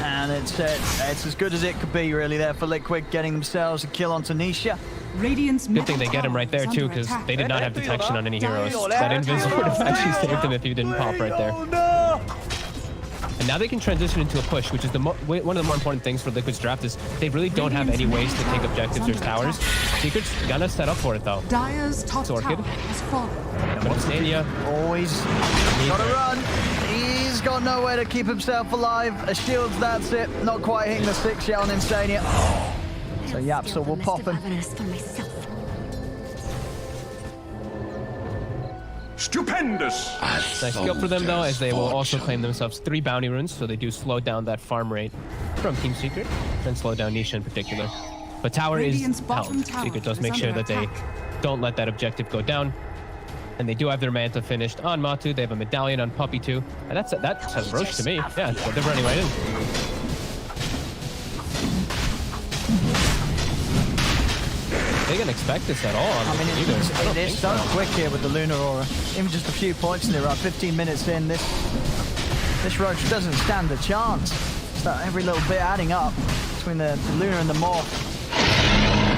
S7: And it's as good as it could be, really, there for Liquid, getting themselves a kill onto Nisha.
S4: Radiant's
S8: Good thing they get him right there too, because they did not have detection on any heroes. That invis would have actually saved him if he didn't pop right there. And now they can transition into a push, which is one of the more important things for Liquid's draft is they really don't have any ways to take objectives or towers. Secret's gonna set up for it though.
S4: Dire's top tower has fallen.
S8: But Stania
S7: always gotta run. He's got nowhere to keep himself alive. A shield's, that's it. Not quite hitting the 6 yet on Instania. So Yapsor will pop him.
S10: Stupendous!
S8: Nice skill for them though, as they will also claim themselves 3 bounty runes, so they do slow down that farm rate from Team Secret, and slow down Nisha in particular. But tower is held. Secret does make sure that they don't let that objective go down. And they do have their Manta finished on Matu. They have a medallion on Puppey too. And that says Roche to me. Yeah, they're running right in. They can expect this at all.
S7: I mean, it is so quick here with the Lunar Aura. Even just a few points and they're up 15 minutes in. This Roche doesn't stand a chance. It's that every little bit adding up between the Lunar and the Morph.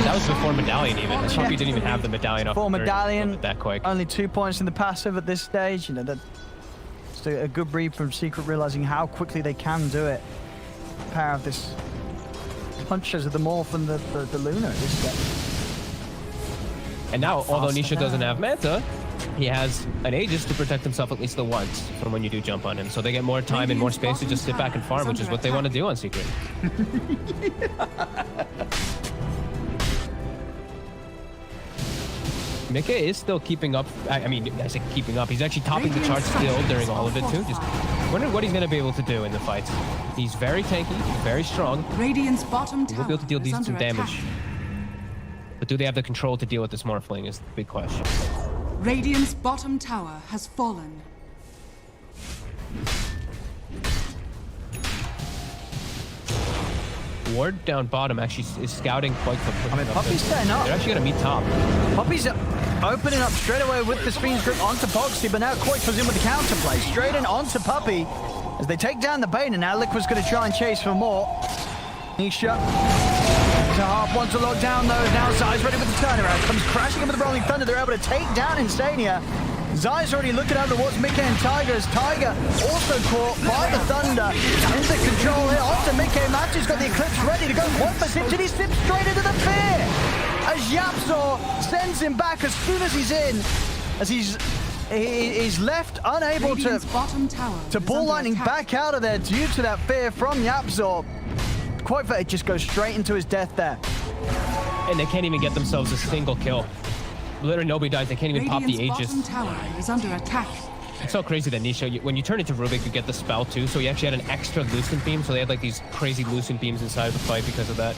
S8: That was before Medallion even. Puppey didn't even have the Medallion up.
S7: Before Medallion,
S8: that quick.
S7: Only 2 points in the passive at this stage. You know, that's a good read from Secret, realizing how quickly they can do it. The power of this punches of the Morph and the Lunar at this stage.
S8: And now, although Nisha doesn't have Manta, he has an Aegis to protect himself at least the once from when you do jump on him. So they get more time and more space to just sit back and farm, which is what they want to do on Secret. Mika is still keeping up. I mean, I say keeping up. He's actually topping the charts still during all of it too. Just wondering what he's going to be able to do in the fights. He's very tanky, he's very strong.
S4: Radiant's bottom tower
S8: He'll be able to deal
S4: is
S8: decent
S4: under
S8: damage.
S4: attack.
S8: But do they have the control to deal with this Morphling is the big question.
S4: Radiant's bottom tower has fallen.
S8: Ward down bottom actually is scouting quite quickly.
S7: I mean, Puppey's setting up.
S8: They're actually going to meet top.
S7: Puppey's opening up straight away with the Fiend's Grip onto Boxy, but now Quake was in with the counterplay. Straight in onto Puppey as they take down the Bane, and now Liquid's going to try and chase for more. Nisha. Zahab wants to lock down though. Now Zai's ready with the turnaround. Comes crashing in with the Rolling Thunder. They're able to take down Instania. Zai's already looking over towards Mika and Tiger as Tiger also caught by the Thunder. Into control here. After Mika, Matu's got the Eclipse ready to go. What for Sip? Did he slip straight into the fear? As Yapsor sends him back as soon as he's in. As he's left unable to ball lightning back out of there due to that fear from Yapsor. Quite it just goes straight into his death there.
S8: And they can't even get themselves a single kill. Literally nobody dies. They can't even pop the Aegis.
S4: Bottom tower is under attack.
S8: It's so crazy that Nisha, when you turn into Rubik, you get the spell too. So he actually had an extra Lucent Beam. So they had like these crazy Lucent Beams inside of the fight because of that.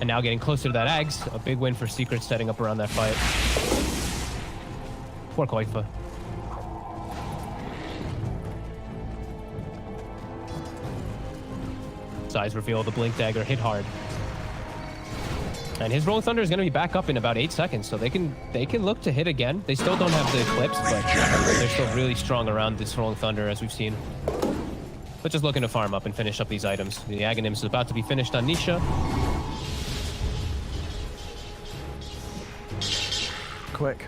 S8: And now getting closer to that Ags, a big win for Secret setting up around that fight. Poor Koifa. Size reveal, the Blink Dagger hit hard. And his Rolling Thunder is going to be back up in about 8 seconds, so they can look to hit again. They still don't have the Eclipse, but they're still really strong around this Rolling Thunder, as we've seen. But just looking to farm up and finish up these items. The Aghanim is about to be finished on Nisha.
S7: Quick.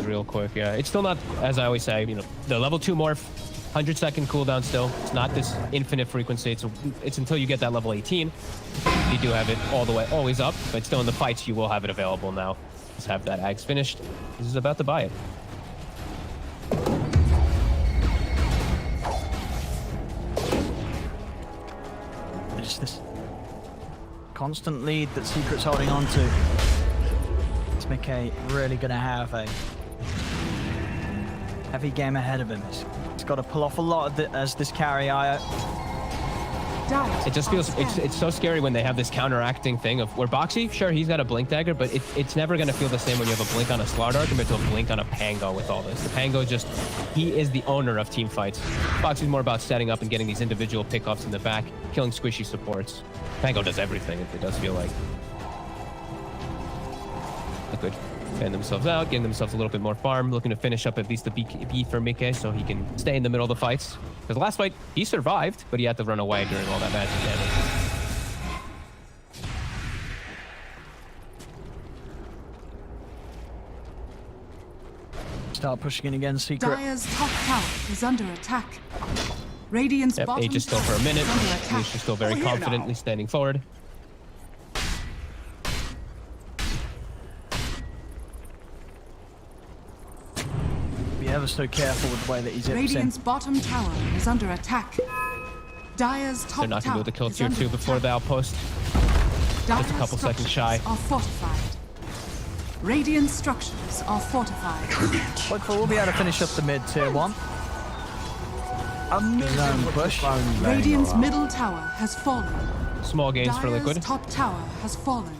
S8: Real quick, yeah. It's still not, as I always say, you know, the level 2 morph, 100-second cooldown still. It's not this infinite frequency. It's until you get that level 18. You do have it all the way, always up, but still in the fights, you will have it available now. Just have that Ags finished. This is about to buy it.
S7: It's this constant lead that Secret's holding on to. Is Mickey really going to have a heavy game ahead of him? He's got to pull off a lot of as this carry.
S8: It just feels, it's so scary when they have this counteracting thing of where Boxy, sure, he's got a Blink Dagger, but it's never going to feel the same when you have a Blink on a Slardar compared to a Blink on a Pango with all this. The Pango just, he is the owner of team fights. Boxy's more about setting up and getting these individual pickoffs in the back, killing squishy supports. Pango does everything, it does feel like. Liquid Fan themselves out, getting themselves a little bit more farm, looking to finish up at least the BKB for Mickey so he can stay in the middle of the fights. Because the last fight, he survived, but he had to run away during all that magic damage.
S7: Start pushing in again, Secret.
S4: Dire's top tower is under attack. Radiant's
S8: Yep,
S4: bottom
S8: Aegis still for a minute.
S4: is under attack.
S8: Nisha's still very confidently standing forward.
S7: Be ever so careful with the way that he's in.
S4: Radiant's bottom tower is under attack. Dire's top
S8: They're not going to be able to kill tier 2 before the outpost.
S4: Just
S8: a couple seconds shy.
S4: Are fortified. Radiant structures are fortified.
S7: Hopefully we'll be able to finish up the mid tier 1. Zone push.
S4: Radiant's middle tower has fallen.
S8: Small gains for Liquid.
S4: Dire's top tower has fallen.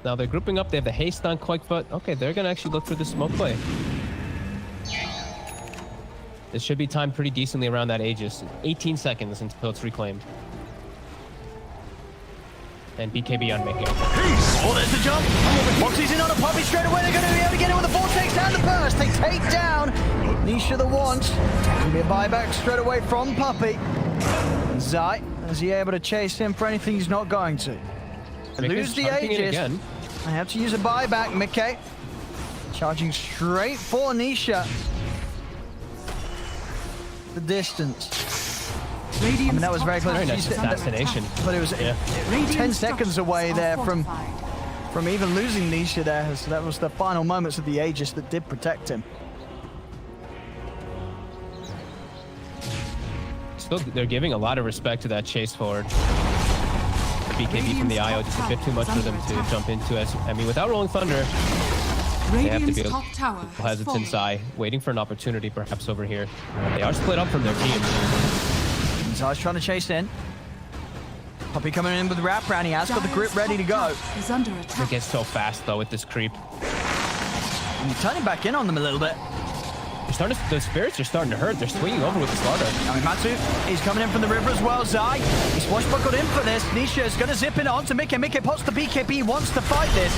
S8: Now they're grouping up. They have the haste on Quakefoot. Okay, they're going to actually look for the smoke play. This should be timed pretty decently around that Aegis. 18 seconds until it's reclaimed. And BKB on Mickey.
S7: Oh, there's the jump. Boxy's in on a Puppey straight away. They're going to be able to get it with the Vortex and the burst. They take down Nisha the Want. Going to be a buyback straight away from Puppey. Zai, is he able to chase him for anything he's not going to? They lose the Aegis. They have to use a buyback. Mickey charging straight for Nisha. The distance. I mean, that was very close.
S8: Very nice assassination.
S7: But it was 10 seconds away there from even losing Nisha there. So that was the final moments of the Aegis that did protect him.
S8: Still, they're giving a lot of respect to that chase forward. The BKB from the IO just a bit too much for them to jump into. As I mean, without Rolling Thunder, they have to be hesitant Zai, waiting for an opportunity perhaps over here. They are split up from their team.
S7: Zai's trying to chase in. Puppey coming in with the wrap round. He has got the grip ready to go.
S8: It gets so fast though with this creep.
S7: And he's turning back in on them a little bit.
S8: The spirits are starting to hurt. They're swinging over with the slaughter.
S7: I mean, Matsu, he's coming in from the river as well. Zai, he's swashbuckled in for this. Nisha is going to zip in onto Mickey. Mickey pots the BKB, wants to fight this.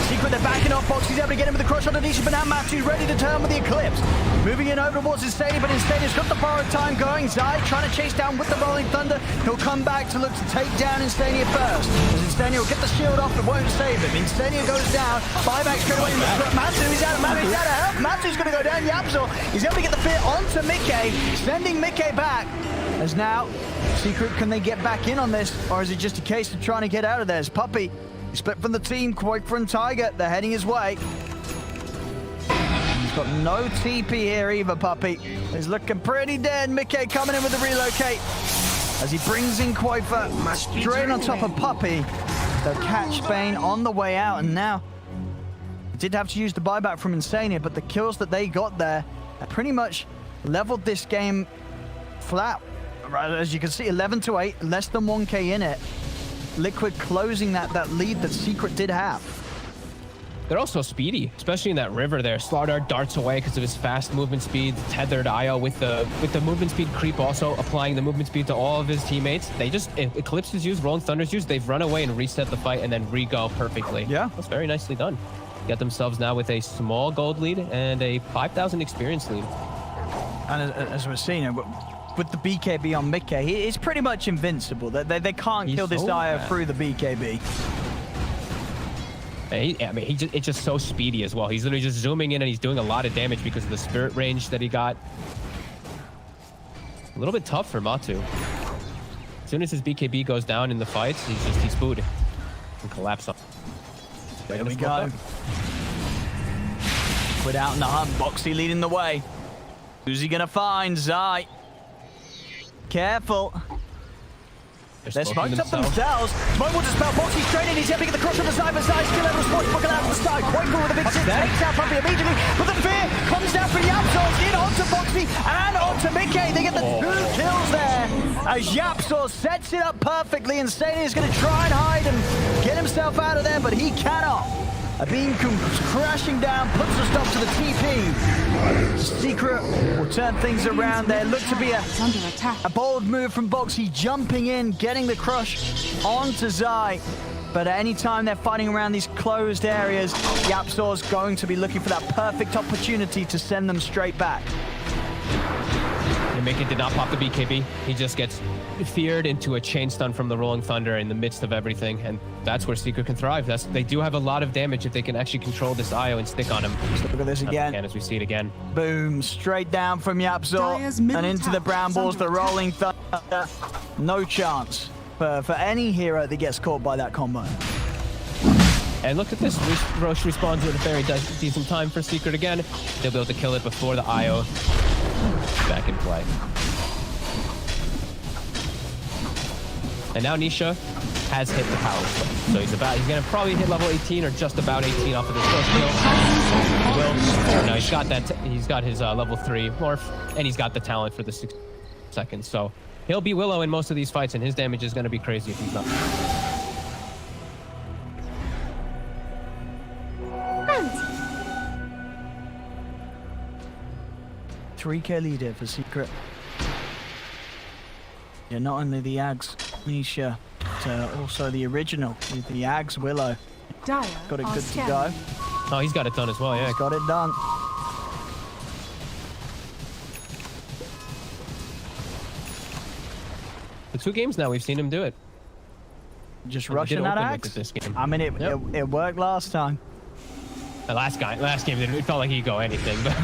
S7: Secret, they're backing off Box. He's able to get him with the crush on Nisha, but now Matsu's ready to turn with the Eclipse. Moving in over towards Instania, but Instania's got the borrowed time going. Zai trying to chase down with the Rolling Thunder. He'll come back to look to take down Instania first. As Instania will get the shield off, but won't save him. Instania goes down. Buyback straight away. Matsu, he's out of help. Matsu's going to go down. Yapzor, he's able to get the fit onto Mickey, sending Mickey back. As now, Secret, can they get back in on this? Or is it just a case of trying to get out of there? As Puppey, he's split from the team, Quakefoot and Tiger, they're heading his way. He's got no TP here either, Puppey. He's looking pretty dead. Mickey coming in with the relocate. As he brings in Quakefoot, straight on top of Puppey. They'll catch Bane on the way out, and now did have to use the buyback from Insania, but the kills that they got there pretty much leveled this game flat. Right, as you can see, 11-8, less than 1k in it. Liquid closing that lead that Secret did have.
S8: They're also speedy, especially in that river there. Slardar darts away because of his fast movement speed. Tethered IO with the movement speed creep, also applying the movement speed to all of his teammates. They just, Eclipse is used, Rolling Thunder's used. They've run away and reset the fight and then re-go perfectly.
S7: Yeah.
S8: That's very nicely done. Get themselves now with a small gold lead and a 5,000 experience lead.
S7: And as we're seeing, with the BKB on Mickey, he's pretty much invincible. They can't kill this IO through the BKB.
S8: It's just so speedy as well. He's literally just zooming in and he's doing a lot of damage because of the spirit range that he got. A little bit tough for Matu. As soon as his BKB goes down in the fights, he's booed and collapse on.
S7: There we go. Quit out in the hunt. Boxy leading the way. Who's he gonna find? Zai. Careful. They're smoked up themselves. Smoke will dispel Boxy straight in. He's able to get the crush on the side, but Zai's still able to swashbuckle out of the side. Quakefoot with a big six. Takes out Puppey immediately. But the fear comes down for the Yapzor. In onto Boxy and onto Mickey. They get the 2 kills there. As Yapzor sets it up perfectly. And Insania is going to try and hide and get himself out of there, but he cannot. A beam comes crashing down, puts a stop to the TP. Secret will turn things around there. Look to be a bold move from Boxy, jumping in, getting the crush onto Zai. But at any time they're fighting around these closed areas, YapzOr's going to be looking for that perfect opportunity to send them straight back.
S8: Mickey did not pop the BKB. He just gets feared into a chain stun from the Rolling Thunder in the midst of everything, and that's where Secret can thrive. They do have a lot of damage if they can actually control this IO and stick on him.
S7: Look at this again.
S8: As we see it again.
S7: Boom, straight down from YapzOr and into the Brambles, the Rolling Thunder. No chance for any hero that gets caught by that combo.
S8: And look at this, Roche responds with a very decent time for Secret again. They'll be able to kill it before the IO back in play. And now Nisha has hit the power split. So he's gonna probably hit level 18 or just about 18 off of this first kill. No, he's got his level 3 morph, and he's got the talent for the 6 seconds. So he'll be Willow in most of these fights, and his damage is gonna be crazy if he's not.
S7: 3K leader for Secret. Yeah, not only the Ags Nisha, but also the original with the Ags Willow. Got it good to go.
S8: Oh, he's got it done as well, yeah.
S7: He's got it done.
S8: The 2 games now we've seen him do it.
S7: Just rushing that Ags.
S8: This game.
S7: I mean, it worked last time.
S8: The last game, it felt like he could go anything. But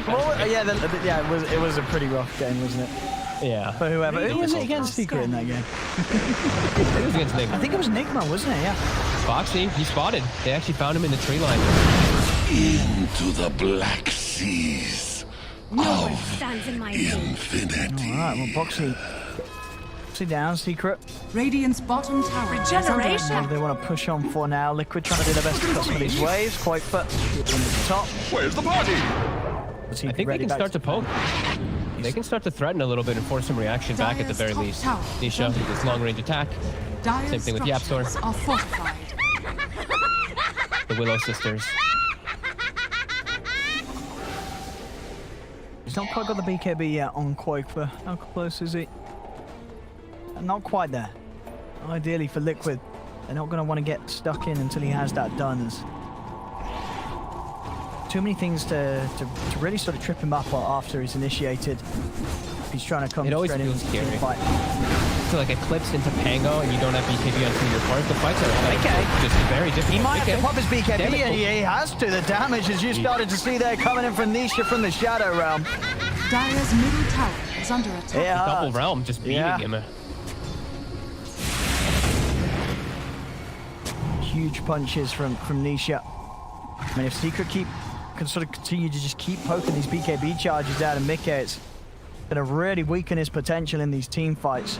S7: well, yeah, it was a pretty rough game, wasn't it?
S8: Yeah.
S7: For whoever. Who was it against Secret in that game?
S8: It was against NIGMA.
S7: I think it was NIGMA, wasn't it? Yeah.
S8: Foxy, he spotted. They actually found him in the tree line.
S9: Into the black seas of infinity.
S7: All right, well, Boxy down, Secret.
S4: Radiant's bottom tower.
S7: Regeneration. They want to push on for now. Liquid trying to do their best to cut some of these waves. Quite but at the top.
S10: Where's the party?
S8: I think they can start to poke. They can start to threaten a little bit and force some reaction back at the very least. Nisha with this long range attack. Same thing with YapzOr. The Willow sisters.
S7: He's not quite got the BKB yet on Quaker. How close is he? Not quite there. Ideally for Liquid, they're not going to want to get stuck in until he has that done. There's too many things to really sort of trip him up after he's initiated. He's trying to come straight into the fight.
S8: So like Eclipse into Pango and you don't have BKB on your part, the fights are just very difficult.
S7: He might have to pop his BKB and he has to. The damage, as you started to see there, coming in from Nisha from the Shadow Realm.
S4: Dire's middle tower is under attack.
S7: Yeah.
S8: Double Realm just beating him.
S7: Huge punches from Nisha. I mean, if Secret can sort of continue to just keep poking these BKB charges out of Mickey, it's going to really weaken his potential in these team fights.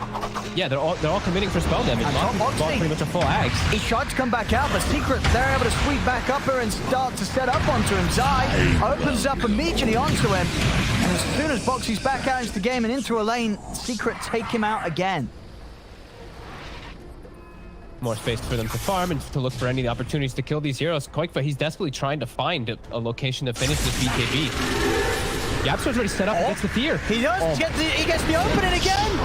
S8: Yeah, they're all committing for spell damage. Moxie pretty much a full Ags.
S7: He tried to come back out, but Secret, they're able to sweep back up her and start to set up onto him. Zai opens up immediately onto him. And as soon as Boxy's back out into the game and into a lane, Secret take him out again.
S8: More space for them to farm and to look for any opportunities to kill these heroes. Koikva, he's desperately trying to find a location to finish this BKB. YapzOr's already set up against the fear.
S7: He does. He gets the opening again.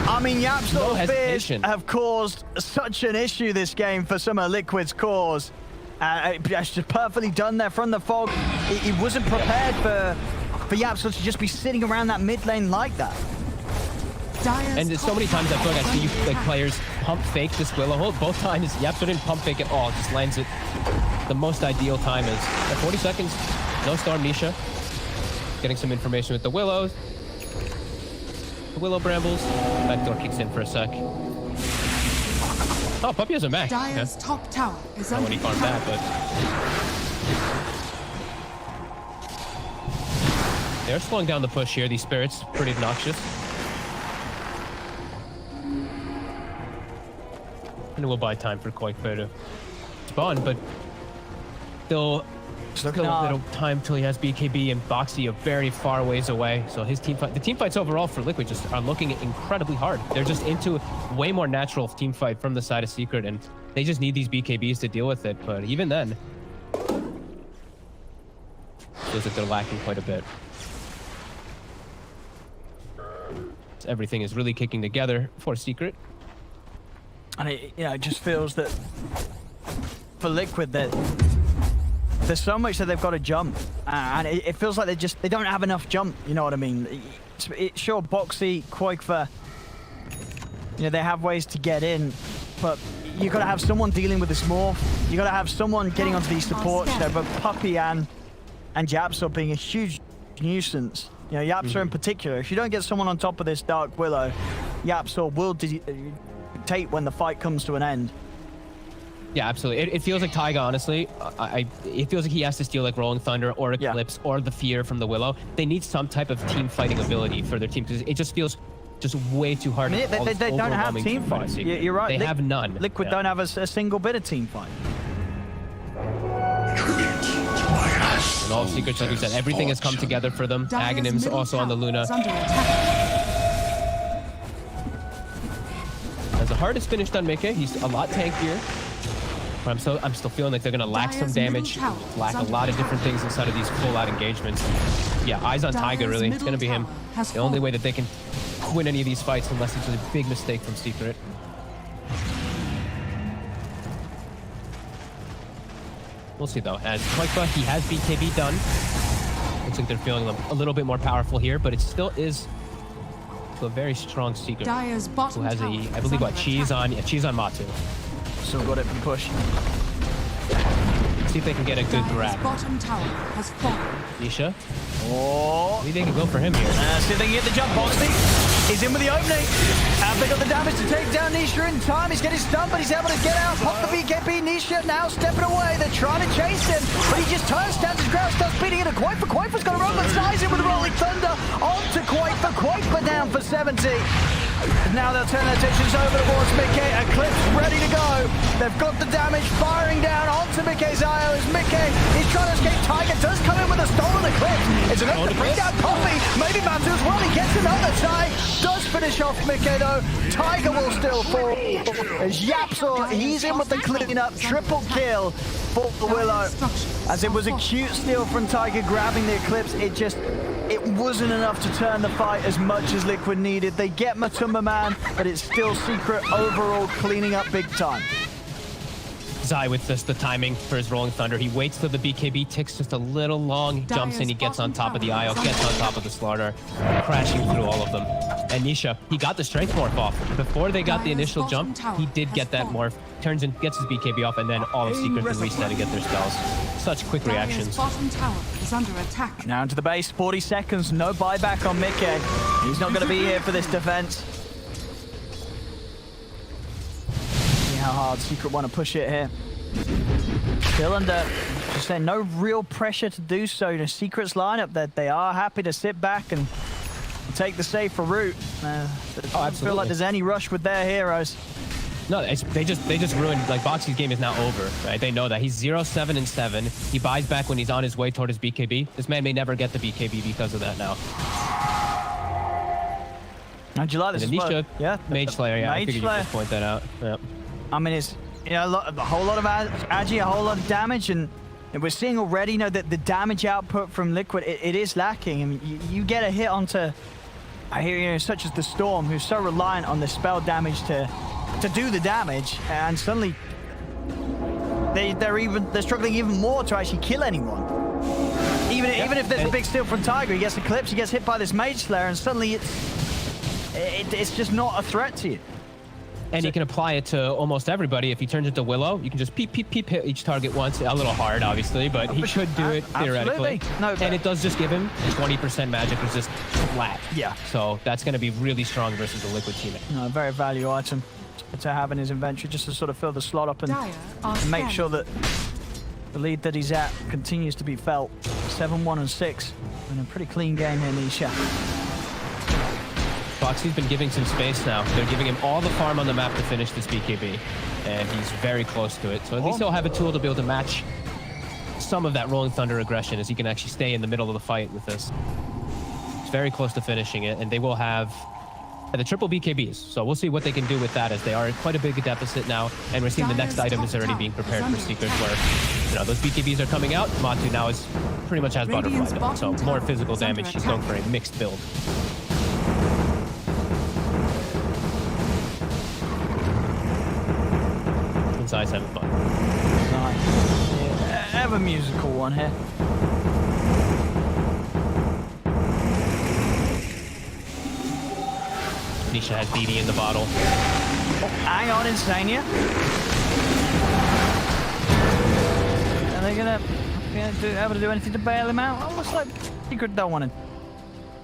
S7: I mean, YapzOr's fears have caused such an issue this game for some of Liquid's cores. It's just perfectly done there from the fog. He wasn't prepared for YapzOr to just be sitting around that mid lane like that.
S8: And there's so many times I feel like I see like players pump fake this Willow hold. Both times YapzOr didn't pump fake at all, just lands it. The most ideal time is at 40 seconds. No Storm Nisha. Getting some information with the Willows. The Willow Brambles. Backdoor kicks in for a sec. Oh, Puppy has a max.
S4: Dire's top tower is
S8: not when he farmed that, but they're slowing down the push here. These spirits pretty obnoxious. And we'll buy time for Koikva to spawn, but still a little time till he has BKB and Boxy are very far ways away. So his team fight, the team fights overall for Liquid just are looking incredibly hard. They're just into way more natural team fight from the side of Secret, and they just need these BKBs to deal with it. But even then, feels like they're lacking quite a bit. Everything is really kicking together for Secret.
S7: And it just feels that for Liquid that there's so much that they've got to jump, and it feels like they don't have enough jump. You know what I mean? Sure, Boxy, Quakefer, they have ways to get in, but you got to have someone dealing with this morph. You got to have someone getting onto these supports. But Puppy and Yapso being a huge nuisance. Yapso in particular. If you don't get someone on top of this Dark Willow, Yapso will dictate when the fight comes to an end.
S8: Yeah, absolutely. It feels like Taiga, honestly. It feels like he has to steal like Rolling Thunder or Eclipse or the Fear from the Willow. They need some type of team fighting ability for their team because it just feels just way too hard.
S7: They don't have team fights. You're right.
S8: They have none.
S7: Liquid don't have a single bit of team fight.
S8: And all Secrets, like we said, everything has come together for them. Aghanim's also on the Luna. As the hardest finished on Mickey, he's a lot tankier. But I'm still feeling like they're gonna lack some damage, lack a lot of different things inside of these full-out engagements. Yeah, eyes on Taiga, really. It's gonna be him. The only way that they can win any of these fights, unless it's a big mistake from Secret. We'll see though. As Quakefa, he has BKB done. Looks like they're feeling a little bit more powerful here, but it still is a very strong Secret. Who has I believe, Cheese on Matu.
S7: Still got it from push.
S8: See if they can get a good grab. Nisha.
S7: Oh.
S8: Maybe they can go for him here.
S7: See if they can get the jump. Boxy. He's in with the opening. Have they got the damage to take down Nisha in time? He's getting stunned, but he's able to get out. Pop the BKB. Nisha now stepping away. They're trying to chase him, but he just turns, stands his ground, starts beating into Quakefa. Quakefa's got a run, but Snies in with the Rolling Thunder. On to Quakefa. Quakefa down for 70. Now they'll turn their attentions over towards Mickey. Eclipse ready to go. They've got the damage firing down onto Mickey's IO as Mickey is trying to escape. Taiga does come in with a stolen Eclipse. It's enough to bring down Poppy. Maybe Matu as well. He gets another tie. Does finish off Mickey though. Taiga will still fall. As Yapso, he's in with the cleanup. Triple kill for the Willow. As it was a cute steal from Taiga grabbing the Eclipse. It wasn't enough to turn the fight as much as Liquid needed. They get Matumba Man, but it's still Secret overall cleaning up big time.
S8: Zai with just the timing for his Rolling Thunder. He waits till the BKB ticks just a little long. He jumps in, he gets on top of the IO, gets on top of the Slaughter, crashing through all of them. And Nisha, he got the Strength Morph off. Before they got the initial jump, he did get that morph. Turns in, gets his BKB off, and then all of Secret can reset and get their spells. Such quick reactions.
S7: Now into the base, 40 seconds, no buyback on Mickey. He's not going to be here for this defense. See how hard Secret want to push it here. Still under, just saying, no real pressure to do so. The Secret's lineup that they are happy to sit back and take the safer route. I don't feel like there's any rush with their heroes.
S8: No, they just ruined, like, Boxy's game is now over, right? They know that. He's 0-7-7. He buys back when he's on his way toward his BKB. This man may never get the BKB because of that now.
S7: And July, this is
S8: Nisha,
S7: yeah,
S8: Mage Slayer, yeah, I figured
S7: Slayer.
S8: you'd just point that out. Yep.
S7: I mean, it's a whole lot of agi, a whole lot of damage, and we're seeing already, that the damage output from Liquid, it is lacking. I mean, you get a hit onto, I hear, such as the Storm, who's so reliant on the spell damage to do the damage, and suddenly they're struggling even more to actually kill anyone. Even if there's a big steal from Tiger, he gets Eclipse, he gets hit by this Mage Slayer, and suddenly it's just not a threat to you.
S8: And you can apply it to almost everybody. If he turns into Willow, you can just peep, hit each target once. A little hard, obviously, but he could do it theoretically.
S7: No,
S8: and it does just give him 20% magic resist flat.
S7: Yeah.
S8: So that's going to be really strong versus the Liquid team.
S7: No, very value item to have in his inventory, just to sort of fill the slot up and make sure that the lead that he's at continues to be felt. 7-1-6, and a pretty clean game here, Nisha.
S8: Boxy's been giving some space now. They're giving him all the farm on the map to finish this BKB, and he's very close to it. So at least he'll have a tool to be able to match some of that Rolling Thunder aggression, as he can actually stay in the middle of the fight with this. He's very close to finishing it, and they will have the triple BKBs. So we'll see what they can do with that, as they are quite a big deficit now, and we're seeing the next item is already being prepared for Secret, where those BKBs are coming out. Matu now is pretty much has butterfly build, so more physical damage. She's going for a mixed build. and Zai's having fun.
S7: Nice. Yeah, ever musical one here.
S8: Nisha has BD in the bottle.
S7: Oh, hang on, Insania. Are they gonna able to do anything to bail him out? Oh, looks like Secret don't want to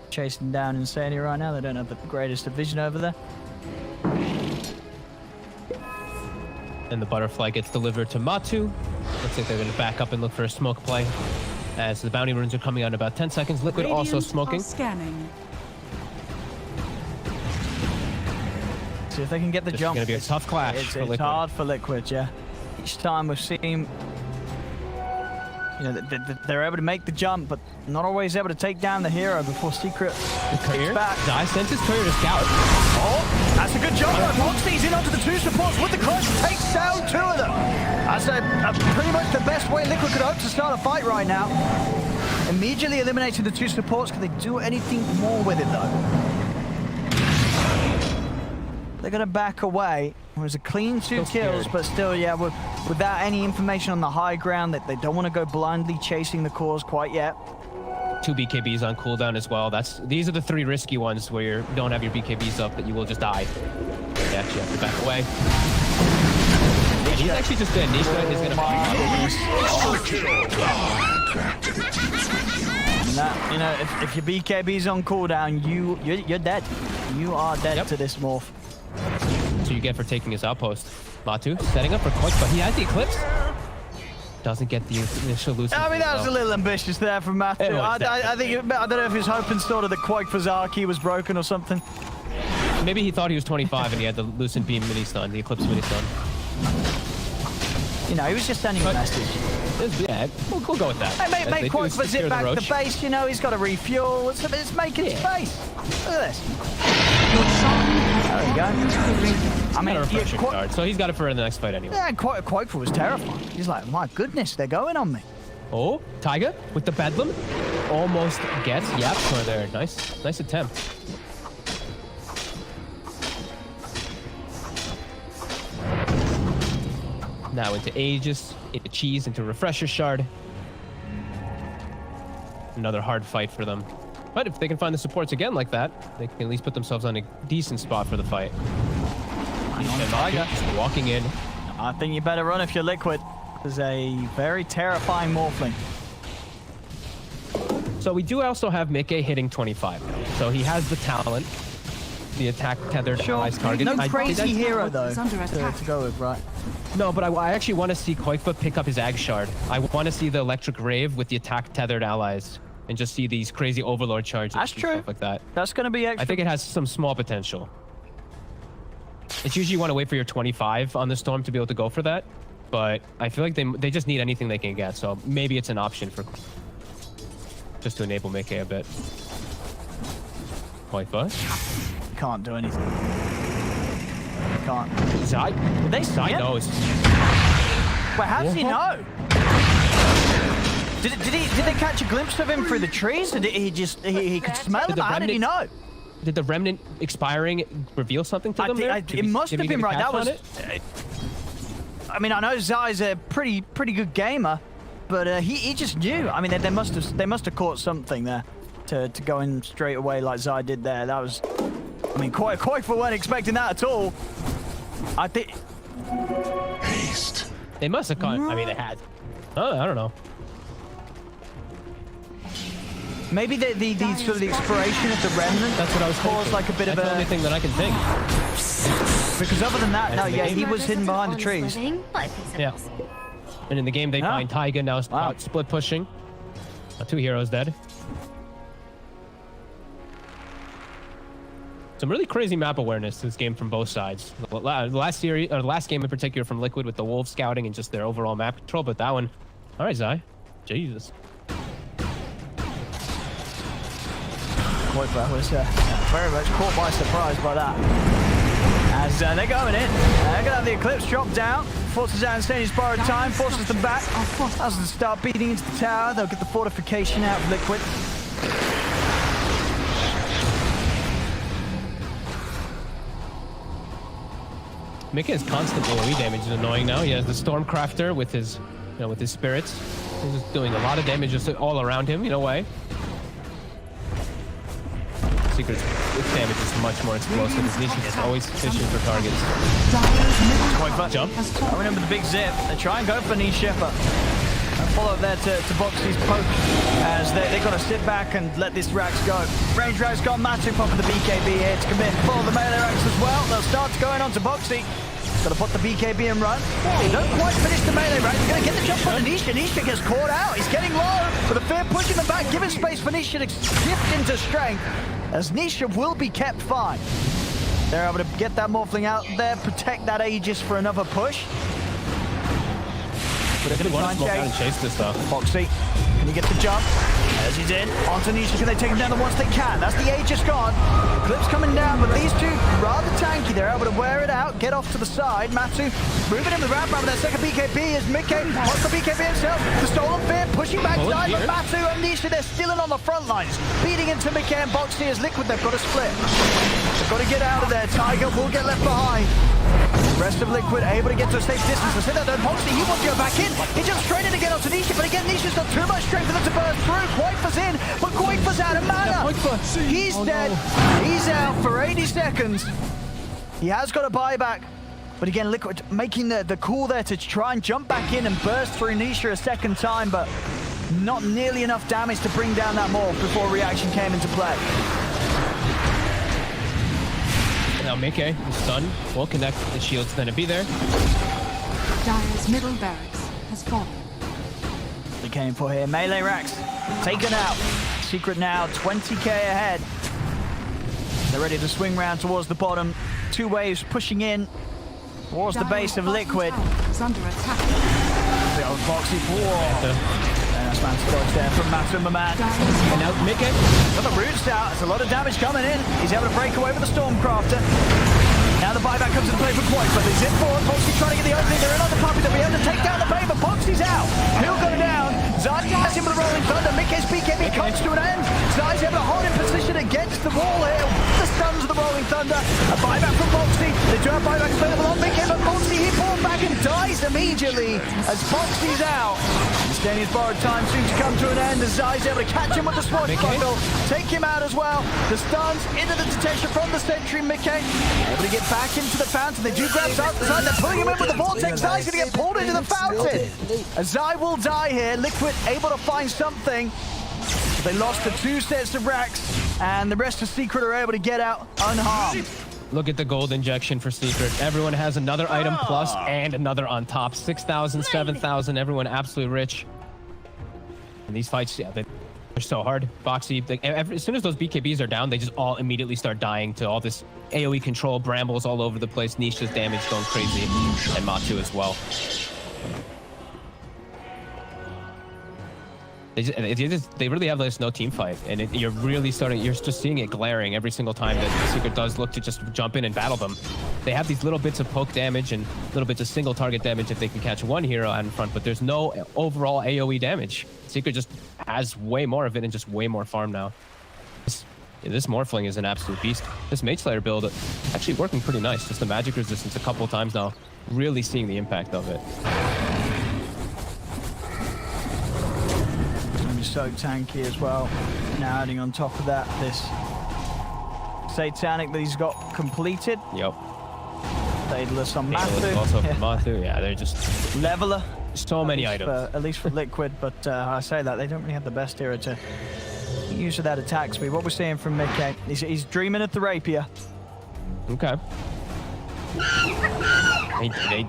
S7: chase him down Insania right now. They don't have the greatest of vision over there.
S8: And the butterfly gets delivered to Matu. Looks like they're going to back up and look for a smoke play. As the bounty runes are coming out in about 10 seconds. Liquid also smoking.
S4: Scanning.
S7: See if they can get the jump.
S8: It's going to be a tough clash for Liquid.
S7: It's hard for Liquid, yeah. Each time we've seen, you know, they're able to make the jump, but not always able to take down the hero before Secret
S8: Courier
S7: back.
S8: Zai sends his courier to scout.
S7: Oh, that's a good job. Moxie's in onto the two supports with the clutch, takes down two of them. That's pretty much the best way Liquid could hope to start a fight right now. Immediately eliminating the two supports. Can they do anything more with it though? They're going to back away. It was a clean two kills, but still, yeah, without any information on the high ground, that they don't want to go blindly chasing the cause quite yet.
S8: 2 BKBs on cooldown as well. These are the 3 risky ones where you don't have your BKBs up that you will just die. You actually have to back away. And he's actually just dead. Nisha is going
S7: to. You know, if your BKB's on cooldown, you're dead. You are dead to this morph.
S8: So you get for taking his outpost. Matu setting up for Quick, but he has the Eclipse. Doesn't get the initial loose.
S7: I mean, that was a little ambitious there from Matthew. I don't know if his hope and sort of the Quake for Zaki was broken or something.
S8: Maybe he thought he was 25 and he had the Lucent Beam mini stun, the Eclipse mini stun.
S7: You know, he was just sending a message.
S8: Yeah, we'll go with that.
S7: Hey, make Quake for zip back the base. You know, he's got to refuel. It's making space. Look at this. There we go. I mean,
S8: card, so he's got it for the next fight anyway.
S7: Yeah, Quake was terrifying. He's like, my goodness, they're going on me.
S8: Oh, Taiga with the Bedlam. Almost gets Yap for there. Nice attempt. Now into Aegis, into Cheese, into Refresher Shard. Another hard fight for them. But if they can find the supports again like that, they can at least put themselves on a decent spot for the fight. Just walking in.
S7: I think you better run if you're Liquid. There's a very terrifying Morphling.
S8: So we do also have Mickey hitting 25. So he has the talent. The attack tethered allies target.
S7: No crazy hero though to go with, right?
S8: No, but I actually want to see Koikfa pick up his Ag Shard. I want to see the Electric Rave with the attack tethered allies and just see these crazy Overlord charges.
S7: That's true.
S8: Stuff like that.
S7: That's going to be extra.
S8: I think it has some small potential. It's usually you want to wait for your 25 on the Storm to be able to go for that, but I feel like they just need anything they can get, so maybe it's an option for just to enable Mickey a bit. Koikfa.
S7: Can't do anything. Can't.
S8: Zai? Zai knows.
S7: Wait, how does he know? Did they catch a glimpse of him through the trees? Did he could smell him? How did he know?
S8: Did the remnant expiring reveal something to them?
S7: It must have been right. That was. I mean, I know Zai's a pretty good gamer, but he just knew. I mean, they must have caught something there to go in straight away like Zai did there. That was. I mean, quite for weren't expecting that at all. I think.
S9: Haste.
S8: They must have caught. I mean, they had. Oh, I don't know.
S7: Maybe the sort of the expiration of the remnant.
S8: That's what I was
S7: caused like a bit of a.
S8: That's the only thing that I can think.
S7: Because other than that, no, yeah, he was hidden behind the trees.
S8: Yeah. And in the game, they find Taiga now split pushing. 2 heroes dead. Some really crazy map awareness this game from both sides. The last game in particular from Liquid with the Wolf scouting and just their overall map control, but that one. All right, Zai. Jesus.
S7: Koikfa was very much caught by surprise by that. As they're going in. They're going to have the Eclipse drop down. Forces out Insania's borrowed time, forces them back. As they start beating into the tower, they'll get the fortification out of Liquid.
S8: Mika's constant AoE damage is annoying now. He has the Stormcrafter with his, with his spirits. He's just doing a lot of damage just all around him in a way. Secret's damage is much more explosive. His niche is always fishing for targets.
S7: Jump. I remember the big zip. They try and go for Nisha, but follow there to Boxy's poke as they're going to sit back and let this Rax go. Range Rax gone. Matu popping the BKB here to commit. Follow the melee Rax as well. They'll start going on to Boxy. Got to put the BKB and run. They don't quite finish the melee Rax. He's going to get the jump on Nisha. Nisha gets caught out. He's getting low, but the Fear pushing them back, giving space for Nisha to shift into strength, as Nisha will be kept fine. They're able to get that Morphling out there, protect that Aegis for another push. But
S8: they're going to smoke out and chase this stuff.
S7: Boxy, can he get the jump? As he's in, onto Nisha, can they take him down the ones they can? That's the Aegis gone. Clip's coming down, but these two rather tanky. They're able to wear it out, get off to the side. Matu moving in the ramp with that second BKB as Mickey wants the BKB himself. The Stolen Fear pushing back side, but Matu and Nisha, they're still in on the front lines. Beating into Mickey and Boxy as Liquid, they've got to split. They've got to get out of there. Tiger will get left behind. Rest of Liquid able to get to a safe distance. I said that Boxy, he wants to go back in. He jumps straight in again onto Nisha, but again, Nisha's got too much strength for them to burst through. Quaifa's in, but Quaifa's out of mana. He's dead. He's out for 80 seconds. He has got a buyback. But again, Liquid making the call there to try and jump back in and burst through Nisha a second time, but not nearly enough damage to bring down that morph before reaction came into play.
S8: Now Mickey, the stun, will connect. The shield's going to be there.
S4: Dire's middle barracks has fallen.
S7: They came for here. Melee Rax taken out. Secret now 20k ahead. They're ready to swing round towards the bottom. Two waves pushing in towards the base of Liquid.
S4: Is under attack.
S7: The old Boxy. Nice man to dodge there from Matu Maman.
S8: And now Mickey.
S7: Got the roots out. There's a lot of damage coming in. He's able to break away with the Stormcrafter. Now the buyback comes into play for Quaifa, but he's in forward. Boxy trying to get the opening. They're in on the puppy. They'll be able to take down the Bay, but Boxy's out. He'll go down. Zai has him with the Rolling Thunder. Mickey's BKB comes to an end. Zai's able to hold in position against the wall here. The stuns of the Rolling Thunder. A buyback from Boxy. They do have buybacks available on Mickey, but Boxy, he falls back and dies immediately as Boxy's out. Stania's borrowed time soon to come to an end as Zai's able to catch him with the swashbuckle. Take him out as well. The stuns into the detection from the Sentry. Mickey able to get back into the fountain. They do grab Zai. They're pulling him in with the Vortex. Zai's going to get pulled into the fountain. As Zai will die here. Liquid able to find something. They lost the two sets of Rax, and the rest of Secret are able to get out unharmed.
S8: Look at the gold injection for Secret. Everyone has another item plus and another on top. 6,000, 7,000. Everyone absolutely rich. And these fights, yeah, they're so hard. Boxy, as soon as those BKBs are down, they just all immediately start dying to all this AoE control, brambles all over the place, Nisha's damage going crazy, and Matu as well. They really have this no team fight, and you're just seeing it glaring every single time that Secret does look to just jump in and battle them. They have these little bits of poke damage and little bits of single target damage if they can catch one hero out in front, but there's no overall AoE damage. Secret just has way more of it and just way more farm now. This Morphling is an absolute beast. This Mage Slayer build actually working pretty nice. Just the magic resistance a couple of times now. Really seeing the impact of it.
S7: So tanky as well. Now adding on top of that this Satanic that he's got completed.
S8: Yep.
S7: Daedalus on Matu.
S8: Also Matu, yeah, they're just
S7: leveler.
S8: So many items.
S7: At least for Liquid, but I say that they don't really have the best hero to use of that attack speed. What we're seeing from Mickey, he's dreaming at the rapier.
S8: Okay.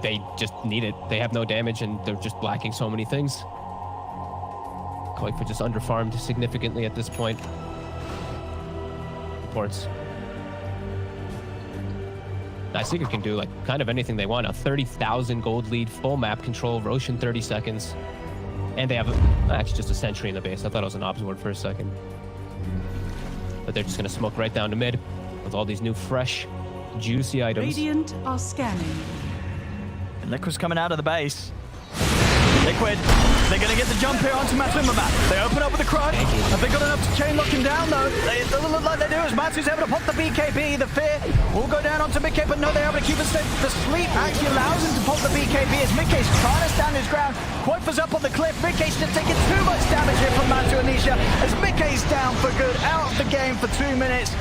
S8: They just need it. They have no damage and they're just lacking so many things. Quaifa just underfarmed significantly at this point. Reports. Now Secret can do like kind of anything they want. A 30,000 gold lead, full map control, Roshan 30 seconds. And they have actually just a sentry in the base. I thought it was an ops ward for a second. But they're just going to smoke right down to mid with all these new fresh, juicy items.
S4: Radiant are scanning.
S7: And Liquid's coming out of the base. Liquid, they're going to get the jump here onto Matuma. They open up with the crush. Have they got enough to chain lock him down, though? It doesn't look like they do, as Matu's able to pop the BKB. The fear will go down onto Mickey, but no, they're able to keep it safe. The sleep actually allows him to pop the BKB as Mickey's trying to stand his ground. Quoifer's up on the cliff. Mickey's just taking too much damage here from Matu and Nisha as Mickey's down for good, out of the game for 2 minutes.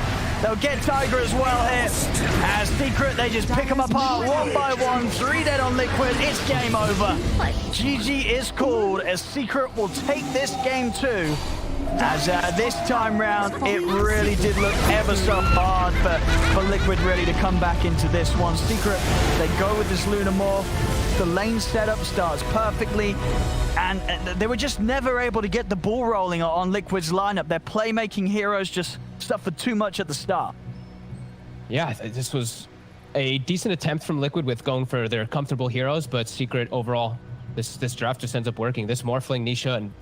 S7: They'll get Tiger as well here. As Secret, they just pick them apart one by one. 3 dead on Liquid. It's game over. GG is called as Secret will take this game too. As this time round, it really did look ever so hard for Liquid really to come back into this one. Secret, they go with this Luna Morph. The lane setup starts perfectly, and they were just never able to get the ball rolling on Liquid's lineup. Their playmaking heroes just suffered too much at the start.
S8: Yeah, this was a decent attempt from Liquid with going for their comfortable heroes, but Secret overall, this draft just ends up working. This Morphling, Nisha, and